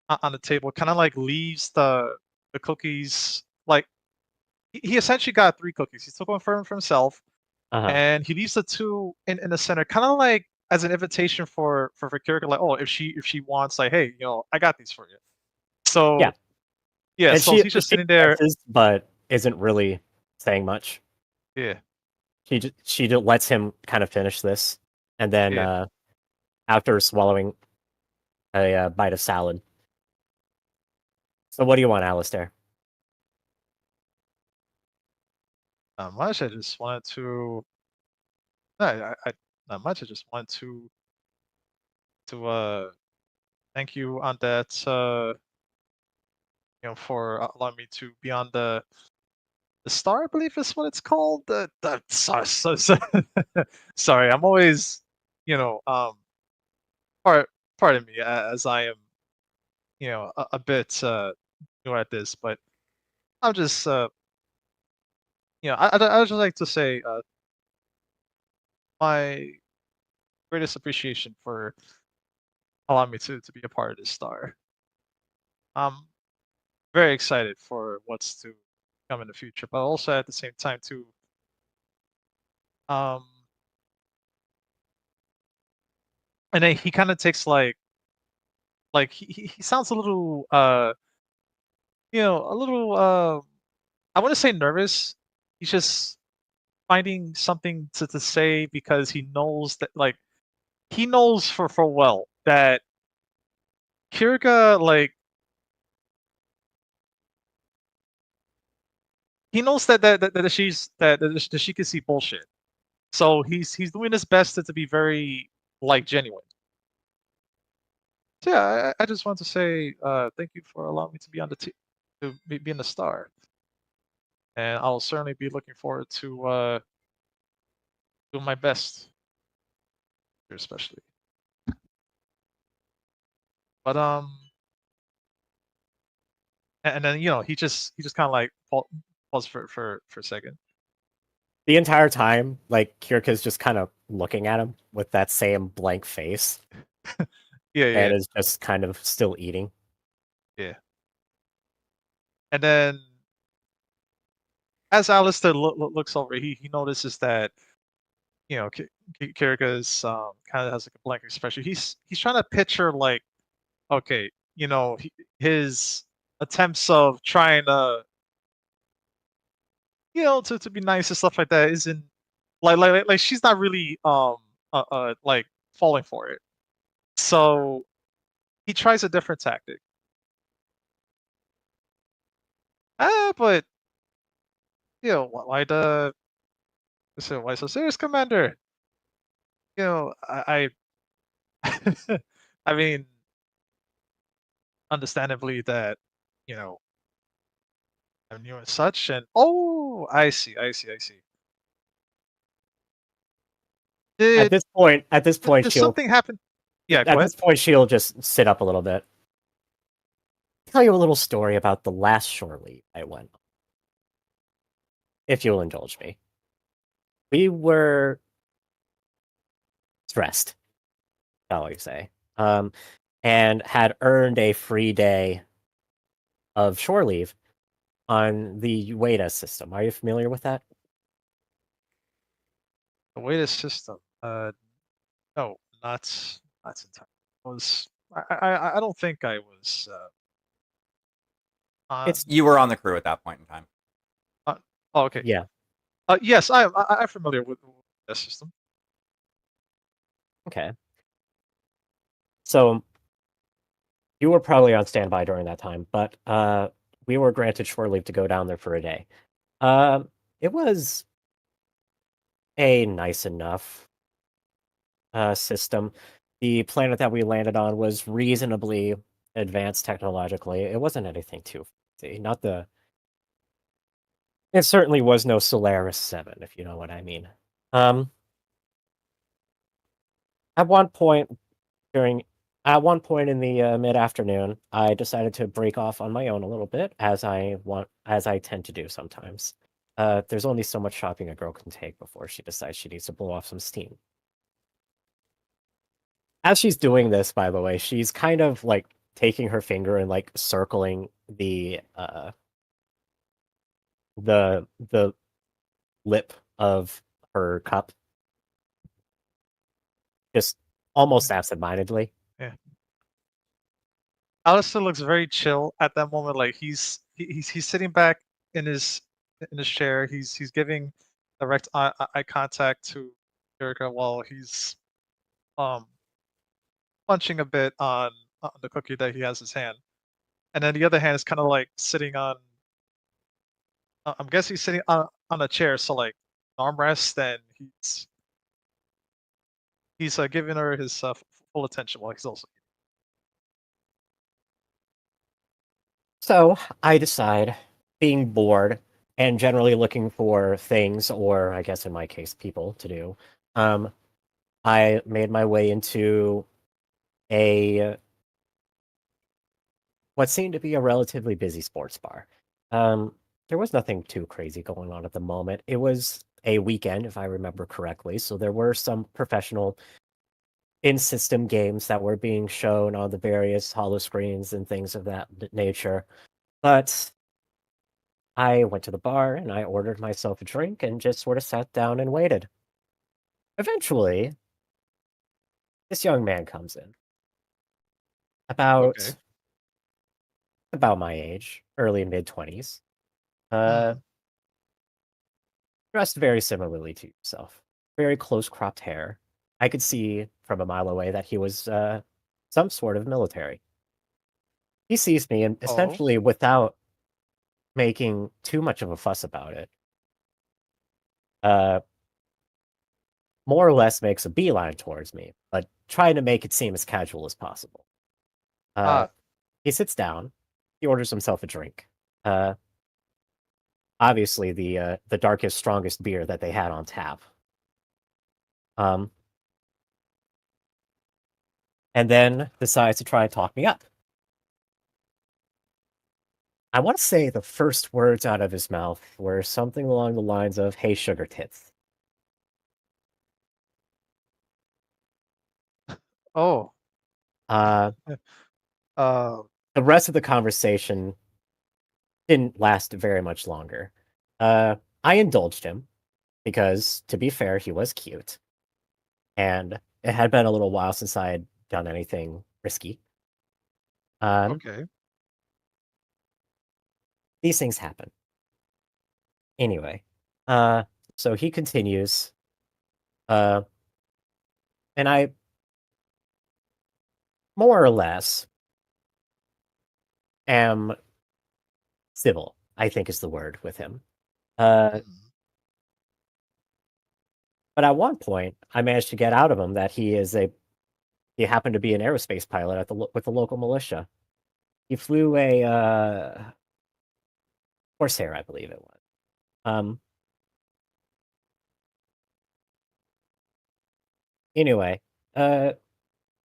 on the table, kind of like leaves the cookies like he essentially got three cookies. He took one for himself, Uh-huh. and he leaves the two in the center, kind of like as an invitation for Kirika, like, oh, if she wants, like, hey, I got these for you. So Yeah. yeah, And so he's just sitting there. glances, but isn't really saying much. Yeah, She just lets him kind of finish this, and then Yeah. after swallowing a bite of salad. So what do you want, Alistair? not much. I just wanted to. No, I not much. I just wanted to thank you on that. For allowing me to be on the star, I believe is what it's called. Sorry, I'm always, you know, pardon me as I am, a bit new at this, but I'm just, I would just like to say my greatest appreciation for allowing me to be a part of this star. I'm very excited for what's to come in the future, but also at the same time too, um, and then he kind of takes like he sounds a little a little I want to say nervous. He's just finding something to say because he knows that like he knows for well that Kirika like he knows that she's that she can see bullshit. So he's doing his best to be very like genuine. So yeah, I just want to say thank you for allowing me to be on the team to be in the star. And I'll certainly be looking forward to doing my best, especially. But and then he just kind of like pause for a second. The entire time, like Kirka's just kind of looking at him with that same blank face, Yeah, and is just kind of still eating. yeah. And then as Alistair looks over, he notices that Kirika's kind of has like a blank expression. He's trying to picture like, okay, his attempts of trying to to be nice and stuff like that isn't like she's not really like falling for it. So he tries a different tactic. But why so serious, Commander? I I mean, understandably that you know I'm new and such, and I see. At Did this point, did she'll something happen? Yeah, go ahead. she'll just sit up a little bit. Tell you a little story about the last shore leave I went on, if you'll indulge me. We were stressed, shall we say, and had earned a free day of shore leave on the Ueda system. Are you familiar with that? The way the system. No, not entirely. Was I don't think I was. It's You were on the crew at that point in time. Oh, okay. yeah. Yes, I'm familiar with the system. Okay. So you were probably on standby during that time, but we were granted shore leave to go down there for a day. It was a nice enough system. The planet that we landed on was reasonably advanced technologically. It wasn't anything too fancy. Not the. It certainly was no Solaris 7, if you know what I mean. Um, at one point during At one point in the mid afternoon, I decided to break off on my own a little bit, as I tend to do sometimes. There's only so much shopping a girl can take before she decides she needs to blow off some steam. As she's doing this, by the way, she's kind of like taking her finger and like circling the lip of her cup, just almost absentmindedly. Yeah. Alistair looks very chill at that moment. Like he's sitting back in his chair. He's giving direct eye contact to Erica while he's um munching a bit on the cookie that he has in his hand, and then the other hand is kind of like sitting on. I'm guessing he's sitting on a chair, so like armrest, and he's giving her his full attention while he's also. So I decide, being bored and generally looking for things, or I guess in my case, people to do, I made my way into a what seemed to be a relatively busy sports bar. There was nothing too crazy going on at the moment. It was a weekend, if I remember correctly, so there were some professional in-system games that were being shown on the various holo screens and things of that nature. But I went to the bar and I ordered myself a drink and just sort of sat down and waited. Eventually, this young man comes in. Okay. About my age, early mid-20s. Dressed very similarly to yourself. Very close cropped hair. I could see from a mile away that he was some sort of military. He sees me and Oh. essentially, without making too much of a fuss about it, uh, more or less makes a beeline towards me, but trying to make it seem as casual as possible. He sits down. He orders himself a drink. Obviously, the darkest, strongest beer that they had on tap. and then decides to try and talk me up. I want to say the first words out of his mouth were something along the lines of, "Hey, sugar tits." Oh. Uh, Uh. the rest of the conversation didn't last very much longer. I indulged him because, to be fair, he was cute, and it had been a little while since I had done anything risky. Okay. These things happen. Anyway, so he continues, and I more or less am civil, I think is the word with him. Mhm. But at one point, I managed to get out of him that he happened to be an aerospace pilot at with the local militia. He flew a Corsair, I believe it was. Anyway,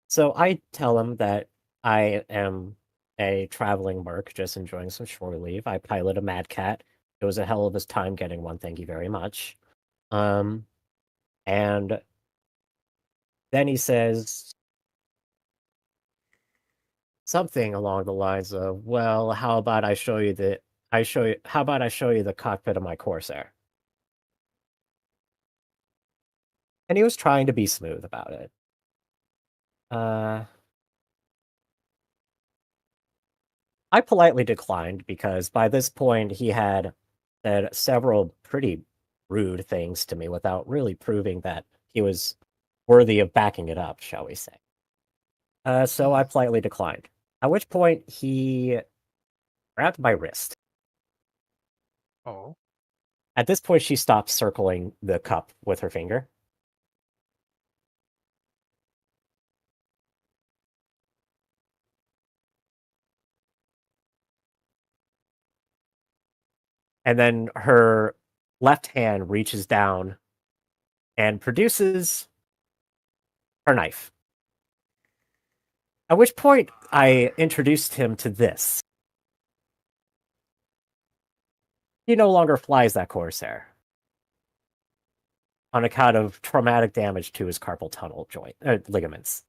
so I tell him that I am a traveling merc, just enjoying some shore leave. I pilot a Mad Cat. It was a hell of a time getting one. Thank you very much. And then he says something along the lines of, "Well, how about I show you the how about I show you the cockpit of my Corsair?" And he was trying to be smooth about it. I politely declined because by this point he had said several pretty rude things to me without really proving that he was worthy of backing it up, shall we say. So I politely declined. At which point he grabbed my wrist. Oh. At this point, she stopped circling the cup with her finger. And then her left hand reaches down and produces her knife. At which point, I introduced him to this. He no longer flies that Corsair on account of traumatic damage to his carpal tunnel joint ligaments.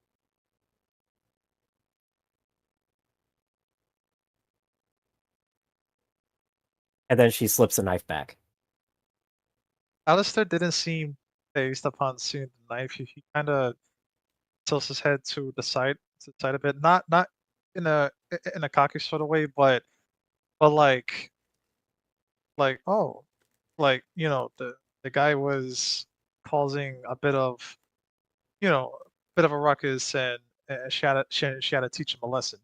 And then she slips a knife back. Alistair didn't seem phased upon seeing the knife. He kind of tilts his head to the side a bit, not in a cocky sort of way, but like oh, like the guy was causing a bit of a ruckus, and she had to teach him a lesson.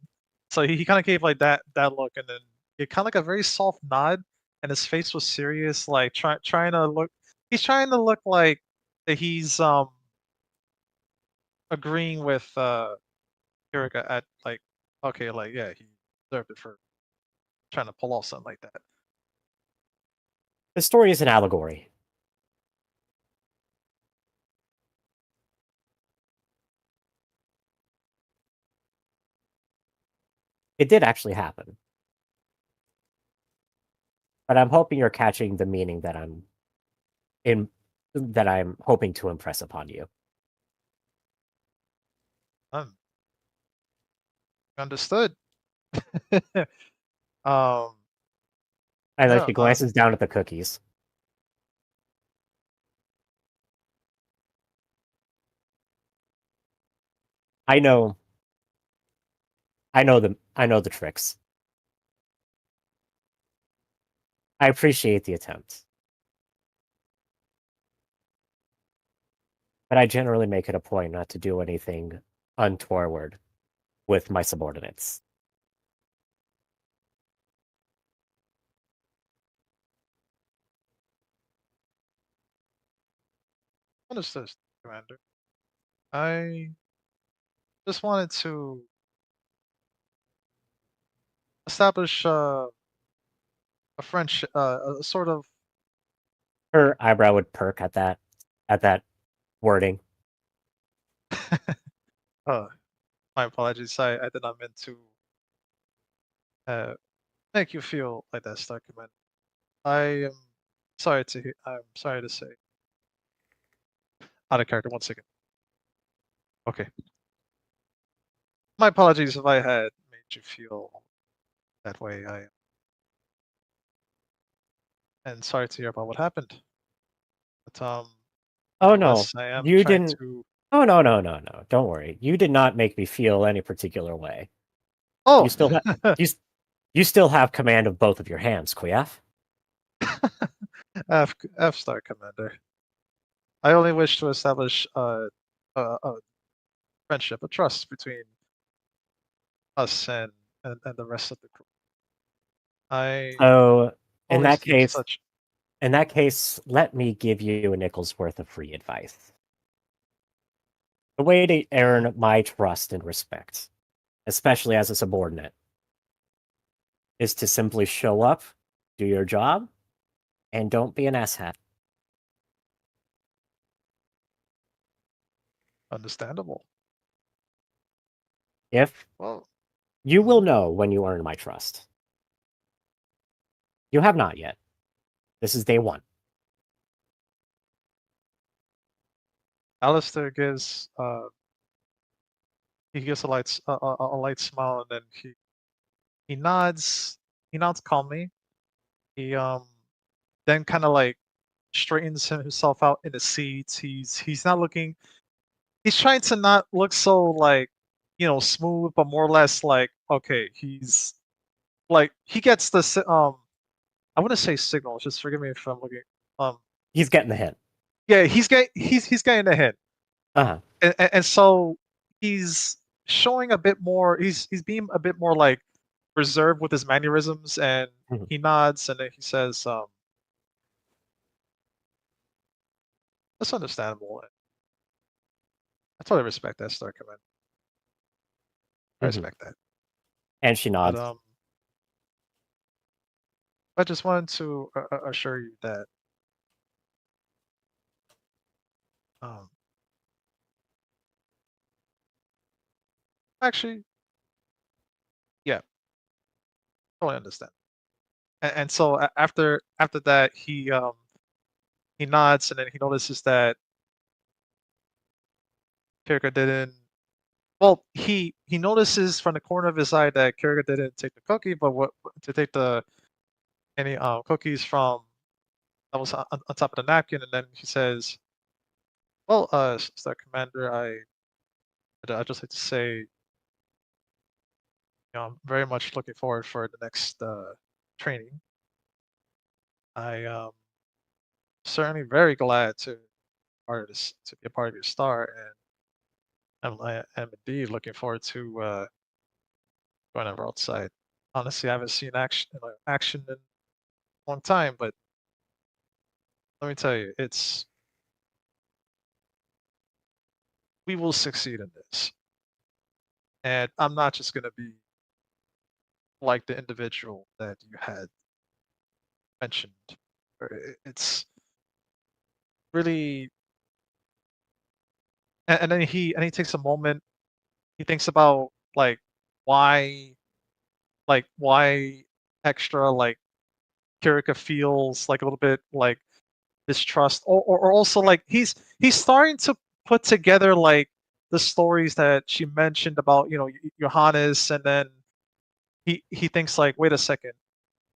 So he kind of gave like that look, and then it kind of like a very soft nod, and his face was serious, like trying to look. He's trying to look like that he's agreeing with Kirika at like, okay, like yeah, he deserved it for trying to pull off something like that. The story is an allegory. It did actually happen. But I'm hoping you're catching the meaning that I'm hoping to impress upon you. Understood. And then Yeah. she glances down at the cookies. I know the tricks. I appreciate the attempt. But I generally make it a point not to do anything untoward with my subordinates. Understood, Commander. I just wanted to establish a friendship, a sort of. Her eyebrow would perk at that wording. uh, My apologies. I did not mean to make you feel like that, Star Commander. I am sorry to hear. I'm sorry to say. Out of character. 1 second. Okay. My apologies if I had made you feel that way. And sorry to hear about what happened. But Oh no, nonetheless, I am you trying didn't. to. Oh no, no, no, no. Don't worry. You did not make me feel any particular way. Oh, You still you still have command of both of your hands, Kuyaf. F Star Commander. I only wish to establish a friendship, a trust between us and the rest of the crew. I So in only that seek case, such. let me give you a nickel's worth of free advice. The way to earn my trust and respect, especially as a subordinate, is to simply show up, do your job, and don't be an asshat. Understandable. If Well, you will know when you earn my trust. You have not yet. This is day one. Alistair gives he gives a light smile, and then he nods. He nods calmly. He then kind of like straightens himself out in the seats. He's not looking. He's trying to not look so like smooth, but more or less like okay. He's like he gets the I want to say signals. Just forgive me if I'm looking. Um, He's getting the hint. yeah, he's getting the hint, Uh-huh. and so he's showing a bit more. He's being a bit more like reserved with his mannerisms, and Mhm. he nods, and then he says, "That's understandable. I totally respect that, Star Command. I Mhm. respect that." And she But nods. I just wanted to assure you that um, actually, yeah, totally understand. And so after that, he nods, and then he notices that Kirika didn't. Well, he notices from the corner of his eye that Kirika didn't take the cookie, but what to take the any cookies from that was on top of the napkin, and then he says, "Well, Star Commander, I just like to say, I'm very much looking forward for the next training. I certainly very glad to part of this to be a part of your star, and I am indeed looking forward to going over outside. Honestly, I haven't seen action in a long time, but let me tell you, we will succeed in this, and I'm not just gonna be like the individual that you had mentioned. It's really, and then he takes a moment. He thinks about why why extra Kirika feels like a little bit like distrust, or also like he's starting to put together like the stories that she mentioned about Johannes, and then he thinks like, wait a second,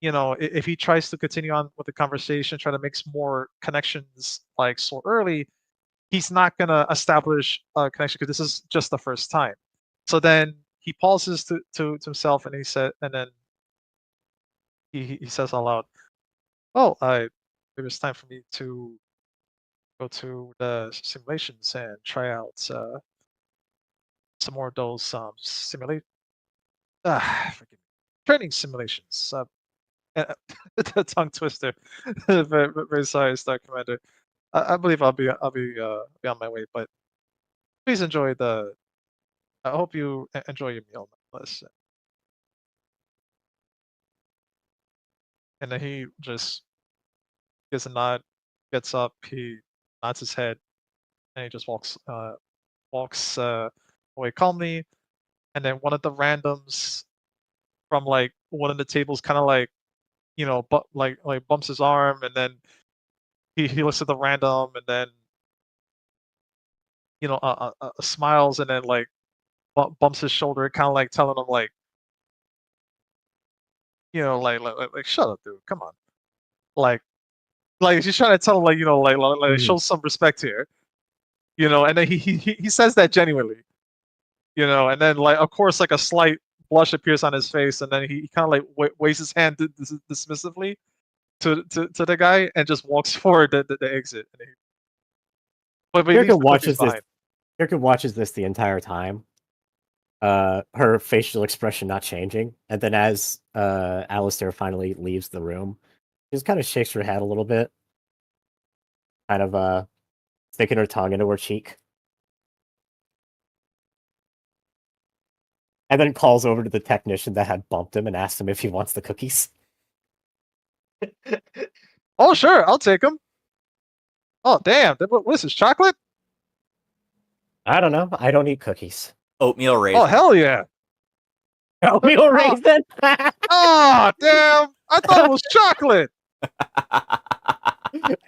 if he tries to continue on with the conversation, try to make some more connections like so early, he's not gonna establish a connection because this is just the first time. So then he pauses to himself, and and then he says aloud, "Oh, it was time for me to go to the simulations and try out some more of those simulate forgive me, training simulations." Uh, the tongue twister. Very sorry, Star Commander. I believe I'll be on my way, but please enjoy the. I hope you enjoy your meal, nonetheless. And then he just gives a nod, gets up, he nods his head, and he just walks away calmly. and then one of the randoms from like one of the tables kind of like but like bumps his arm, and then he looks at the random, and then smiles, and then like bumps his shoulder, kind of like telling him like like shut up, dude, come on, like she's trying to tell him like like Mhm. show some respect here, and then he says that genuinely, and then like of course like a slight blush appears on his face, and then he kind of like waves his hand dismissively to the guy and just walks forward the exit. And but he leaves Kirka the cookies watches this. behind. Kirka watches this the entire time. Her facial expression not changing, and then as Alistair finally leaves the room, she just kind of shakes her head a little bit, kind of sticking her tongue into her cheek, and then calls over to the technician that had bumped him and asks him if he wants the cookies. Oh sure, I'll take them. Oh damn, what is this, chocolate? I don't know. I don't eat cookies. Oatmeal raisin. Oh hell yeah. Oatmeal raisin. Oh damn, I thought it was chocolate.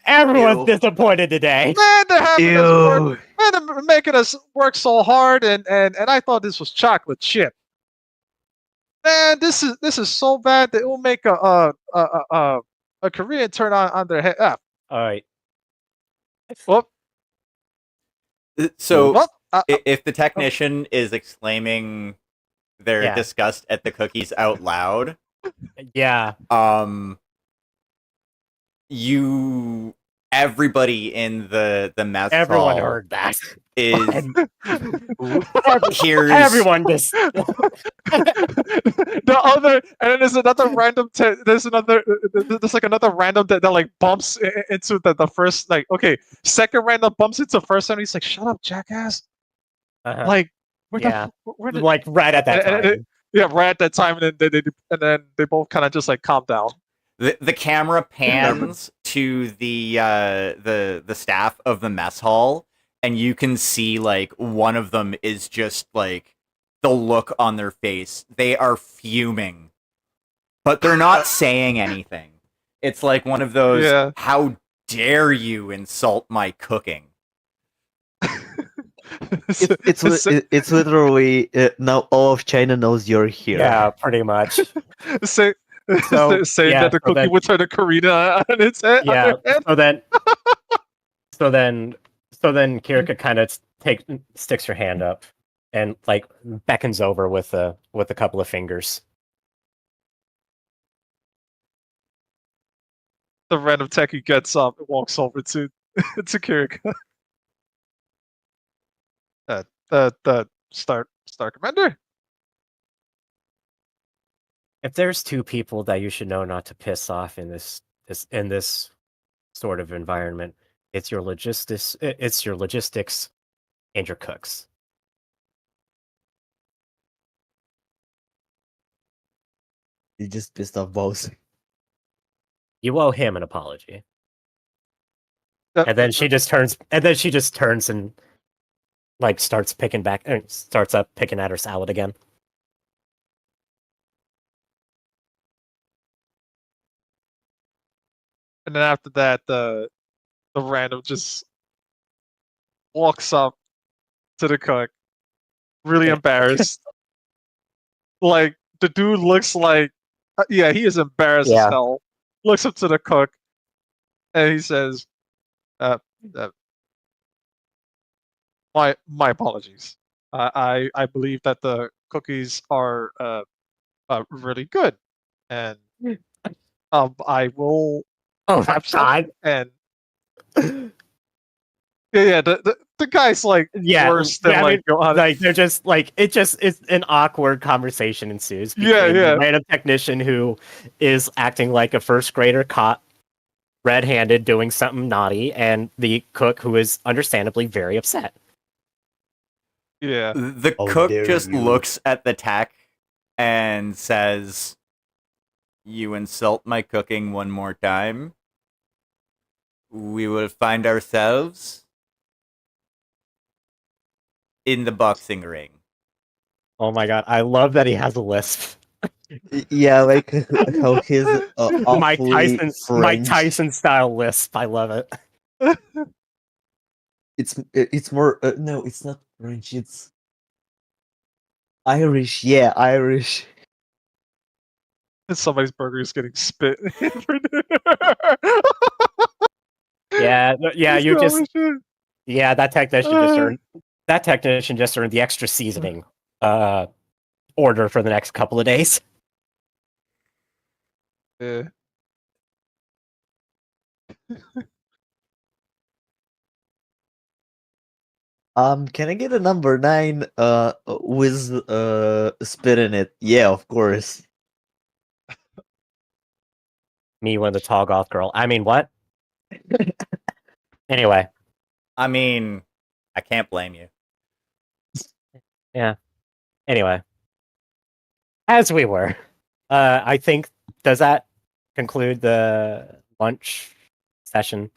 Everyone's Ew. disappointed today. Man, they're having us work. Ew. Man, they're making us work so hard, and I thought this was chocolate chip. Man, this is so bad that it will make a Korean turn on their head. Ah, All right. whoop, So whoop. if the technician is exclaiming their Yeah. disgust at the cookies out loud, Yeah. everybody in the mess Everyone hall heard that. is hears Everyone this. The other, and then there's another random. There's like another random that like bumps into the first, like, okay, second random bumps into first, and he's like, "Shut up, jackass!" Uh-huh. Like, where Yeah. where did, Like right at that and- time. yeah, right at that time, and then they both kind of just like calm down. the camera pans to the staff of the mess hall, and you can see like one of them is just like the look on their face. They are fuming, but they're not saying anything. It's like one of those, Yeah. how dare you insult my cooking? It's literally now all of China knows you're here. Yeah, pretty much. say So, saying yeah, that the so cookie then- would turn to Karina on its head. Yeah. On their head. So then Kirika kind of sticks her hand up and like beckons over with a couple of fingers. The random techie gets up and walks over to Kirika. The Star Commander. If there's two people that you should know not to piss off in this sort of environment, it's your logistics and your cooks. You just pissed off both. You owe him an apology. Uh, And then she just turns and like starts picking at her salad again. And then after that, the random just walks up to the cook, really Yeah. embarrassed. Like the dude looks like, yeah, he is embarrassed as Yeah. hell. Looks up to the cook, and he says, "My apologies. I believe that the cookies are really good, and I will Oh my have some." god. And yeah, the guy's like Yeah, worse than I like mean, go on. like they're just like it's an awkward conversation ensues between Yeah, yeah. the random technician who is acting like a first grader caught red-handed doing something naughty, and the cook who is understandably very upset. Yeah, The How cook dare just you. looks at the tech and says, "You insult my cooking one more time, we will find ourselves in the boxing ring." Oh my god, I love that he has a lisp. Yeah, like how he's Mike awfully Mike French. Tyson style lisp. I love it. It's more no, it's not French. It's Irish. Yeah, Irish. Somebody's burger is getting spit. Yeah, yeah. You just Shit. yeah. That technician just earned the extra seasoning order for the next couple of days. Yeah. Can I get a number 9 with spit in it? Yeah, of course. Me when the tall goth girl. I mean, what? Anyway, I mean, I can't blame you. yeah. Anyway, as we were, I think does that conclude the lunch session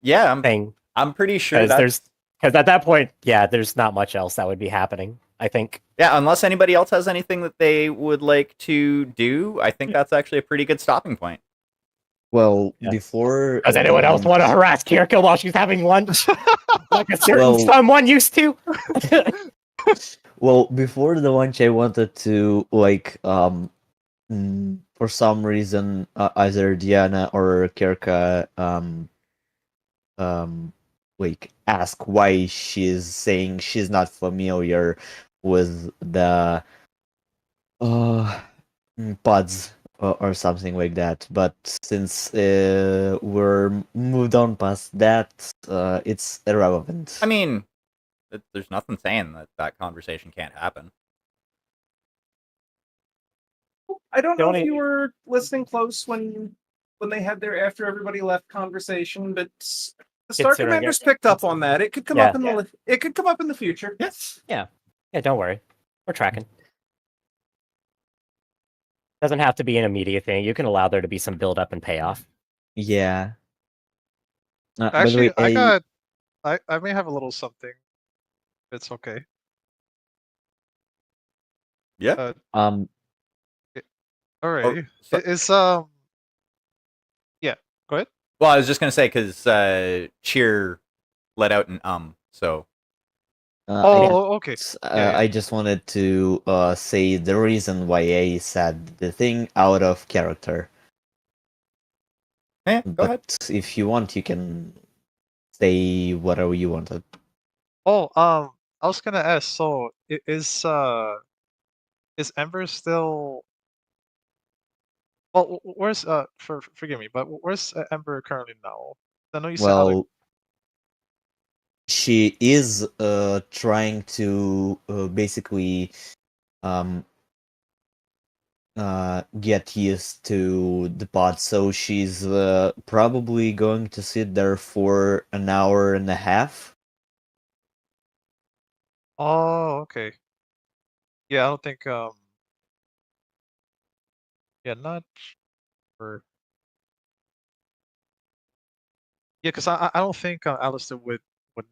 Yeah, thing? I'm pretty sure Because that's at that point, yeah, there's not much else that would be happening. I think. yeah. Unless anybody else has anything that they would like to do, I think that's actually a pretty good stopping point. Well, Yeah. before Does anyone else want to harass Kiriko while she's having lunch, like a certain Well- someone used to? Well, before the lunch, I wanted to like for some reason either Diana or Kirka like ask why she's saying she's not familiar with the pods or something like that. But since we're moved on past that, it's irrelevant. I mean, there's nothing saying that that conversation can't happen. I don't know Don't if e- you were listening close when they had their after everybody left conversation, but the Star Considering Commanders it- picked up on that. It could come Yeah. up in the it could come up in the future. Yes. Yeah, don't worry. We're tracking. Doesn't have to be an immediate thing. You can allow there to be some build up and payoff. Yeah. By the Actually, way, I may have a little something. It's okay. Yeah. All right. so- Is yeah. Go ahead. Well, I was just gonna say because Cheer let out an so Okay. Yeah. I just wanted to say the reason why I said the thing out of character. go ahead. But if you want, you can say whatever you wanted. Oh, I was gonna ask. So, is Ember still? Well, where's forgive me, but where's Ember currently now? I know you said Alex. Well, she is trying to basically um get used to the pod, so she's probably going to sit there for an hour and a half. Oh, okay. Yeah, I don't think yeah, not sure. Yeah, because I don't think Alistair would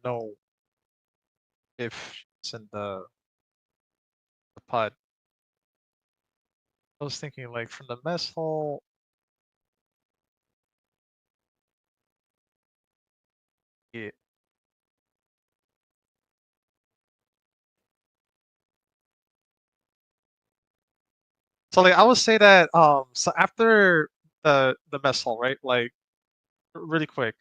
know if she's in the pod. I was thinking like from the mess hall. Yeah. So like I would say that so after the mess hall, right? Like really quick,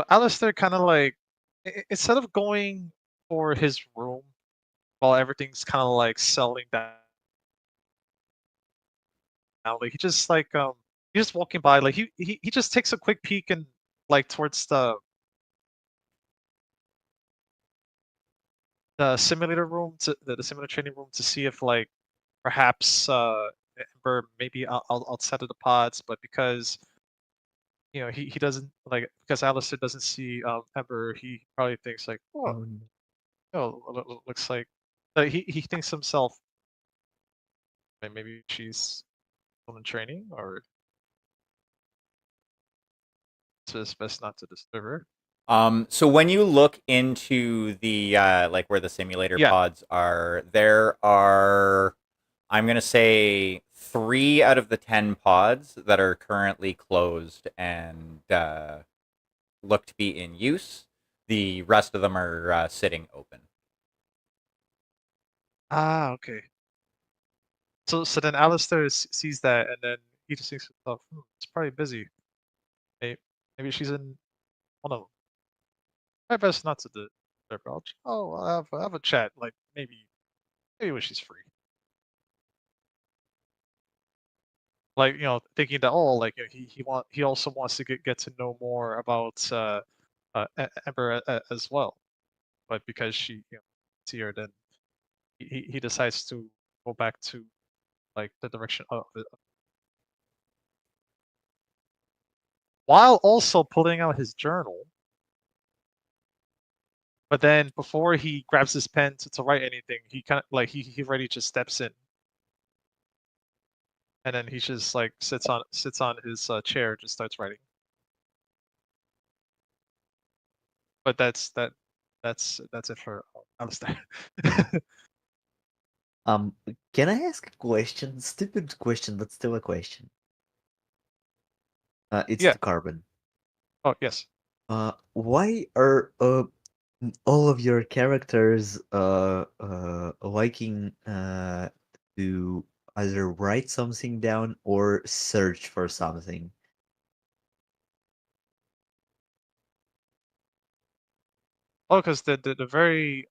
Alistair kind of like instead of going for his room while everything's kind of like settling down, like he just like he's just walking by, like he just takes a quick peek and like towards the simulator room to the simulator training room to see if like perhaps Ember maybe outside of the pods, but because he doesn't like because Alistair doesn't see Ember, he probably thinks like, oh, looks like he thinks to himself, maybe she's still in training, or so it's best not to disturb her. So when you look into the like where the simulator Yeah. pods are, there are, I'm gonna say, 3 out of the 10 pods that are currently closed and look to be in use. The rest of them are sitting open. Ah, okay. So then Alistair sees that, and then he just thinks to himself, it's probably busy. Maybe she's in one of them. I best not to disturb her. I'll have a chat. Like maybe when she's free. Like thinking that like he also wants to get to know more about Ember as well, but because she see her, then he decides to go back to like the direction of it, while also pulling out his journal. But then before he grabs his pen to write anything, he kind of like he already just steps in, and then he just like sits on his chair, just starts writing. But that's it for Alistair. Can I ask a question? Stupid question, but still a question. It's Yeah. to Carbon. Oh yes. Why are all of your characters liking to either write something down or search for something? Oh, because the very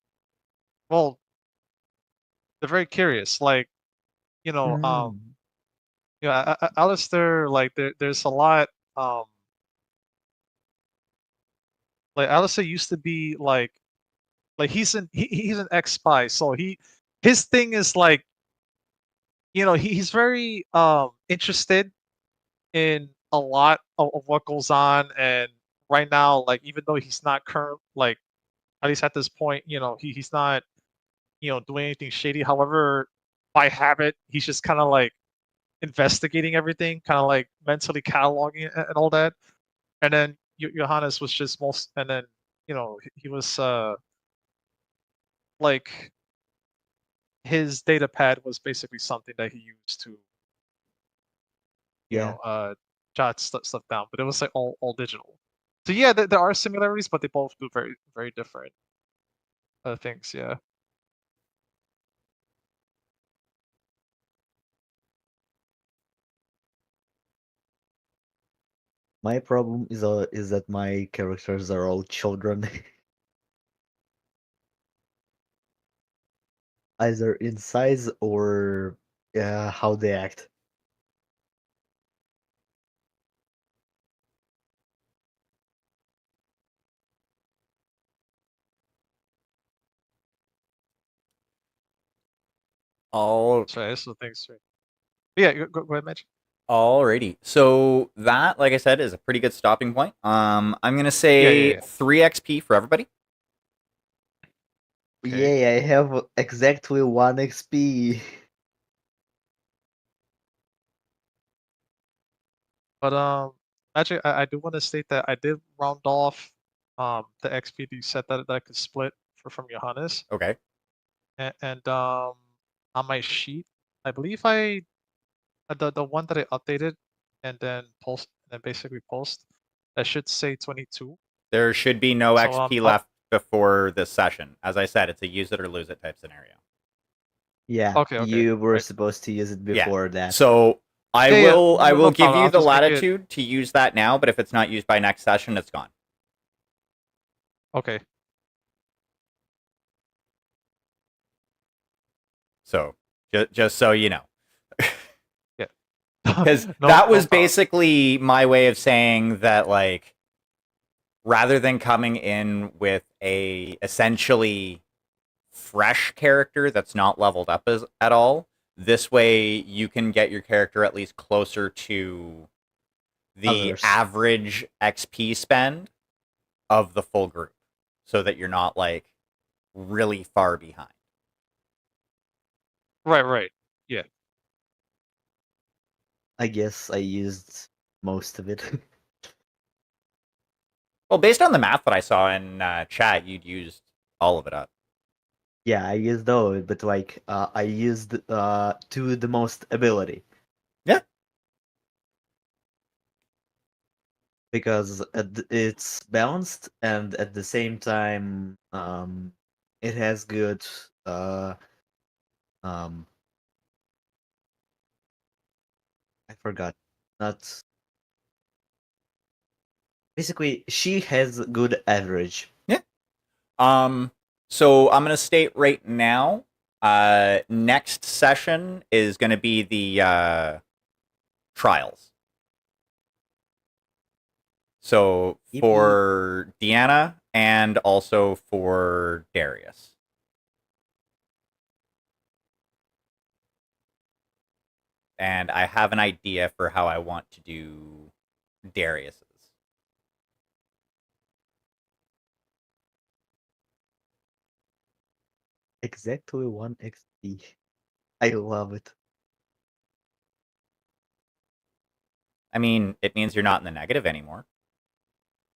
well, they're very curious. Like Mm. Alistair, like there's a lot. Like Alistair used to be like he's an ex spy, so his thing is like he's very interested in a lot of what goes on, and right now, like even though he's not current, like at least at this point, he's not doing anything shady. However, by habit, he's just kind of like investigating everything, kind of like mentally cataloging and all that. And then Johannes was just most, and then he was like his data pad was basically something that he used to Yeah. jot stuff down, but it was like all digital. So yeah, there are similarities, but they both do very very different things. Yeah. My problem is that my characters are all children, either in size or how they act. All So so things. Right. Yeah, go ahead, Mitch. Alrighty. So that, like I said, is a pretty good stopping point. I'm gonna Yeah, say 3 XP for everybody. Okay. Yay, I have exactly 1 XP. But actually, I do want to state that I did round off the XP that you said that I could split from Johannes, Okay. and on my sheet, I believe I the one that I updated and then basically post, that should say 22. There should be no So XP left before this session. As I said, it's a use it or lose it type scenario. Yeah, okay, you were right. supposed to use it Yeah. before that. So I Yeah, will I no, will no give problem. you I'll the just make it latitude to use that now, but if it's not used by next session, it's gone. okay. So just so you know. Yeah. Because No, that no was problem. basically my way of saying that, like, rather than coming in with a essentially fresh character that's not leveled up at all, this way you can get your character at least closer to the Others. average XP spend of the full group, so that you're not like really far behind. Right. Yeah. I guess I used most of it. Well, based on the math that I saw in chat, you'd used all of it up. Yeah, I used those, but like I used to the most ability. Yeah. Because it's balanced and at the same time it has good um I forgot. Not basically she has good average. So I'm gonna state right now, next session is gonna be the trials. So for Deanna and also for Darius. And I have an idea for how I want to do Darius's. Exactly 1 XP. I love it. I mean, it means you're not in the negative anymore.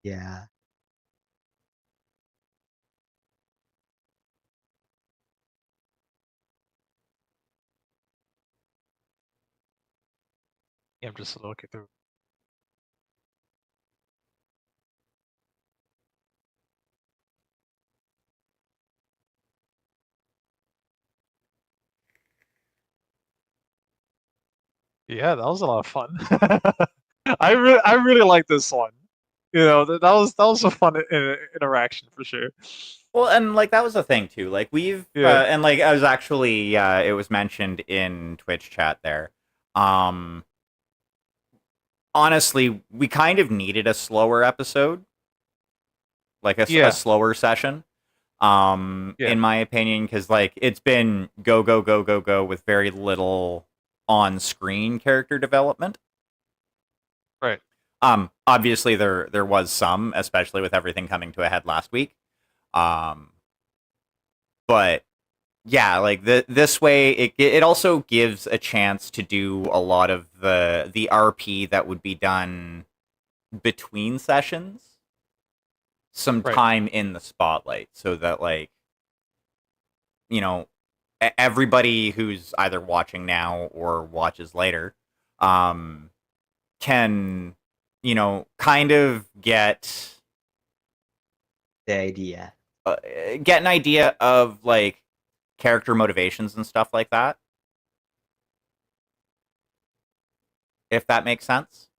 Yeah. Yeah, I'm just looking through. Yeah, that was a lot of fun. I really like this one. You know, that was a fun interaction for sure. Well, and like that was the thing too. Like we've Yeah. and like I was actually it was mentioned in Twitch chat there. Honestly, we kind of needed a slower episode, like Yeah. a slower session. Yeah. In my opinion, because like it's been go go go go go with very little on screen character development. Right. Obviously there was some, especially with everything coming to a head last week. But yeah, like this way it also gives a chance to do a lot of the RP that would be done between sessions some Right. time in the spotlight so that like you know everybody who's either watching now or watches later can kind of The idea. get an idea of like character motivations and stuff like that, if that makes sense.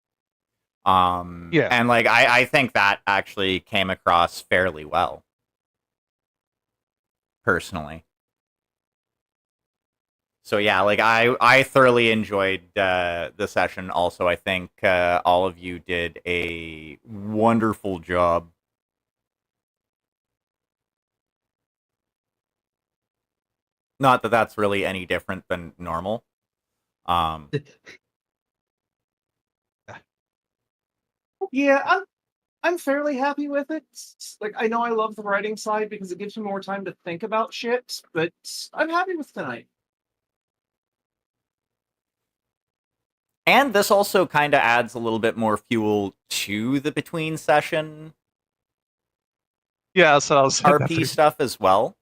Yeah. And like I think that actually came across fairly well, personally. So yeah, like I thoroughly enjoyed the session. Also, I think all of you did a wonderful job. Not that that's really any different than normal. Um, Yeah, I'm fairly happy with it. Like I know I love the writing side because it gives me more time to think about shit, but I'm happy with tonight. and this also kind of adds a little bit more fuel to the between session Yeah, that's what I was RP stuff as well.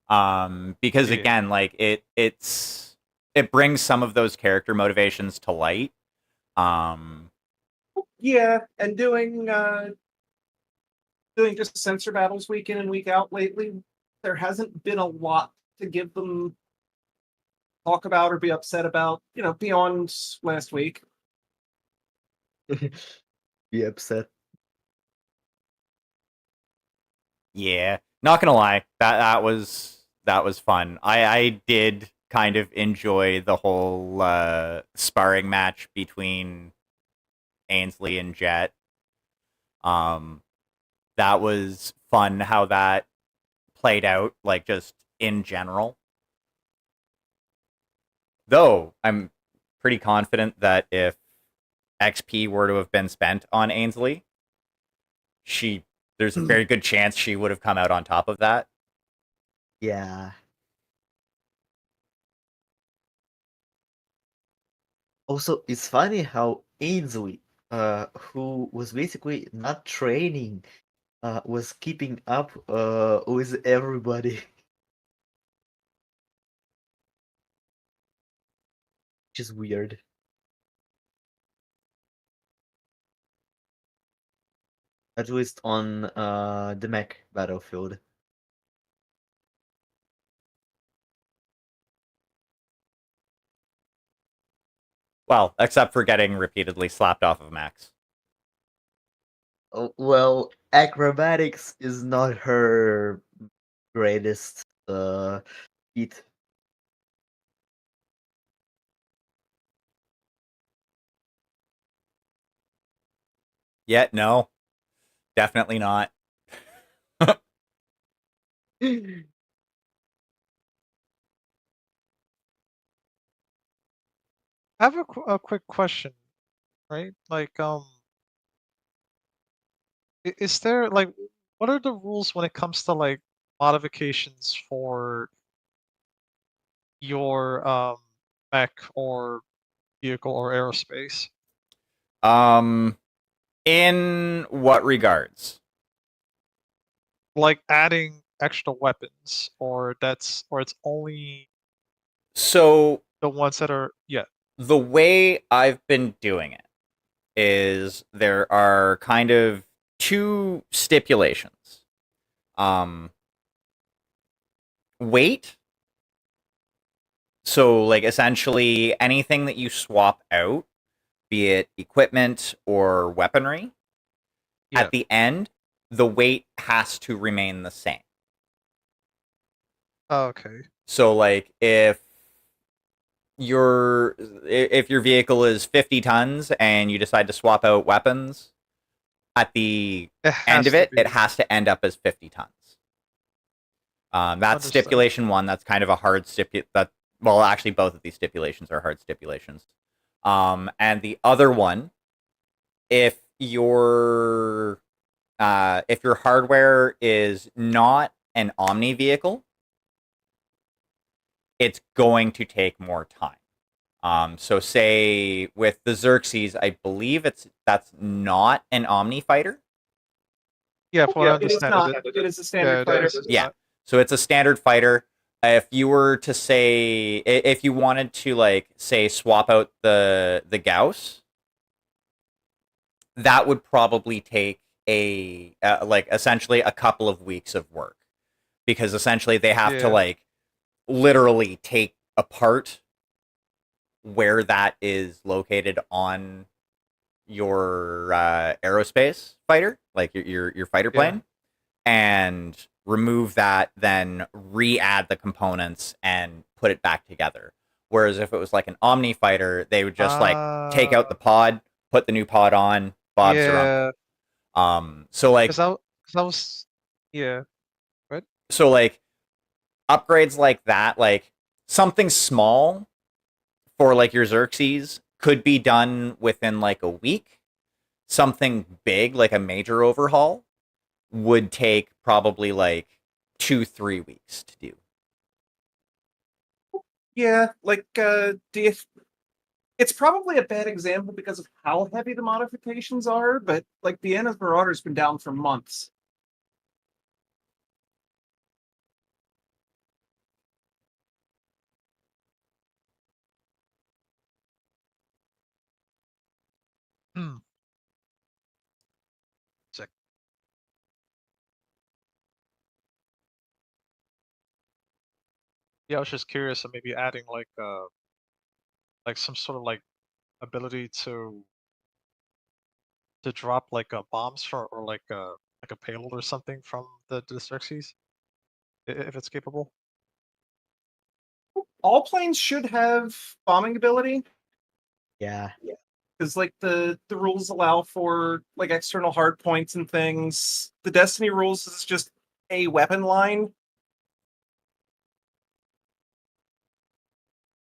Because Yeah. again, like it brings some of those character motivations to light. Yeah, and doing just sensor battles week in and week out lately, there hasn't been a lot to give them talk about or be upset about, beyond last week. Be upset. Yeah, not gonna lie, that was fun. I did kind of enjoy the whole sparring match between Ainsley and Jet. That was fun how that played out, like just in general. Though I'm pretty confident that if XP were to have been spent on Ainsley, there's a very good chance she would have come out on top of that. Yeah. Also, it's funny how Ainsley who was basically not training, was keeping up with everybody. Which is weird. At least on the mech battlefield. Well, except for getting repeatedly slapped off of Max. Oh, well, acrobatics is not her greatest feat. Yet, no. Definitely not. I have a quick question, right? Like, is there like, what are the rules when it comes to like modifications for your mech or vehicle or aerospace? In what regards? Like adding extra weapons, or it's only So the ones that are the way I've been doing it is there are kind of two stipulations. Weight. So like essentially anything that you swap out, be it equipment or weaponry, Yeah. at the end, the weight has to remain the same. Oh, okay. So like if your vehicle is 50 tons and you decide to swap out weapons, at the It end has of to it, be. it has to end up as 50 tons. That's Understood. stipulation one. That's kind of a hard well, actually, both of these stipulations are hard stipulations. And the other one, if your hardware is not an Omni vehicle, it's going to take more time. So say with the Xerxes, I believe that's not an Omni fighter. Yeah, for what I It is understand, not. It is a standard fighter. Yeah. So it's a standard fighter. If you were to say, if you wanted to like say swap out the Gauss, that would probably take like essentially a couple of weeks of work, because essentially they have to Yeah. like literally take apart where that is located on your aerospace fighter, like your fighter Yeah. plane, and remove that, then re-add the components and put it back together. Whereas if it was like an Omni fighter, they would just like take out the pod, put the new pod on, Bob's your yeah, uncle. So like, because I was yeah, right? so like upgrades like that, like something small for like your Xerxes could be done within like a week. Something big like a major overhaul would take probably like 2-3 weeks to do. Yeah, like it's probably a bad example because of how heavy the modifications are, but like Vienna's Marauder's been down for months. Hmm. Sick. Yeah, I was just curious of maybe adding like some sort of like ability to drop like bombs for or like a payload or something from the Xerxes, if it's capable. All planes should have bombing ability Yeah. because like the rules allow for like external hard points and things. The Destiny rules is just a weapon line.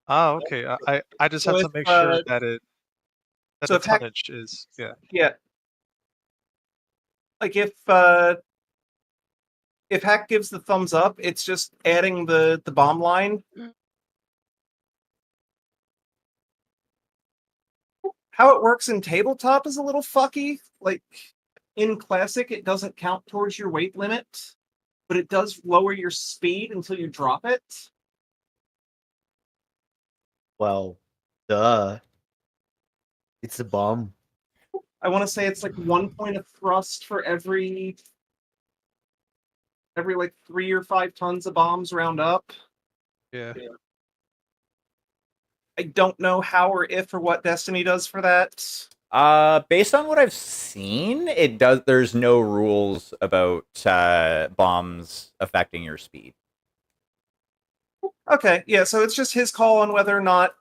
Ah, okay. I just So have if to make sure that so the if hack, tonnage is yeah, like if hack gives the thumbs up, it's just adding the bomb line. how it works in tabletop is a little fucky. Like in classic, it doesn't count towards your weight limit, but it does lower your speed until you drop it. Well, duh. It's a bomb. I want to say it's like 1 point of thrust for every like 3 or 5 tons of bombs round up. Yeah. I don't know how or if or what Destiny does for that. Based on what I've seen, it does. There's no rules about bombs affecting your speed. Okay, yeah, so it's just his call on whether or not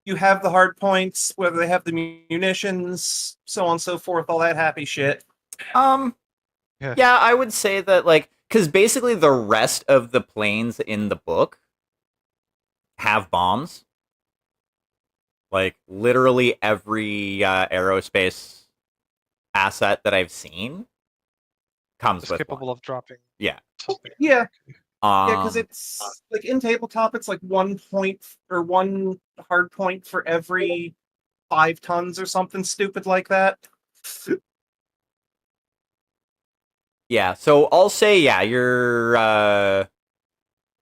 you have the hard points, whether they have the munitions, so on and so forth, all that happy shit. Yeah, I would say that, like, because basically the rest of the planes in the book have bombs. Like, literally every aerospace asset that I've seen comes It's with capable one. of dropping Yeah. something. Yeah, yeah, because Um, it's like in tabletop, it's like 1 point or 1 hard point for every 5 tons or something stupid like that. yeah, so I'll say, yeah,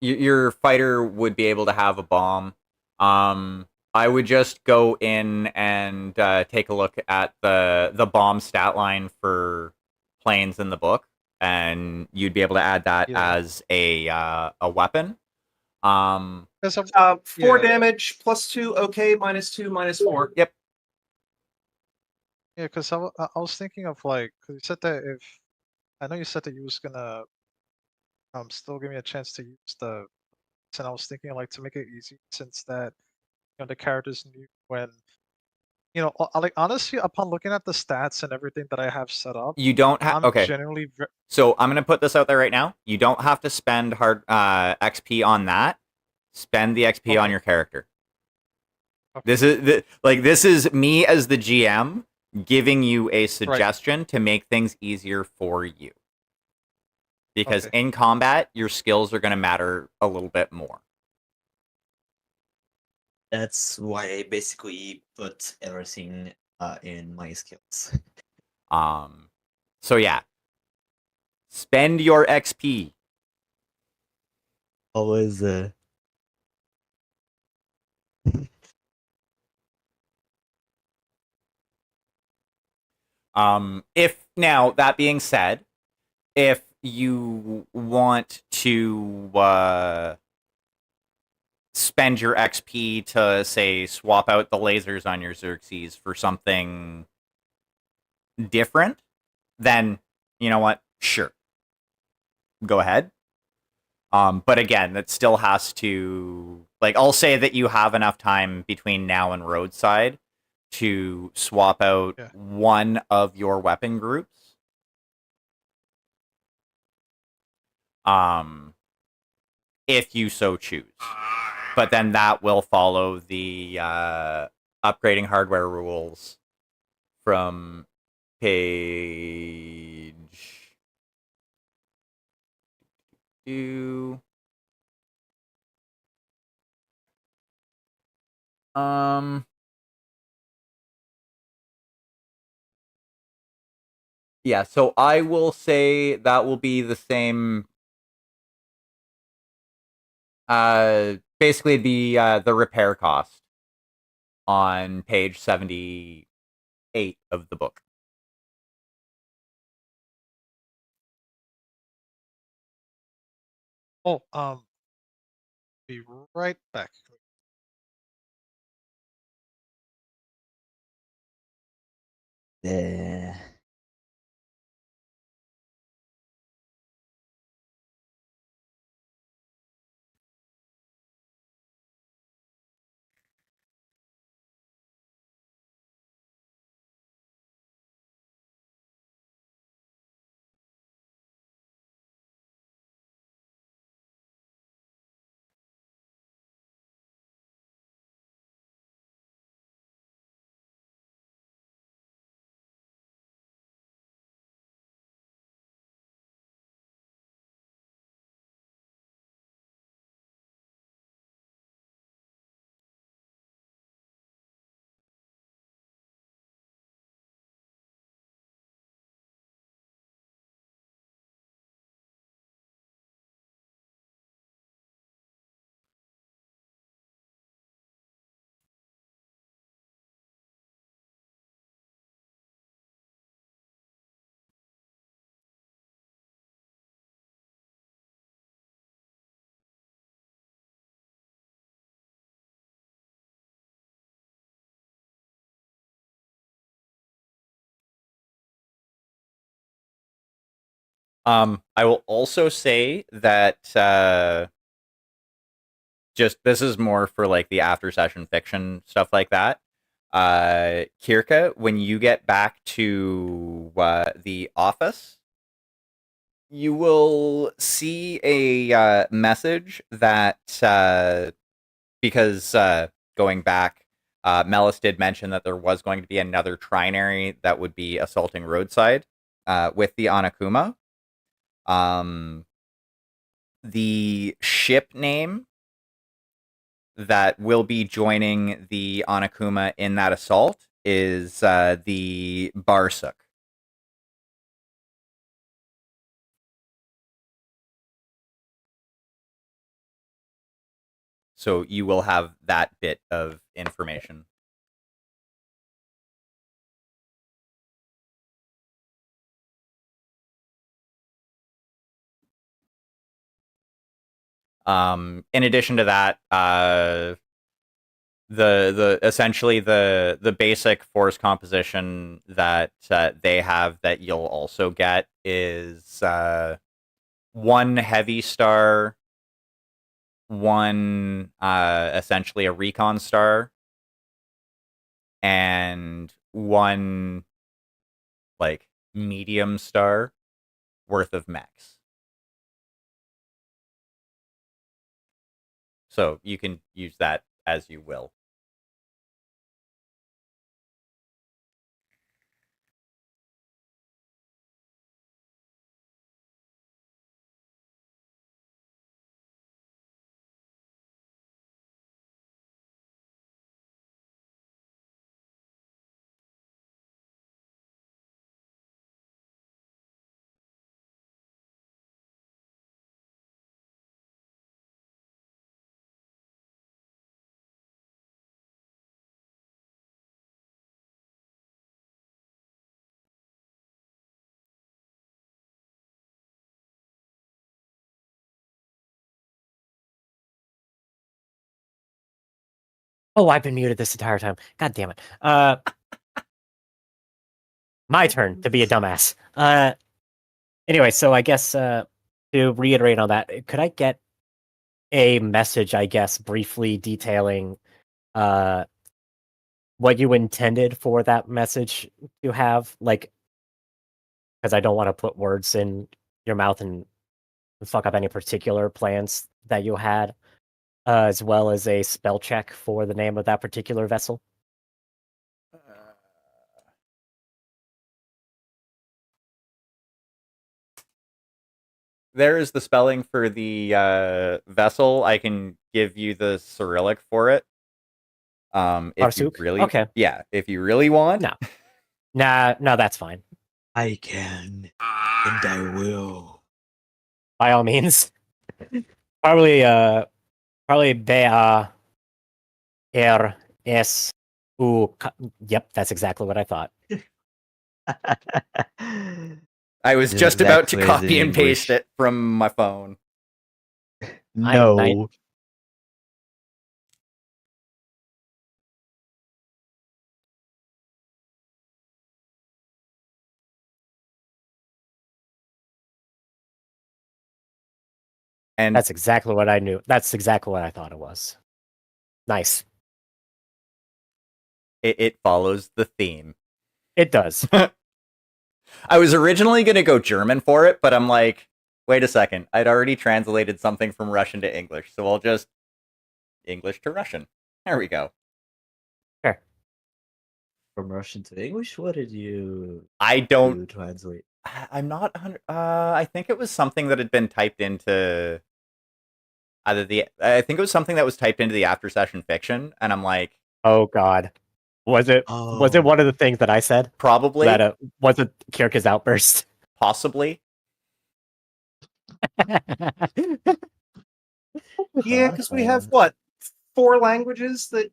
your fighter would be able to have a bomb. I would just go in and take a look at the bomb stat line for planes in the book, and you'd be able to add that Yeah. as a weapon. Um, 'Cause I'm- 4 Yeah. damage, +2, okay, -2, -4. Yep. Yeah, because I was thinking of like, because you said that if I know you said that you was gonna still give me a chance to use the, and I was thinking like to make it easy since that the characters new when like honestly upon looking at the stats and everything that I have set up, You don't have. I'm Okay. genuinely So I'm gonna put this out there right now. You don't have to spend hard XP on that. Spend the XP on Okay. your character. Okay. This is me as the GM giving you a suggestion to make things easier for you. Because Okay. in combat, your skills are going to matter a little bit more. That's why I basically put everything in my skills. So yeah, spend your XP. Always If now that being said, if you want to spend your XP to say swap out the lasers on your Xerxes for something different, then you know what? Sure, go ahead. But again, that still has to, like, I'll say that you have enough time between now and roadside to swap out one of your weapon groups. If you so choose. But then that will follow the upgrading hardware rules from page 2. Yeah, so I will say that will be the same. Basically the repair cost on page 78 of the book. Oh, be right back. yeah. I will also say that just this is more for like the after session fiction stuff like that. Kirka, when you get back to the office, you will see a message that because going back, Melis did mention that there was going to be another trinary that would be assaulting roadside with the Anakuma. The ship name that will be joining the Anakuma in that assault is the Barsuk. So you will have that bit of information. In addition to that, the essentially the basic force composition that they have that you'll also get is one heavy star, one essentially a recon star, and one like medium star worth of mechs. So you can use that as you will. Oh, I've been muted this entire time. God damn it. My turn to be a dumbass. Anyway, so I guess to reiterate on that, could I get a message, I guess, briefly detailing what you intended for that message to have? Like, because I don't want to put words in your mouth and fuck up any particular plans that you had, as well as a spell check for the name of that particular vessel. There is the spelling for the vessel. I can give you the Cyrillic for it. If you Barsuk? really, Okay. yeah, if you really want. No. No, that's fine. I can, and I will. By all means. Probably Bea S U. Yep, that's exactly what I thought. I was This just is about to actually as copy in and paste English. it from my phone. No. And That's exactly what I knew. That's exactly what I thought it was. Nice. it follows the theme. It does. I was originally going to go German for it, but I'm like, wait a second. I'd already translated something from Russian to English, so I'll just English to Russian. There we go. Sure. From Russian to English? What did you I don't. do translate? I'm not 100. I think it was something that had been typed into either the. I think it was something that was typed into the after session fiction, and I'm like, Oh God. Was it Oh. one of the things that I said? probably, That was it Kirka's outburst? possibly. Yeah, because we have what 4 languages that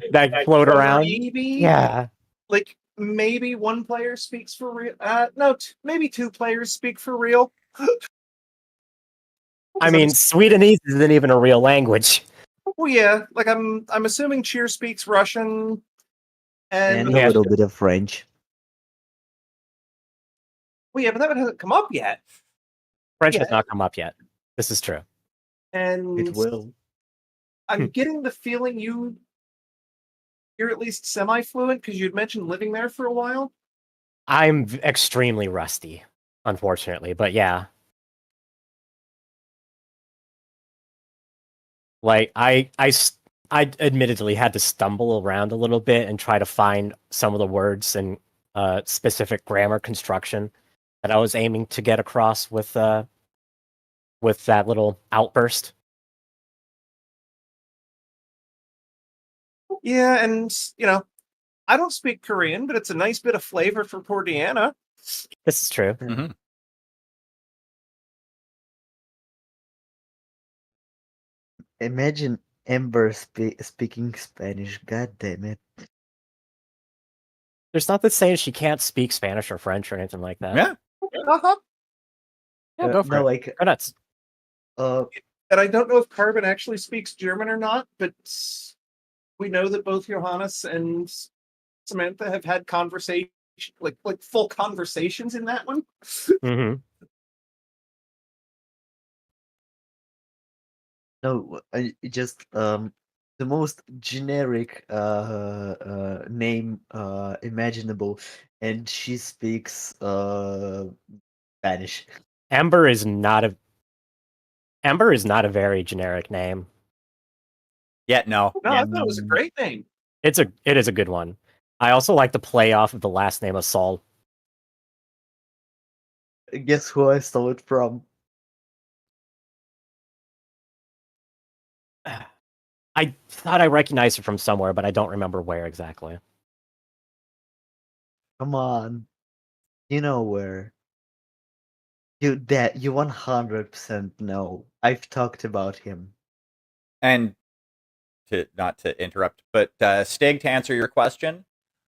that float around. maybe Yeah. like maybe one player speaks for real. No, maybe 2 players speak for real. I mean, Swedenese isn't even a real language. Well, yeah, like I'm assuming Cheer speaks Russian, And and a Yeah, little bit of French. well, yeah, but that one hasn't come up yet. French Yeah. has not come up yet. This is true. And It will. I'm getting the feeling you're at least semi-fluent because you'd mentioned living there for a while. I'm extremely rusty, unfortunately, but yeah. Like I admittedly had to stumble around a little bit and try to find some of the words and specific grammar construction that I was aiming to get across with that little outburst. Yeah, and I don't speak Korean, but it's a nice bit of flavor for poor Deanna. This is true. Mhm. Imagine Ember speaking Spanish. God damn it. There's nothing saying she can't speak Spanish or French or anything like that. Yeah. Uh-huh. Yeah, go for no, it. like Go nuts. And I don't know if Carbon actually speaks German or not, but we know that both Johannes and Samantha have had conversation, like full conversations in that one. Mm-hmm. no, just the most generic name imaginable, and she speaks Spanish. Ember is not a very generic name. Yeah, no. No, I thought it was a great name. It is a good one. I also like the play off of the last name of Saul. Guess who I stole it from? I thought I recognized it from somewhere, but I don't remember where exactly. Come on, you know where. You 100% know. I've talked about him. And not to interrupt, but Stig, to answer your question,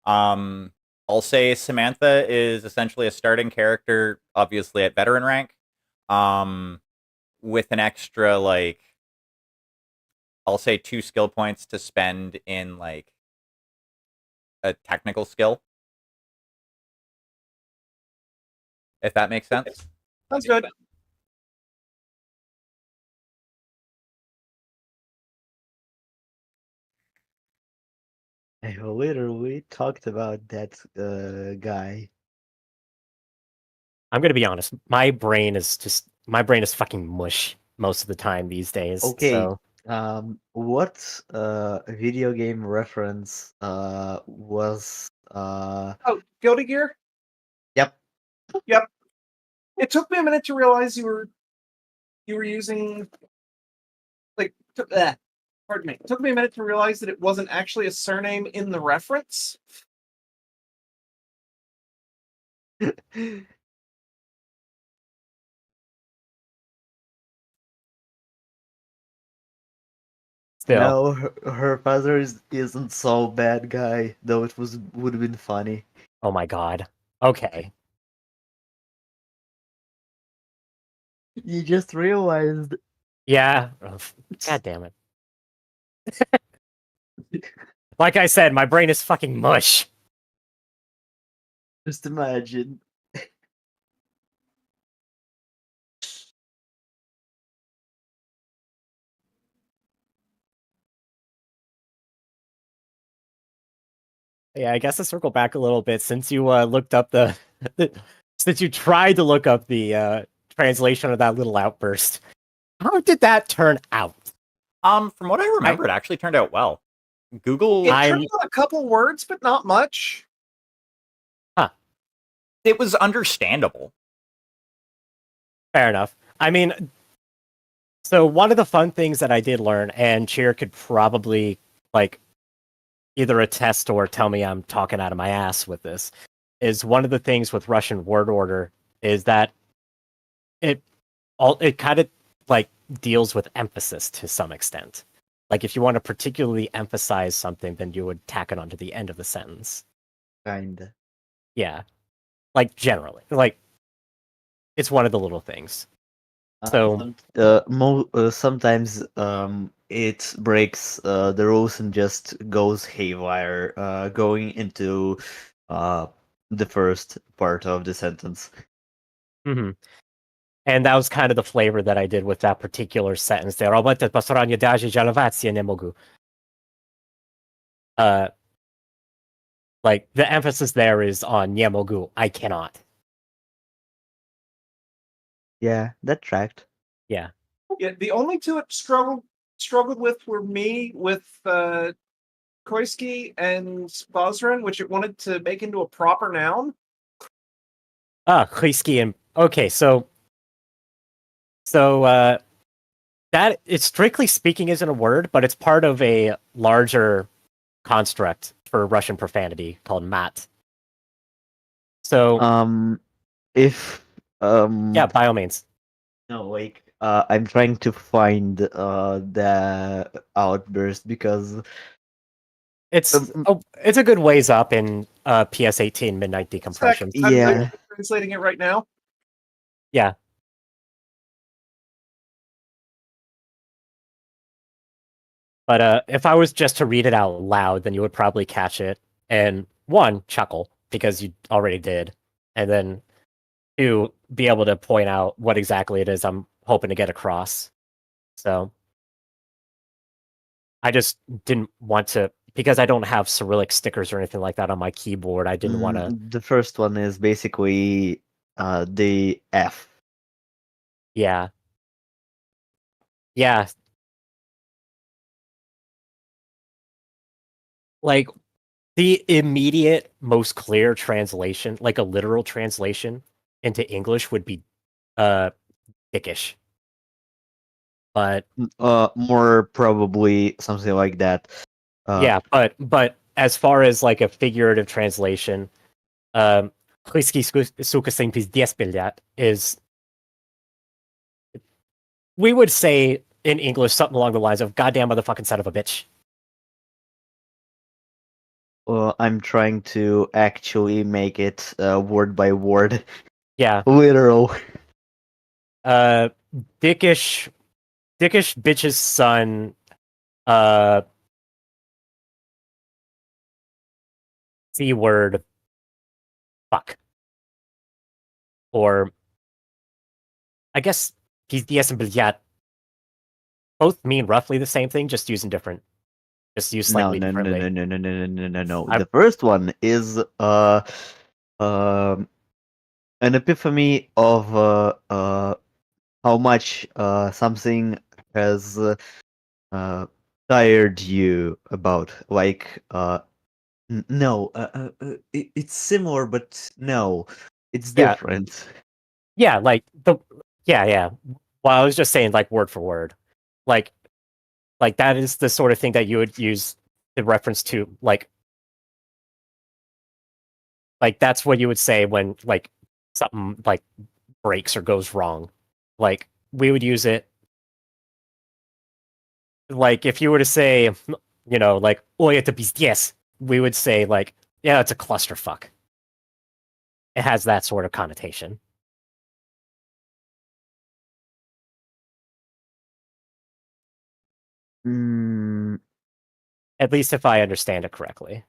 I'll say Samantha is essentially a starting character, obviously at veteran rank, with an extra like, I'll say 2 skill points to spend in like a technical skill, if that makes sense. Sounds good. I literally talked about that guy. I'm gonna be honest. My brain is fucking mush most of the time these days. Okay. So What video game reference was Oh, Guilty Gear? Yep. Yep. It took me a minute to realize you were using pardon me. It took me a minute to realize that it wasn't actually a surname in the reference. still, No, her father isn't so bad guy, though it would have been funny. oh my god. Okay. You just realized. Yeah. Ugh, god damn it. Like I said, my brain is fucking mush. Just imagine. Yeah, I guess to circle back a little bit, since you looked up since you tried to look up the translation of that little outburst, how did that turn out? From what I remember, it actually turned out well. Google, It turned out a couple words, but not much. it was understandable. Fair enough. I mean, so one of the fun things that I did learn, and Cheer could probably like either attest or tell me I'm talking out of my ass with this, is one of the things with Russian word order is that it kind of like deals with emphasis to some extent. Like if you want to particularly emphasize something, then you would tack it onto the end of the sentence. Kinda. Yeah. Like generally. Like it's one of the little things. So sometimes it breaks the rules and just goes haywire, going into the first part of the sentence. mhm. And that was kind of the flavor that I did with that particular sentence there. Roboty posranie daži žalovacie nie mogu. Like the emphasis there is on nie mogu. I cannot. Yeah, that tracked. Yeah, the only two it struggled with were me with Koiski and Bosran, which it wanted to make into a proper noun. Chayski and okay, so that it strictly speaking isn't a word, but it's part of a larger construct for Russian profanity called mat. So If yeah, by all means. no, like I'm trying to find the outburst because It's it's a good ways up in PS18 Midnight Decompression. yeah. I'm translating it right now. Yeah. But if I was just to read it out loud, then you would probably catch it and one, chuckle because you already did, and then two, be able to point out what exactly it is I'm hoping to get across. So I just didn't want to, because I don't have Cyrillic stickers or anything like that on my keyboard. I didn't want to. The first one is basically the F. Yeah. Yeah. Like the immediate, most clear translation, like a literal translation into English would be dickish. But More probably something like that. yeah, but as far as like a figurative translation, Хлыски сука сын пиздец, блядь, is we would say in English something along the lines of "goddamn motherfucking son of a bitch." I'm trying to actually make it word by word. Yeah. Literal. Dickish bitch's son. C word. Fuck. Or I guess pizdias and блядь both mean roughly the same thing, just used slightly differently. No. The first one is an epiphany of how much something has tired you about. Like no, it's similar, but no, it's Yeah. different. Yeah, like yeah. Well, I was just saying like word for word. Like that is the sort of thing that you would use in reference to like that's what you would say when like something like breaks or goes wrong. Like we would use it like if you were to say, you know, like "Ой, это пиздец," we would say like, yeah, it's a clusterfuck. It has that sort of connotation. At least if I understand it correctly.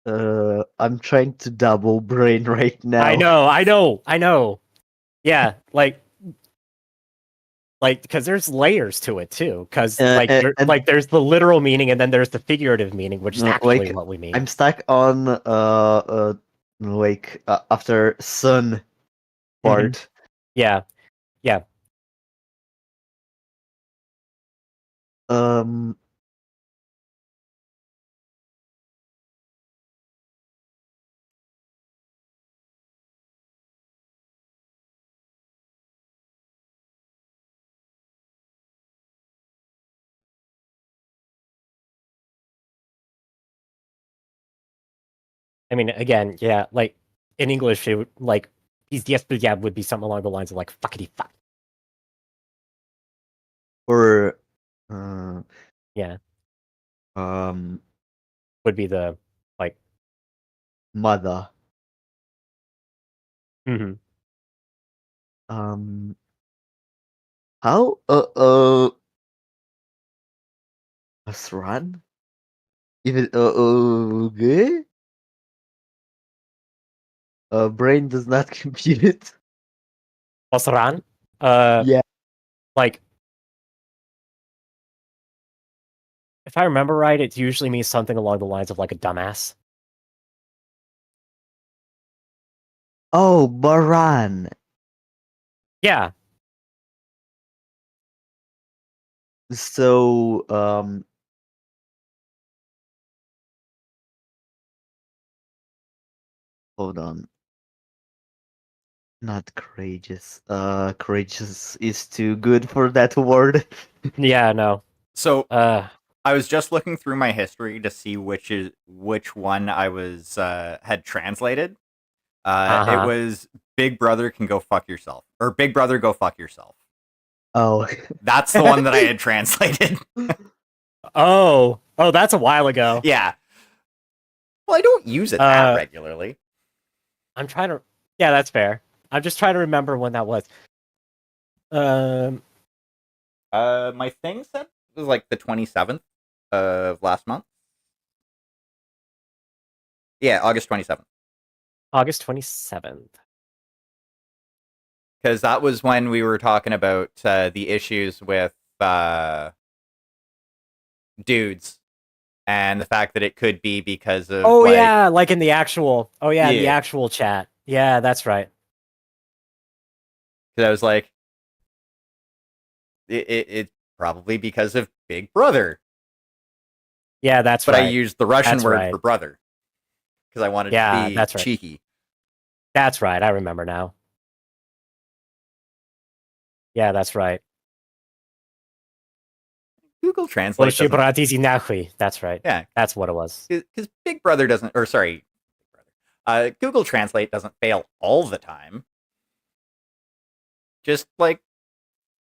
I'm trying to double brain right now. I know. Yeah, like because there's layers to it too. Because there's the literal meaning and then there's the figurative meaning, which is actually what we mean. I'm stuck on after sun part. Yeah. I mean, again, yeah, like in English, it would like yes, but yeah, would be something along the lines of like fuckity fuck. Or yeah, would be the like mother. Mm-hmm. How Asran? Even okay? brain does not compute. Osran? Yeah. Like, if I remember right, it usually means something along the lines of like a dumbass. Oh, Baran. Yeah. So, hold on. Not courageous. Courageous is too good for that word. Yeah, no. So Uh, I was just looking through my history to see which one I was had translated. It uh-huh. was Big Brother can go fuck yourself, or Big Brother go fuck yourself. Oh. That's the one that I had translated. Oh, that's a while ago. Yeah. Well, I don't use it that regularly. I'm trying to. Yeah, that's fair. I'm just trying to remember when that was. My thing said it was like the 27th of last month. Yeah, August 27th. August 27th. Because that was when we were talking about the issues with dudes and the fact that it could be because of Oh yeah, like in the actual. Oh yeah, in the Yeah. actual chat. Yeah, that's right. Because I was like, it's probably because of Big Brother. Yeah, that's But I right. used the Russian That's word right. for brother because I wanted to Yeah, be that's right. cheeky. That's right. I remember now. Yeah, that's right. Google Translate doesn't. That's right. Yeah, That's what it was. because Big Brother doesn't. Or sorry, Google Translate doesn't fail all the time. Just like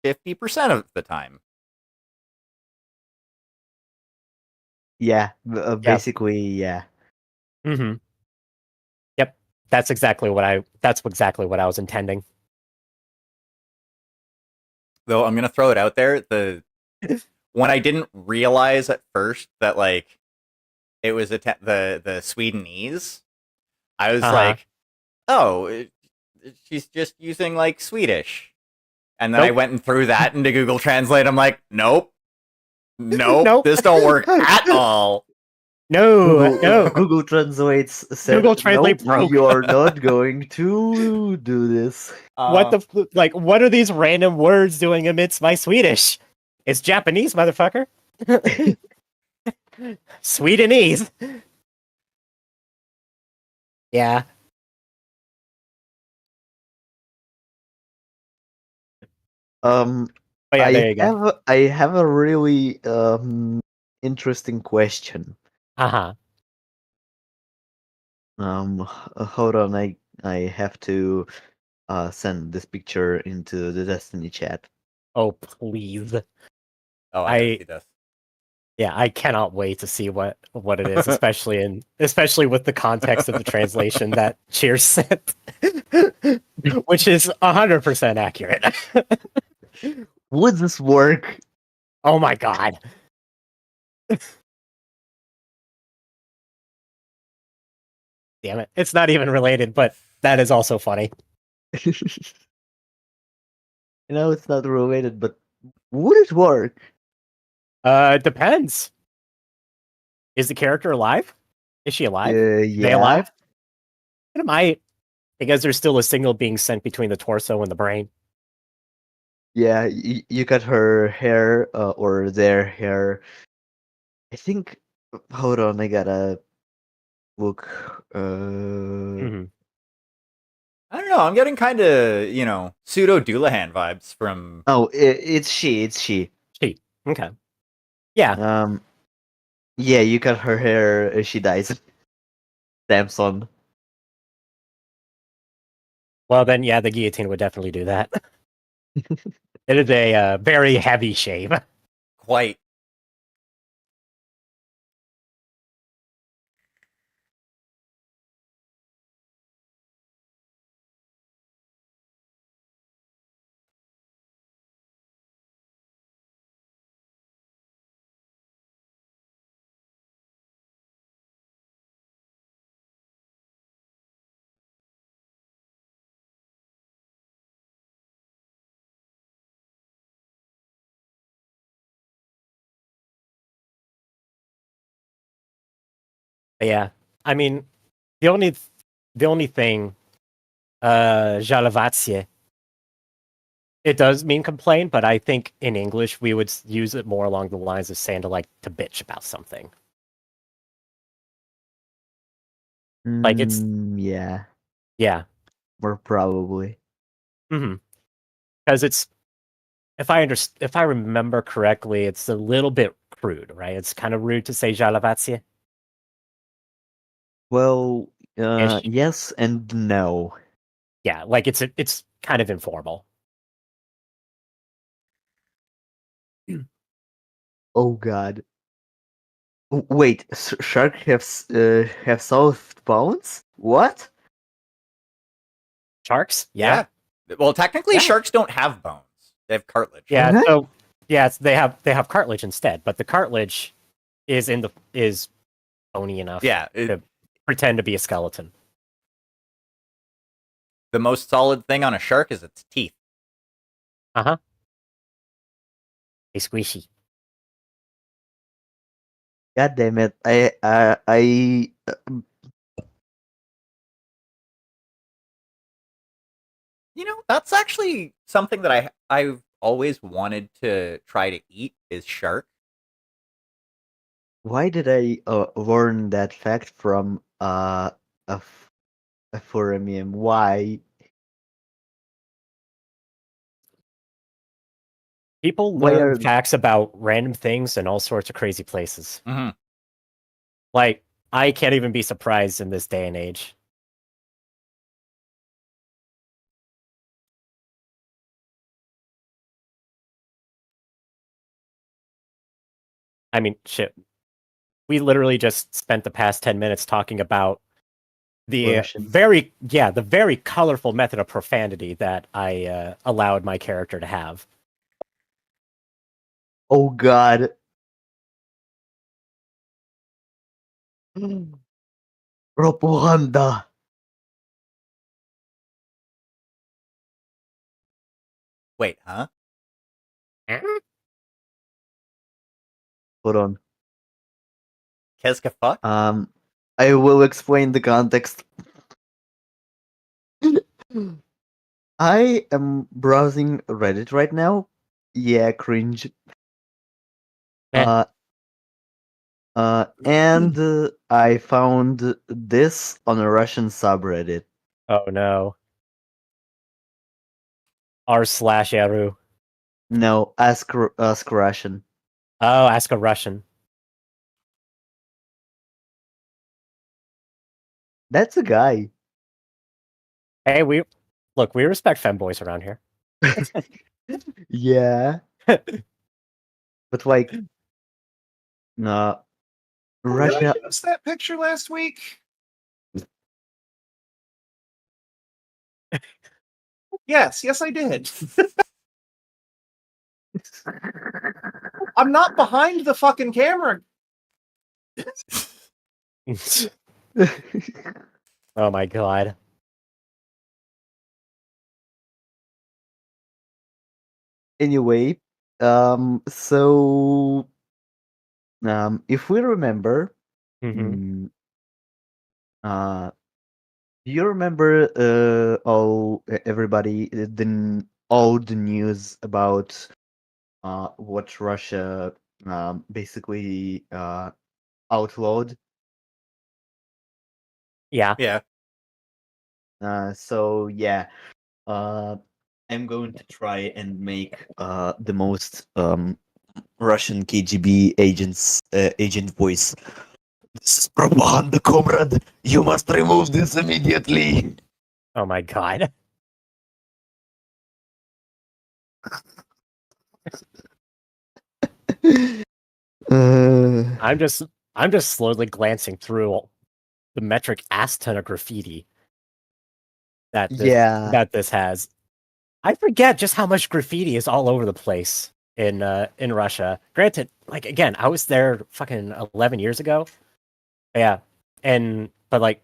50% of the time. Yeah, Yep. basically, yeah. Mm-hmm. Yep. That's exactly what I was intending. Though I'm gonna throw it out there, when I didn't realize at first that like it was the Swedenese, I was Uh-huh. like, oh, she's just using like Swedish. And then I Nope. went and threw that into Google Translate. I'm like, nope, Nope. this don't work at all. No. Google Translates said, Google Translate nope, broke. you're not going to do this. What are these random words doing amidst my Swedish? It's Japanese, motherfucker. Swedenese. Yeah. Um, Oh yeah, there you go. I have a really interesting question. Uh-huh. Hold on, I have to send this picture into the Destiny chat. Oh please. Oh, I gotta see this. Yeah, I cannot wait to see what it is, especially with the context of the translation that Cheers sent, which is 100% accurate. Would this work? Oh my god. Damn it. It's not even related, but that is also funny. It's not related, but would it work? It depends. Is the character alive? Is she alive? Are they Yeah. alive? It might, because there's still a signal being sent between the torso and the brain. Yeah, you got her hair or their hair. I think. Hold on, I gotta look. Mhm. I don't know. I'm getting kind of, pseudo Doulahan vibes from. Oh, it's she. It's she. She. Okay. Yeah. Yeah, you cut her hair. She dies. Samson. Well, then, yeah, the guillotine would definitely do that. It is a very heavy shave. Quite. Yeah, I mean, the only thing, Jalavatsie, it does mean complain, but I think in English we would use it more along the lines of saying to bitch about something. Like it's Yeah, yeah, more probably. because it's if I remember correctly, it's a little bit crude, right? It's kind of rude to say Jalavatsie. Well, Ish. yes and no. Yeah, like it's kind of informal. Oh God. Wait, shark have soft bones? What? Sharks? Yeah. Well, technically, Yeah. sharks don't have bones; they have cartilage. Yeah, What? so yeah, they have cartilage instead, but the cartilage is bony enough Yeah. to pretend to be a skeleton. The most solid thing on a shark is its teeth. They squishy. God damn it! You know, that's actually something that I've always wanted to try to eat is shark. Why did I learn that fact from a, f- a forumium? Why? People Why learn are facts about random things in all sorts of crazy places. Mm-hmm. Like, I can't even be surprised in this day and age. I mean, shit. We literally just spent the past 10 minutes talking about the Russians? the very colorful method of profanity that I allowed my character to have. Oh God! Propaganda. Wait, huh? Hold on. Qu'est-ce que fuck? I will explain the context. I am browsing Reddit right now. Yeah, cringe. Eh. And I found this on a Russian subreddit. Oh no. r/Eru. No, ask Russian. Oh, ask a Russian. That's a guy. Hey, we respect femboys around here. Yeah, but like, Did I Russia. post that picture last week? Yes, I did. I'm not behind the fucking camera. Oh my god. Anyway, if we remember, Mm-hmm. mm, do you remember everybody all the news about what Russia basically outlawed? Yeah. Yeah. So yeah, uh, I'm going to try and make the most Russian KGB agent voice. This is propaganda, comrade. You must remove this immediately. Oh my god. Uh, I'm just slowly glancing through the metric ass ton of graffiti yeah, that this has. I forget just how much graffiti is all over the place in Russia. Granted, like again, I was there fucking 11 years ago. Yeah. But like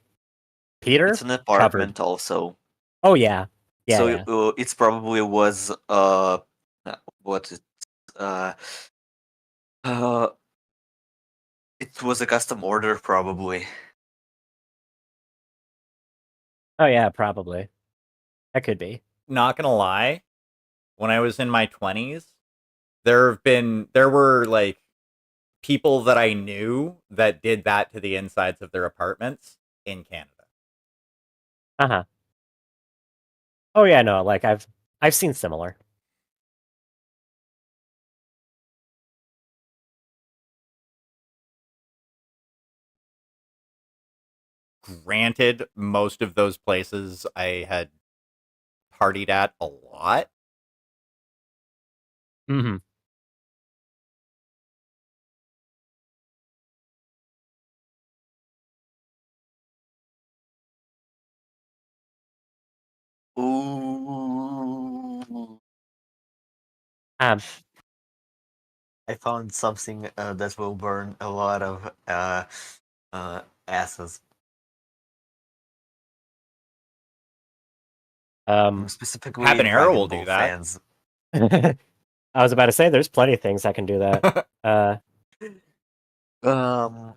Peter It's an covered. apartment also. Oh yeah. Yeah, So yeah. it's probably was what it uh uh it was a custom order probably. Oh yeah, probably. That could be. Not gonna lie, when I was in my 20s, there were like people that I knew that did that to the insides of their apartments in Canada. Uh-huh. Oh yeah, no, like I've seen similar. Granted, most of those places I had partied at a lot. Mm-hmm. Ooh. Um, I found something that will burn a lot of asses. Specifically, Habanero will Dragon do Ball that. fans. I was about to say there's plenty of things that can do that. Um,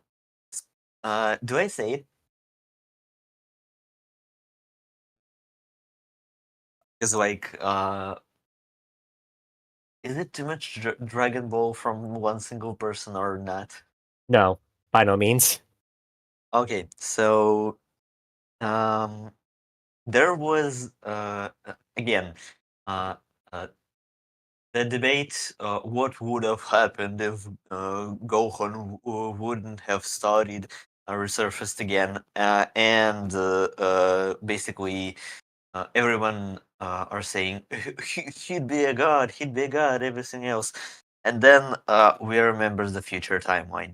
do I say it? Because like, is it too much Dragon Ball from one single person or not? No, by no means. Okay, so there was again uh, uh, the debate what would have happened if Gohan wouldn't have studied resurfaced again, and basically everyone are saying he'd be a god, he'd be a god, everything else, and then we remember the future timeline.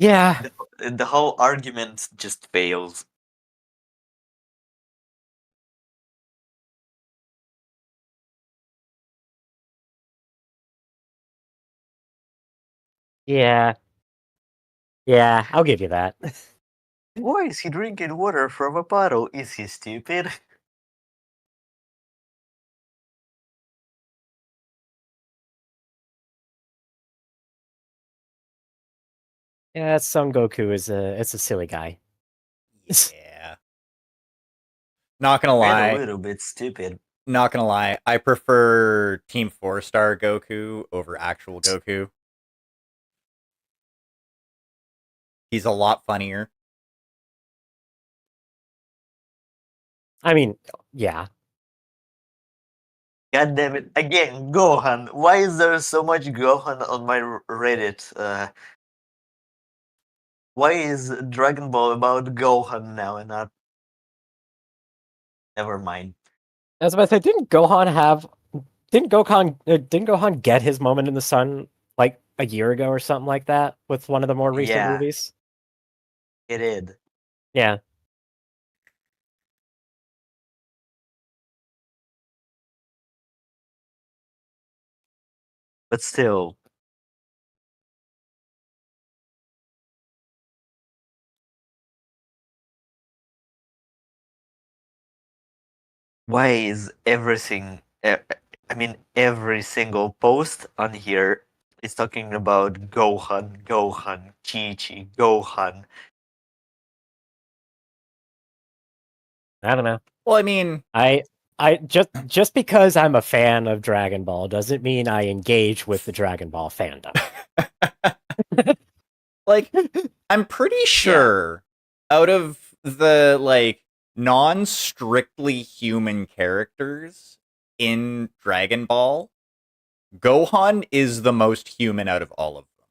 Yeah. The whole argument just fails. Yeah. Yeah, I'll give you that. Why is he drinking water from a bottle? Is he stupid? Yeah, Son Goku is it's a silly guy. Yeah. Not gonna And a lie. little bit stupid. Not gonna lie. I prefer Team 4-Star Goku over actual Goku. He's a lot funnier. I mean, yeah. God damn it. Again, Gohan. Why is there so much Gohan on my Reddit? Why is Dragon Ball about Gohan now and not? Never mind. I was about to say, didn't Gohan get his moment in the sun like a year ago or something like that with one of the more recent Yeah, movies? it did. Yeah. But still. Why is everything. I mean, every single post on here is talking about Gohan, Gohan, Chi Chi, Gohan. I don't know. Well, I mean, I just because I'm a fan of Dragon Ball doesn't mean I engage with the Dragon Ball fandom. like, I'm pretty sure out of the like non-strictly human characters in Dragon Ball, Gohan is the most human out of all of them.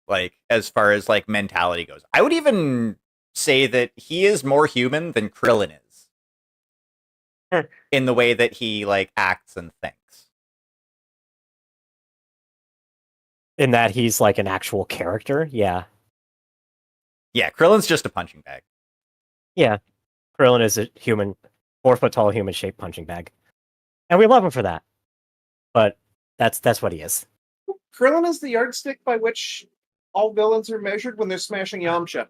Like, as far as like mentality goes, I would even say that he is more human than Krillin is in the way that he like acts and thinks. In that he's like an actual character. Yeah. Yeah, Krillin's just a punching bag. Yeah. Krillin is a human, 4 foot tall human shaped punching bag. And we love him for that. But that's what he is. Krillin is the yardstick by which all villains are measured when they're smashing Yamcha.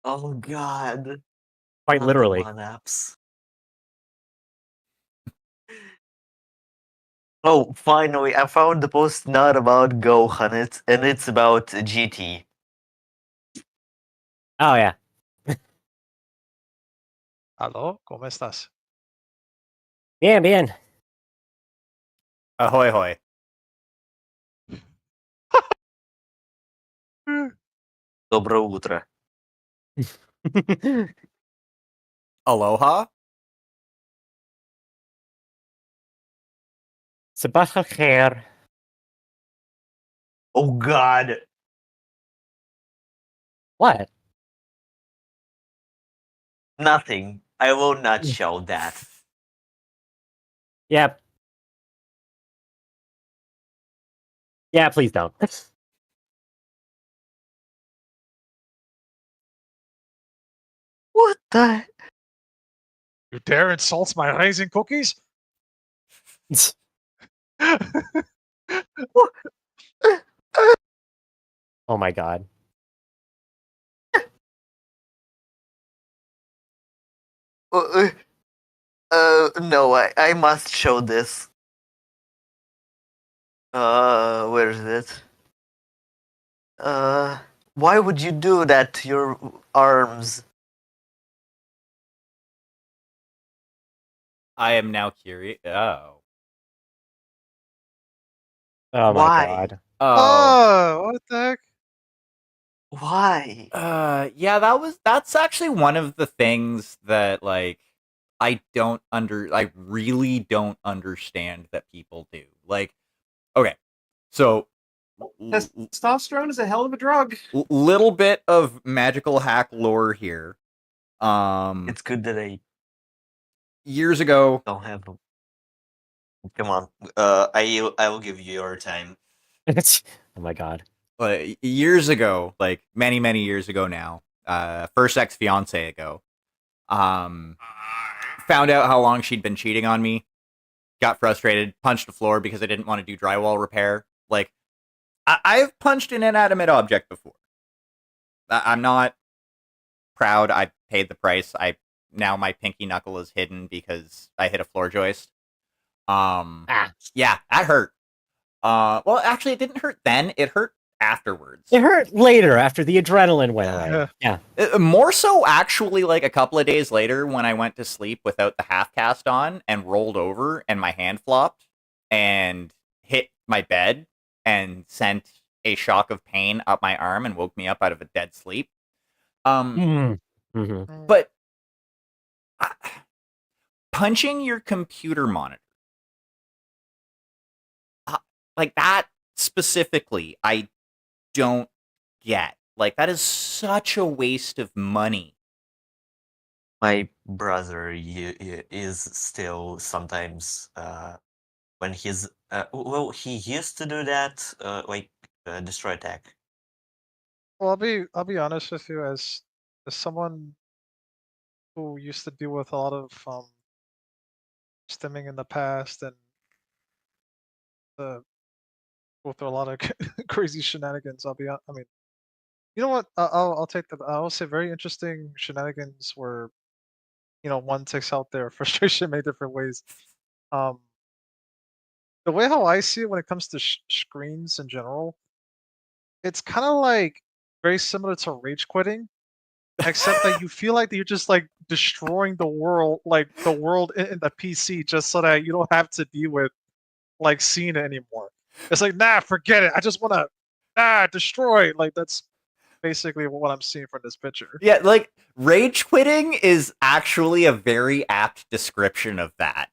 Oh god. Quite Not the literally. one-ups. Oh, finally, I found the post not about Gohan, it's about GT. Oh yeah. Aló, ¿cómo estás? Bien, bien. Ahoy hoy. Доброе утро. Aloha? Sabah al khair. Oh God. What? Nothing. I will not show that. Yeah. Yeah, please don't. What the? You dare insult my raisin cookies? Oh my god. No, I must show this. Where is it? Why would you do that to your arms? I am now curious. Oh. Oh my Why? god. Oh. Oh, what the heck? Why? Yeah, that's actually one of the things that like I really don't understand that people do. Like, okay, so Testosterone is a hell of a drug. little bit of magical hack lore here. It's good that I Years ago, don't have them. Come on. I will give you your time. Oh my god. years ago, like many years ago now, first ex fiance ago, um, found out how long she'd been cheating on me. Got frustrated, punched the floor because I didn't want to do drywall repair. Like, I've punched an inanimate object before. I'm not proud. I paid the price. Now my pinky knuckle is hidden because I hit a floor joist. Ah. Yeah, that hurt. Well, actually, it didn't hurt then. It hurt afterwards. It hurt later after the adrenaline went away. Yeah. More so, actually, like a couple of days later when I went to sleep without the half cast on and rolled over and my hand flopped and hit my bed and sent a shock of pain up my arm and woke me up out of a dead sleep. Mm-hmm. But punching your computer monitor, like that specifically, I don't get. Like, that is such a waste of money. My brother is still sometimes when he's well, he used to do that like destroy attack. Well, I'll be honest with you, as someone who used to deal with a lot of stimming in the past and go through a lot of crazy shenanigans. I mean, you know what? I'll take the. I will say very interesting shenanigans where, one takes out their frustration many different ways. Um, the way how I see it when it comes to screens in general, it's kind of like very similar to rage quitting, except that you feel like you're just like destroying the world, like the world in the PC, just so that you don't have to deal with like seeing it anymore. It's like, nah, forget it. I just want to destroy. Like that's basically what I'm seeing from this picture. Yeah, like rage quitting is actually a very apt description of that.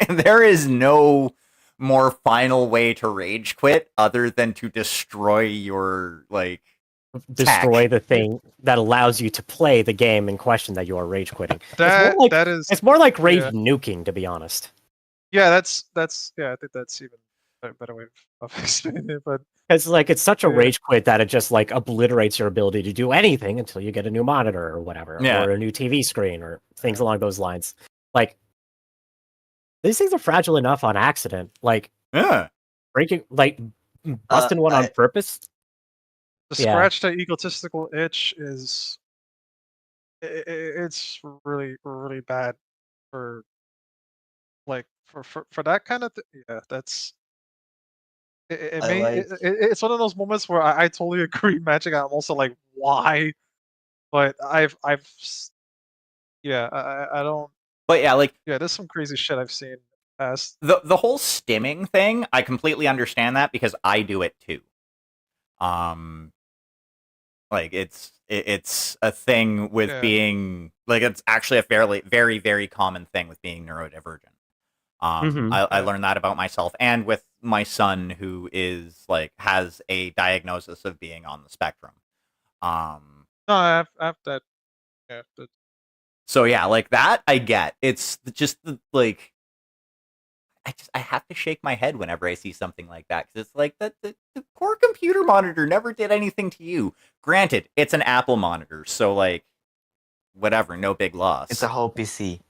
There is no more final way to rage quit other than to destroy your like Destroy tech. the thing that allows you to play the game in question that you are rage quitting. It's more like rage nuking, to be honest. Yeah, that's I think that's even a better way of explaining it. But because like it's such a rage quit that it just like obliterates your ability to do anything until you get a new monitor or whatever, or a new TV screen or things along those lines. Like these things are fragile enough on accident. Like breaking, like busting one on purpose. To scratch that egotistical itch is it's really bad for like for that kind of yeah, that's it I may like. it's one of those moments where I totally agree, Magic. I'm also like, why? But yeah, I don't. But yeah, like Yeah, there's some crazy shit I've seen past. the whole stimming thing, I completely understand that because I do it too. Like it's a thing with Yeah. being like it's actually a fairly very common thing with being neurodivergent. I Yeah. learned that about myself and with my son who is like has a diagnosis of being on the spectrum. No, I have that. Yeah, So yeah, like that I get. It's just like I have to shake my head whenever I see something like that because it's like the poor computer monitor never did anything to you. Granted, it's an Apple monitor, so like whatever, no big loss. It's a whole PC.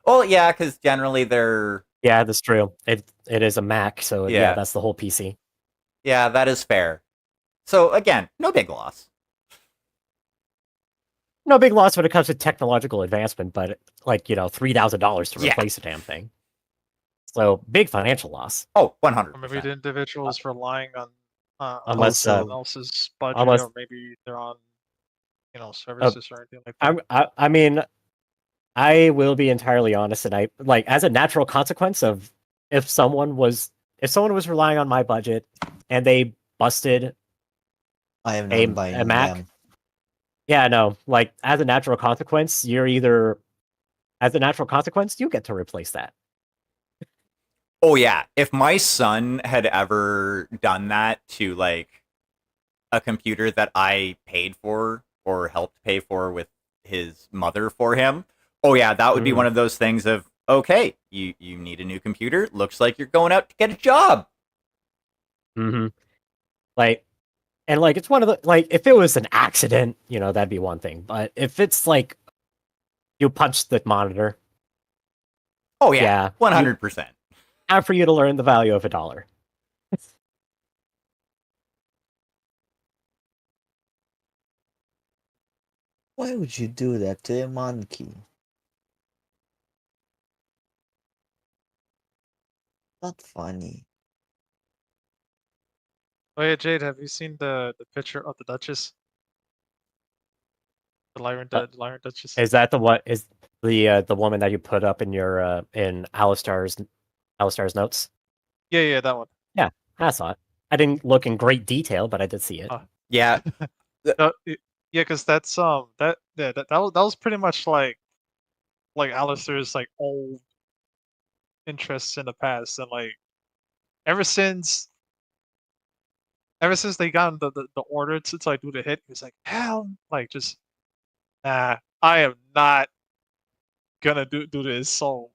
Well, yeah, because generally they're Yeah, that's true. It is a Mac, so yeah, Yeah. that's the whole PC. yeah, that is fair. So again, no big loss. No big loss when it comes to technological advancement, but like $3,000 to Yeah. replace the damn thing. So big financial loss. Oh, 100. or maybe the individual's relying on Unless, someone else's budget, unless- or maybe they're on services or anything like that. I mean, I will be entirely honest, and I like as a natural consequence of if someone was relying on my budget and they busted I am a not buying Mac. them. Yeah, no, like as a natural consequence, you get to replace that. Oh yeah, if my son had ever done that to like a computer that I paid for or helped pay for with his mother for him, oh yeah, that would be one of those things of okay, you need a new computer. Looks like you're going out to get a job. Mm-hmm. Like it's one of the like if it was an accident, that'd be one thing. But if it's like you punched the monitor, Oh yeah, yeah, 100%. time for you to learn the value of $1. Why would you do that to a monkey? Not funny. Oh yeah, Jade, have you seen the picture of the Duchess? The Lyran Duchess. Is that the woman that you put up in your in Alistar's notes? Yeah, that one. Yeah, I saw it. I didn't look in great detail, but I did see it. Yeah, Yeah, because that's that was pretty much like Alistair's like old interests in the past, and like ever since they got the order to like do the hit, he was like, hell, like just I am not gonna do this. So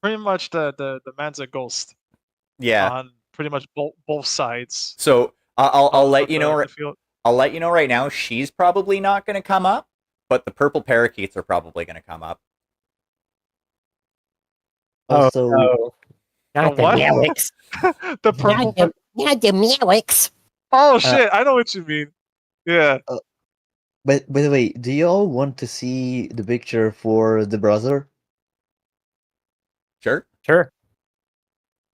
pretty much the man's a ghost yeah. on pretty much both sides. So I'll of let you know. the field. I'll let you know right now. She's probably not going to come up, but the purple parakeets are probably going to come up. Also, no. Not The the what? Meowix. The purple. Not the Meowix. Oh shit! I know what you mean. Yeah. but by the way, do you all want to see the picture for the brother? Sure. Sure.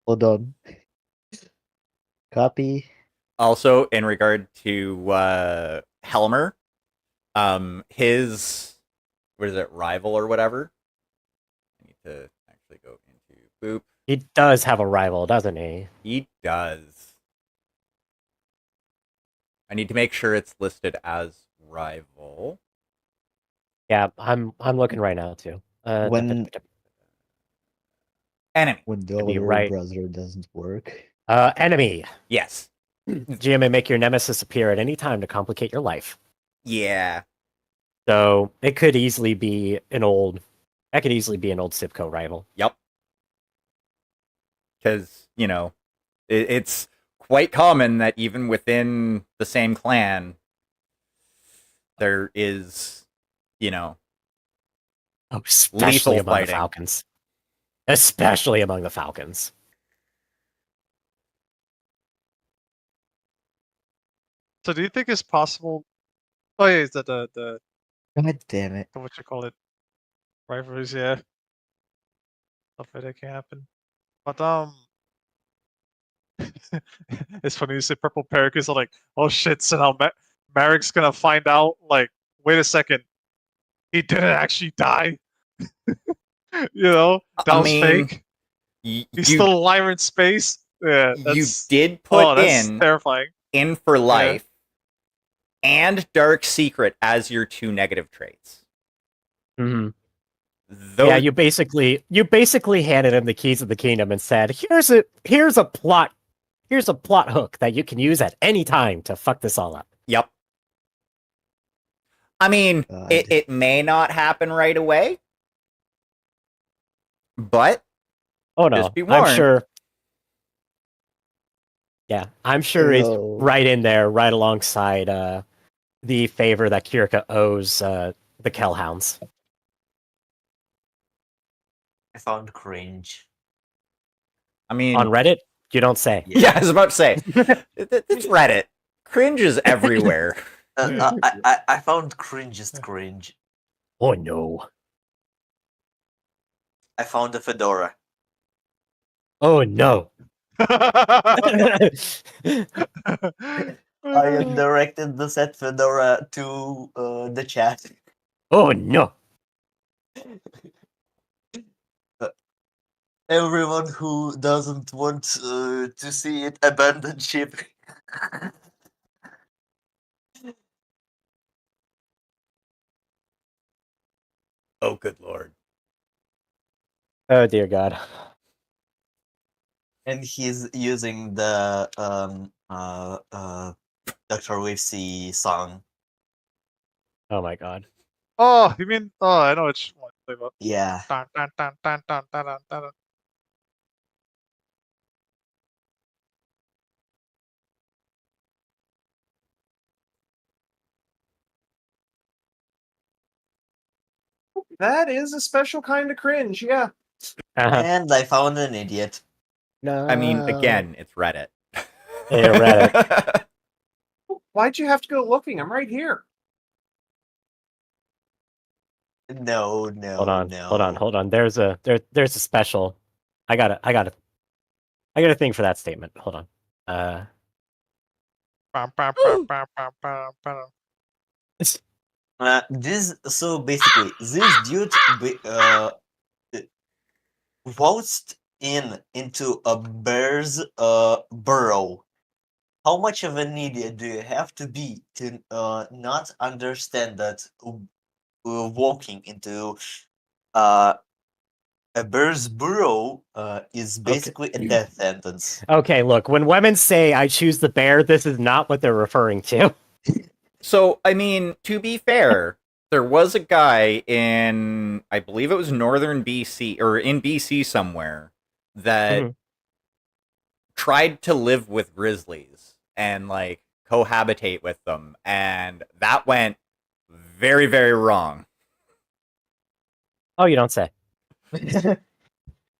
Hold on. Copy. Also, in regard to Helmer, his what is it, rival or whatever? I need to actually go into boop. He does have a rival, doesn't he? He does. I need to make sure it's listed as rival. Yeah, I'm looking right now too. When- Enemy. When the Could be older right. brother doesn't work. Enemy. Yes. GM may make your nemesis appear at any time to complicate your life. Yeah. So it could easily be an old Sipco rival. Yep. Because, it's quite common that even within the same clan, there is, Oh, especially Lethal among fighting. the Falcons. Especially among the Falcons. So do you think it's possible? Oh yeah, is that the God damn it. what you call it? Rivalries, yeah. Stuff like that can happen. But it's funny you say purple parrot because I'm like, oh shit, so now Marek's gonna find out. Like, wait a second, he didn't actually die. You know, that I was mean, fake. you He's still alive in space. Yeah, you that's did put that's terrifying. in for Yeah. life and dark secret as your two negative traits. Mhm. Those, Yeah, you basically handed him the keys of the kingdom and said, here's a plot hook that you can use at any time to fuck this all up." Yep. I mean, God. it may not happen right away, but Oh no, just be I'm warned. sure. Yeah, I'm sure he's No. right in there, right alongside the favor that Kirika owes the Kellhounds. I found cringe. I mean, On Reddit, you don't say. yeah, I was about to say, it's Reddit. Cringe is everywhere. I found cringest cringe. Oh no. I found a fedora. Oh no. I directed the set fedora to the chat. Oh no. Everyone who doesn't want to see it abandon ship. Oh, good lord. Oh dear God. And he's using the Dr. Wavesy song. Oh my God. Oh, you mean? Oh, I know which one. You're talking Yeah. about. Dun, dun, dun, dun, dun, dun, dun, dun. That is a special kind of cringe, yeah. Uh-huh. And I found an idiot. No. I mean, again, it's Reddit. Yeah, Reddit. Why'd you have to go looking? I'm right here. No. Hold on. There's a special. I got a thing for that statement. Hold on. Bum, bum, bum, bum, bum, bum, bum. So basically, this dude waltzed into a bear's burrow. How much of an idiot do you have to be to not understand that walking into a bear's burrow is basically a death sentence? Okay, look, when women say I choose the bear, this is not what they're referring to. So, I mean, to be fair, there was a guy in, I believe it was northern BC, or in BC somewhere, that Mhm. tried to live with grizzlies and, like, cohabitate with them. And that went very, very wrong. Oh, you don't say.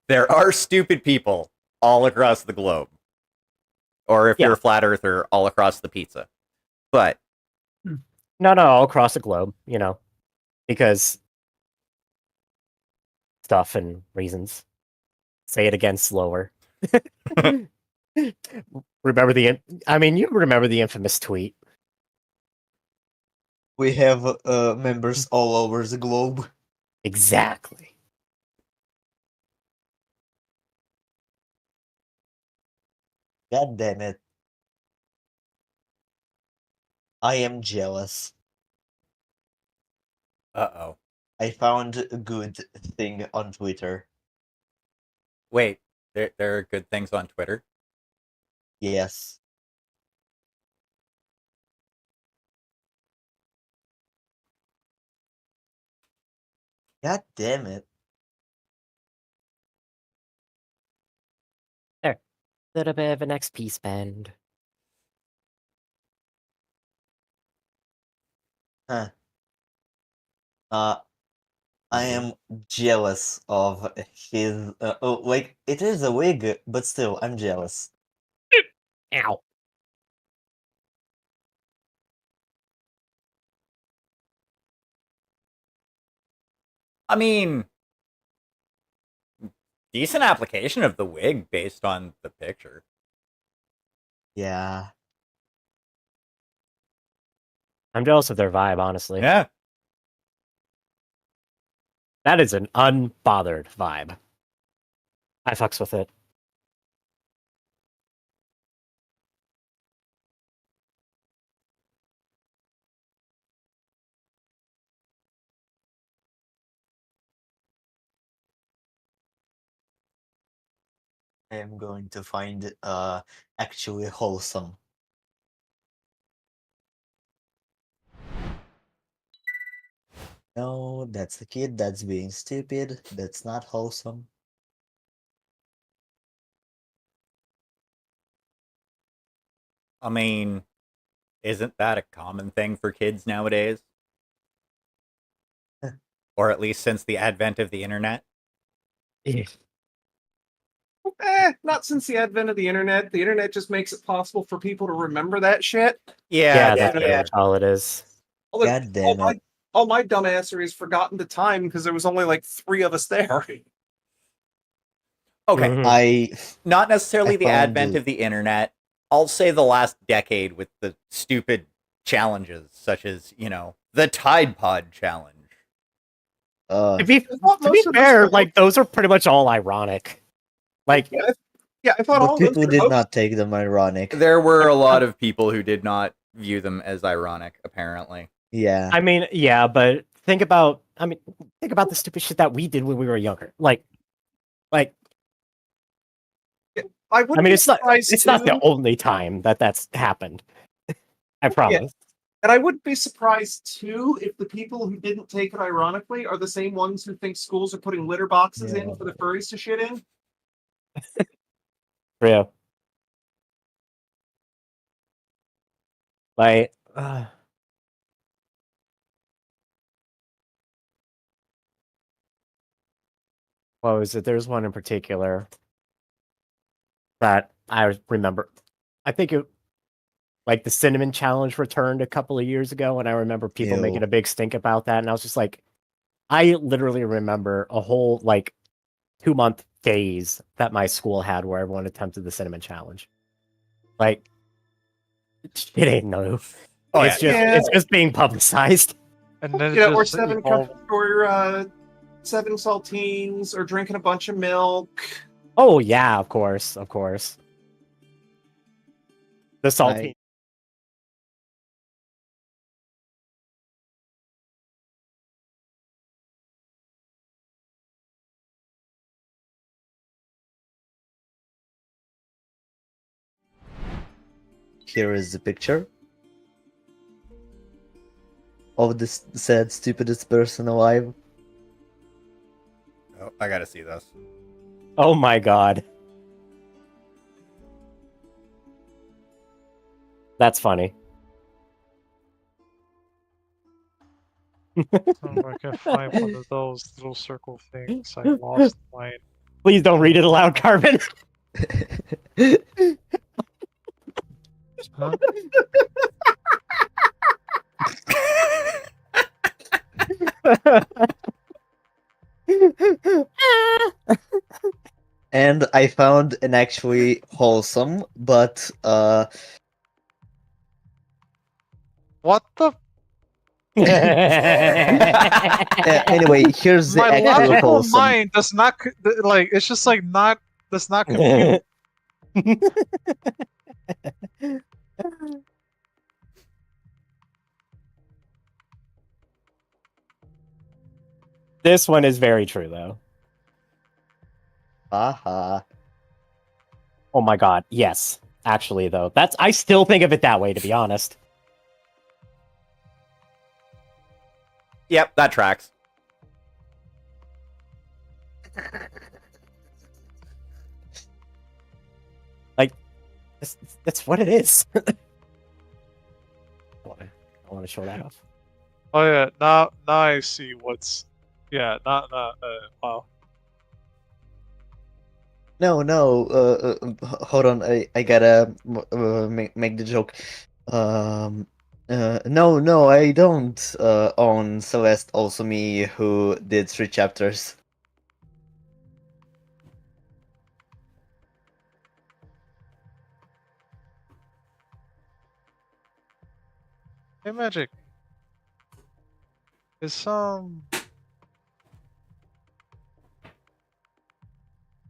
There are stupid people all across the globe. Or if Yeah. you're a flat earther, all across the pizza. But No, all across the globe, because stuff and reasons. Say it again slower. Remember you remember the infamous tweet. We have members all over the globe. Exactly. God damn it. I am jealous. uh-oh. I found a good thing on Twitter. Wait, there are good things on Twitter? Yes. God damn it. There. Little bit of an XP spend. Huh. I am jealous of his. Like, it is a wig, but still, I'm jealous. Ow. I mean, Decent application of the wig based on the picture. Yeah. I'm jealous of their vibe, honestly. Yeah. That is an unbothered vibe. I fucks with it. I am going to find it actually wholesome. No, that's a kid that's being stupid. That's not wholesome. I mean, isn't that a common thing for kids nowadays? Or at least since the advent of the internet? Not since the advent of the internet. The internet just makes it possible for people to remember that shit. Yeah, Yeah, that's pretty yeah. much all it is. All, God damn it. all my dumbassery is forgotten the time because there was only like 3 of us there. Okay, Mhm. I not necessarily I the found advent the- of the internet. I'll say the last decade with the stupid challenges, such as, the Tide Pod challenge. uh To be, thought to be most of those fair, were- like those are pretty much all ironic. Like, Yeah, I thought but all those people were did hoax- not take them ironic. There were a lot of people who did not view them as ironic, apparently. Yeah. I mean, yeah, but think about the stupid shit that we did when we were younger. Like, I wouldn't I mean, be it's not surprised the too- only time that's happened. I promise. And I wouldn't be surprised too if the people who didn't take it ironically are the same ones who think schools are putting litter boxes in Yeah. for the furries to shit in. Real. Like, what was it? There's one in particular that I remember. I think it, like the cinnamon challenge returned a couple of years ago, and I remember people Ew. making a big stink about that, and I was just like, I literally remember a whole like 2-month phase that my school had where everyone attempted the cinnamon challenge. Like, it ain't no. Oh, it's yeah. just being publicized. And then it Yeah, or just 7 evolved. or 7 saltines or drinking a bunch of milk. Oh yeah, of course. The salty. Here is the picture of the said stupidest person alive. Oh, I gotta see this. Oh my god. That's funny. Oh, I can find one of those little circle things. I lost mine. Please don't read it aloud, Carbon. Huh? And I found an actually wholesome, but What the? anyway, here's the My actual logical wholesome. mind does not like. It's just like not. Does not compute. This one is very true, though. Haha. Oh my god, yes. Actually, though, I still think of it that way, to be honest. Yep, that tracks. That's what it is. I want to show that off. Oh yeah, now I see what's. Yeah, not wow. No, hold on. I gotta make the joke. No, I don't own Celeste, also me, who did 3 chapters. Hey, Magic. Is Would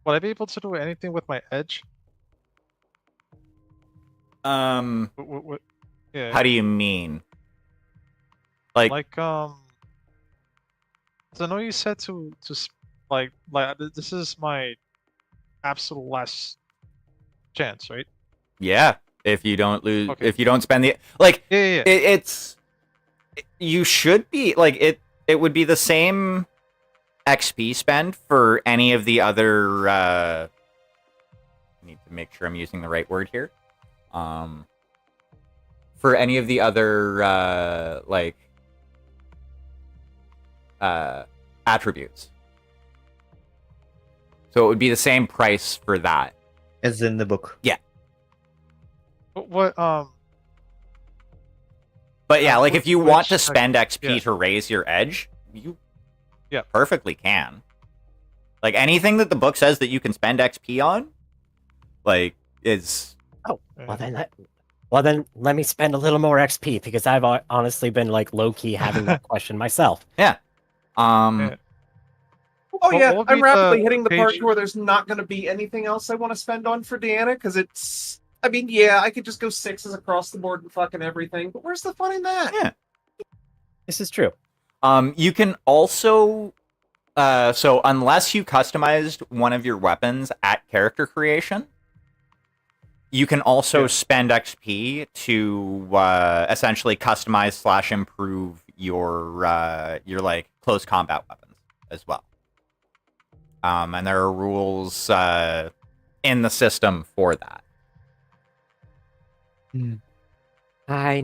I be able to do anything with my edge? How Yeah. do you mean? Like, Like 'cause I know you said this is my absolute last chance, right? yeah, if you don't lose, Okay. if you don't spend the like, Yeah. it's you should be like it would be the same XP spend for any of the other I need to make sure I'm using the right word here. For any of the other attributes. So it would be the same price for that. As in the book. What But yeah, like if you want to which, spend XP yeah. to raise your edge, you Yeah. perfectly can. Like anything that the book says that you can spend XP on, like is Well then let me spend a little more XP because I've honestly been like low key having that question myself. yeah. Yeah. Oh What yeah, would I'm be rapidly the hitting the part page- where there's not going to be anything else I want to spend on for Deanna because it's. I mean, yeah, I could just go sixes across the board and fucking everything, but where's the fun in that? Yeah. This is true. You can also so unless you customized one of your weapons at character creation, you can also Yeah. spend XP to essentially customize / improve your like close combat weapons as well. And there are rules in the system for that. I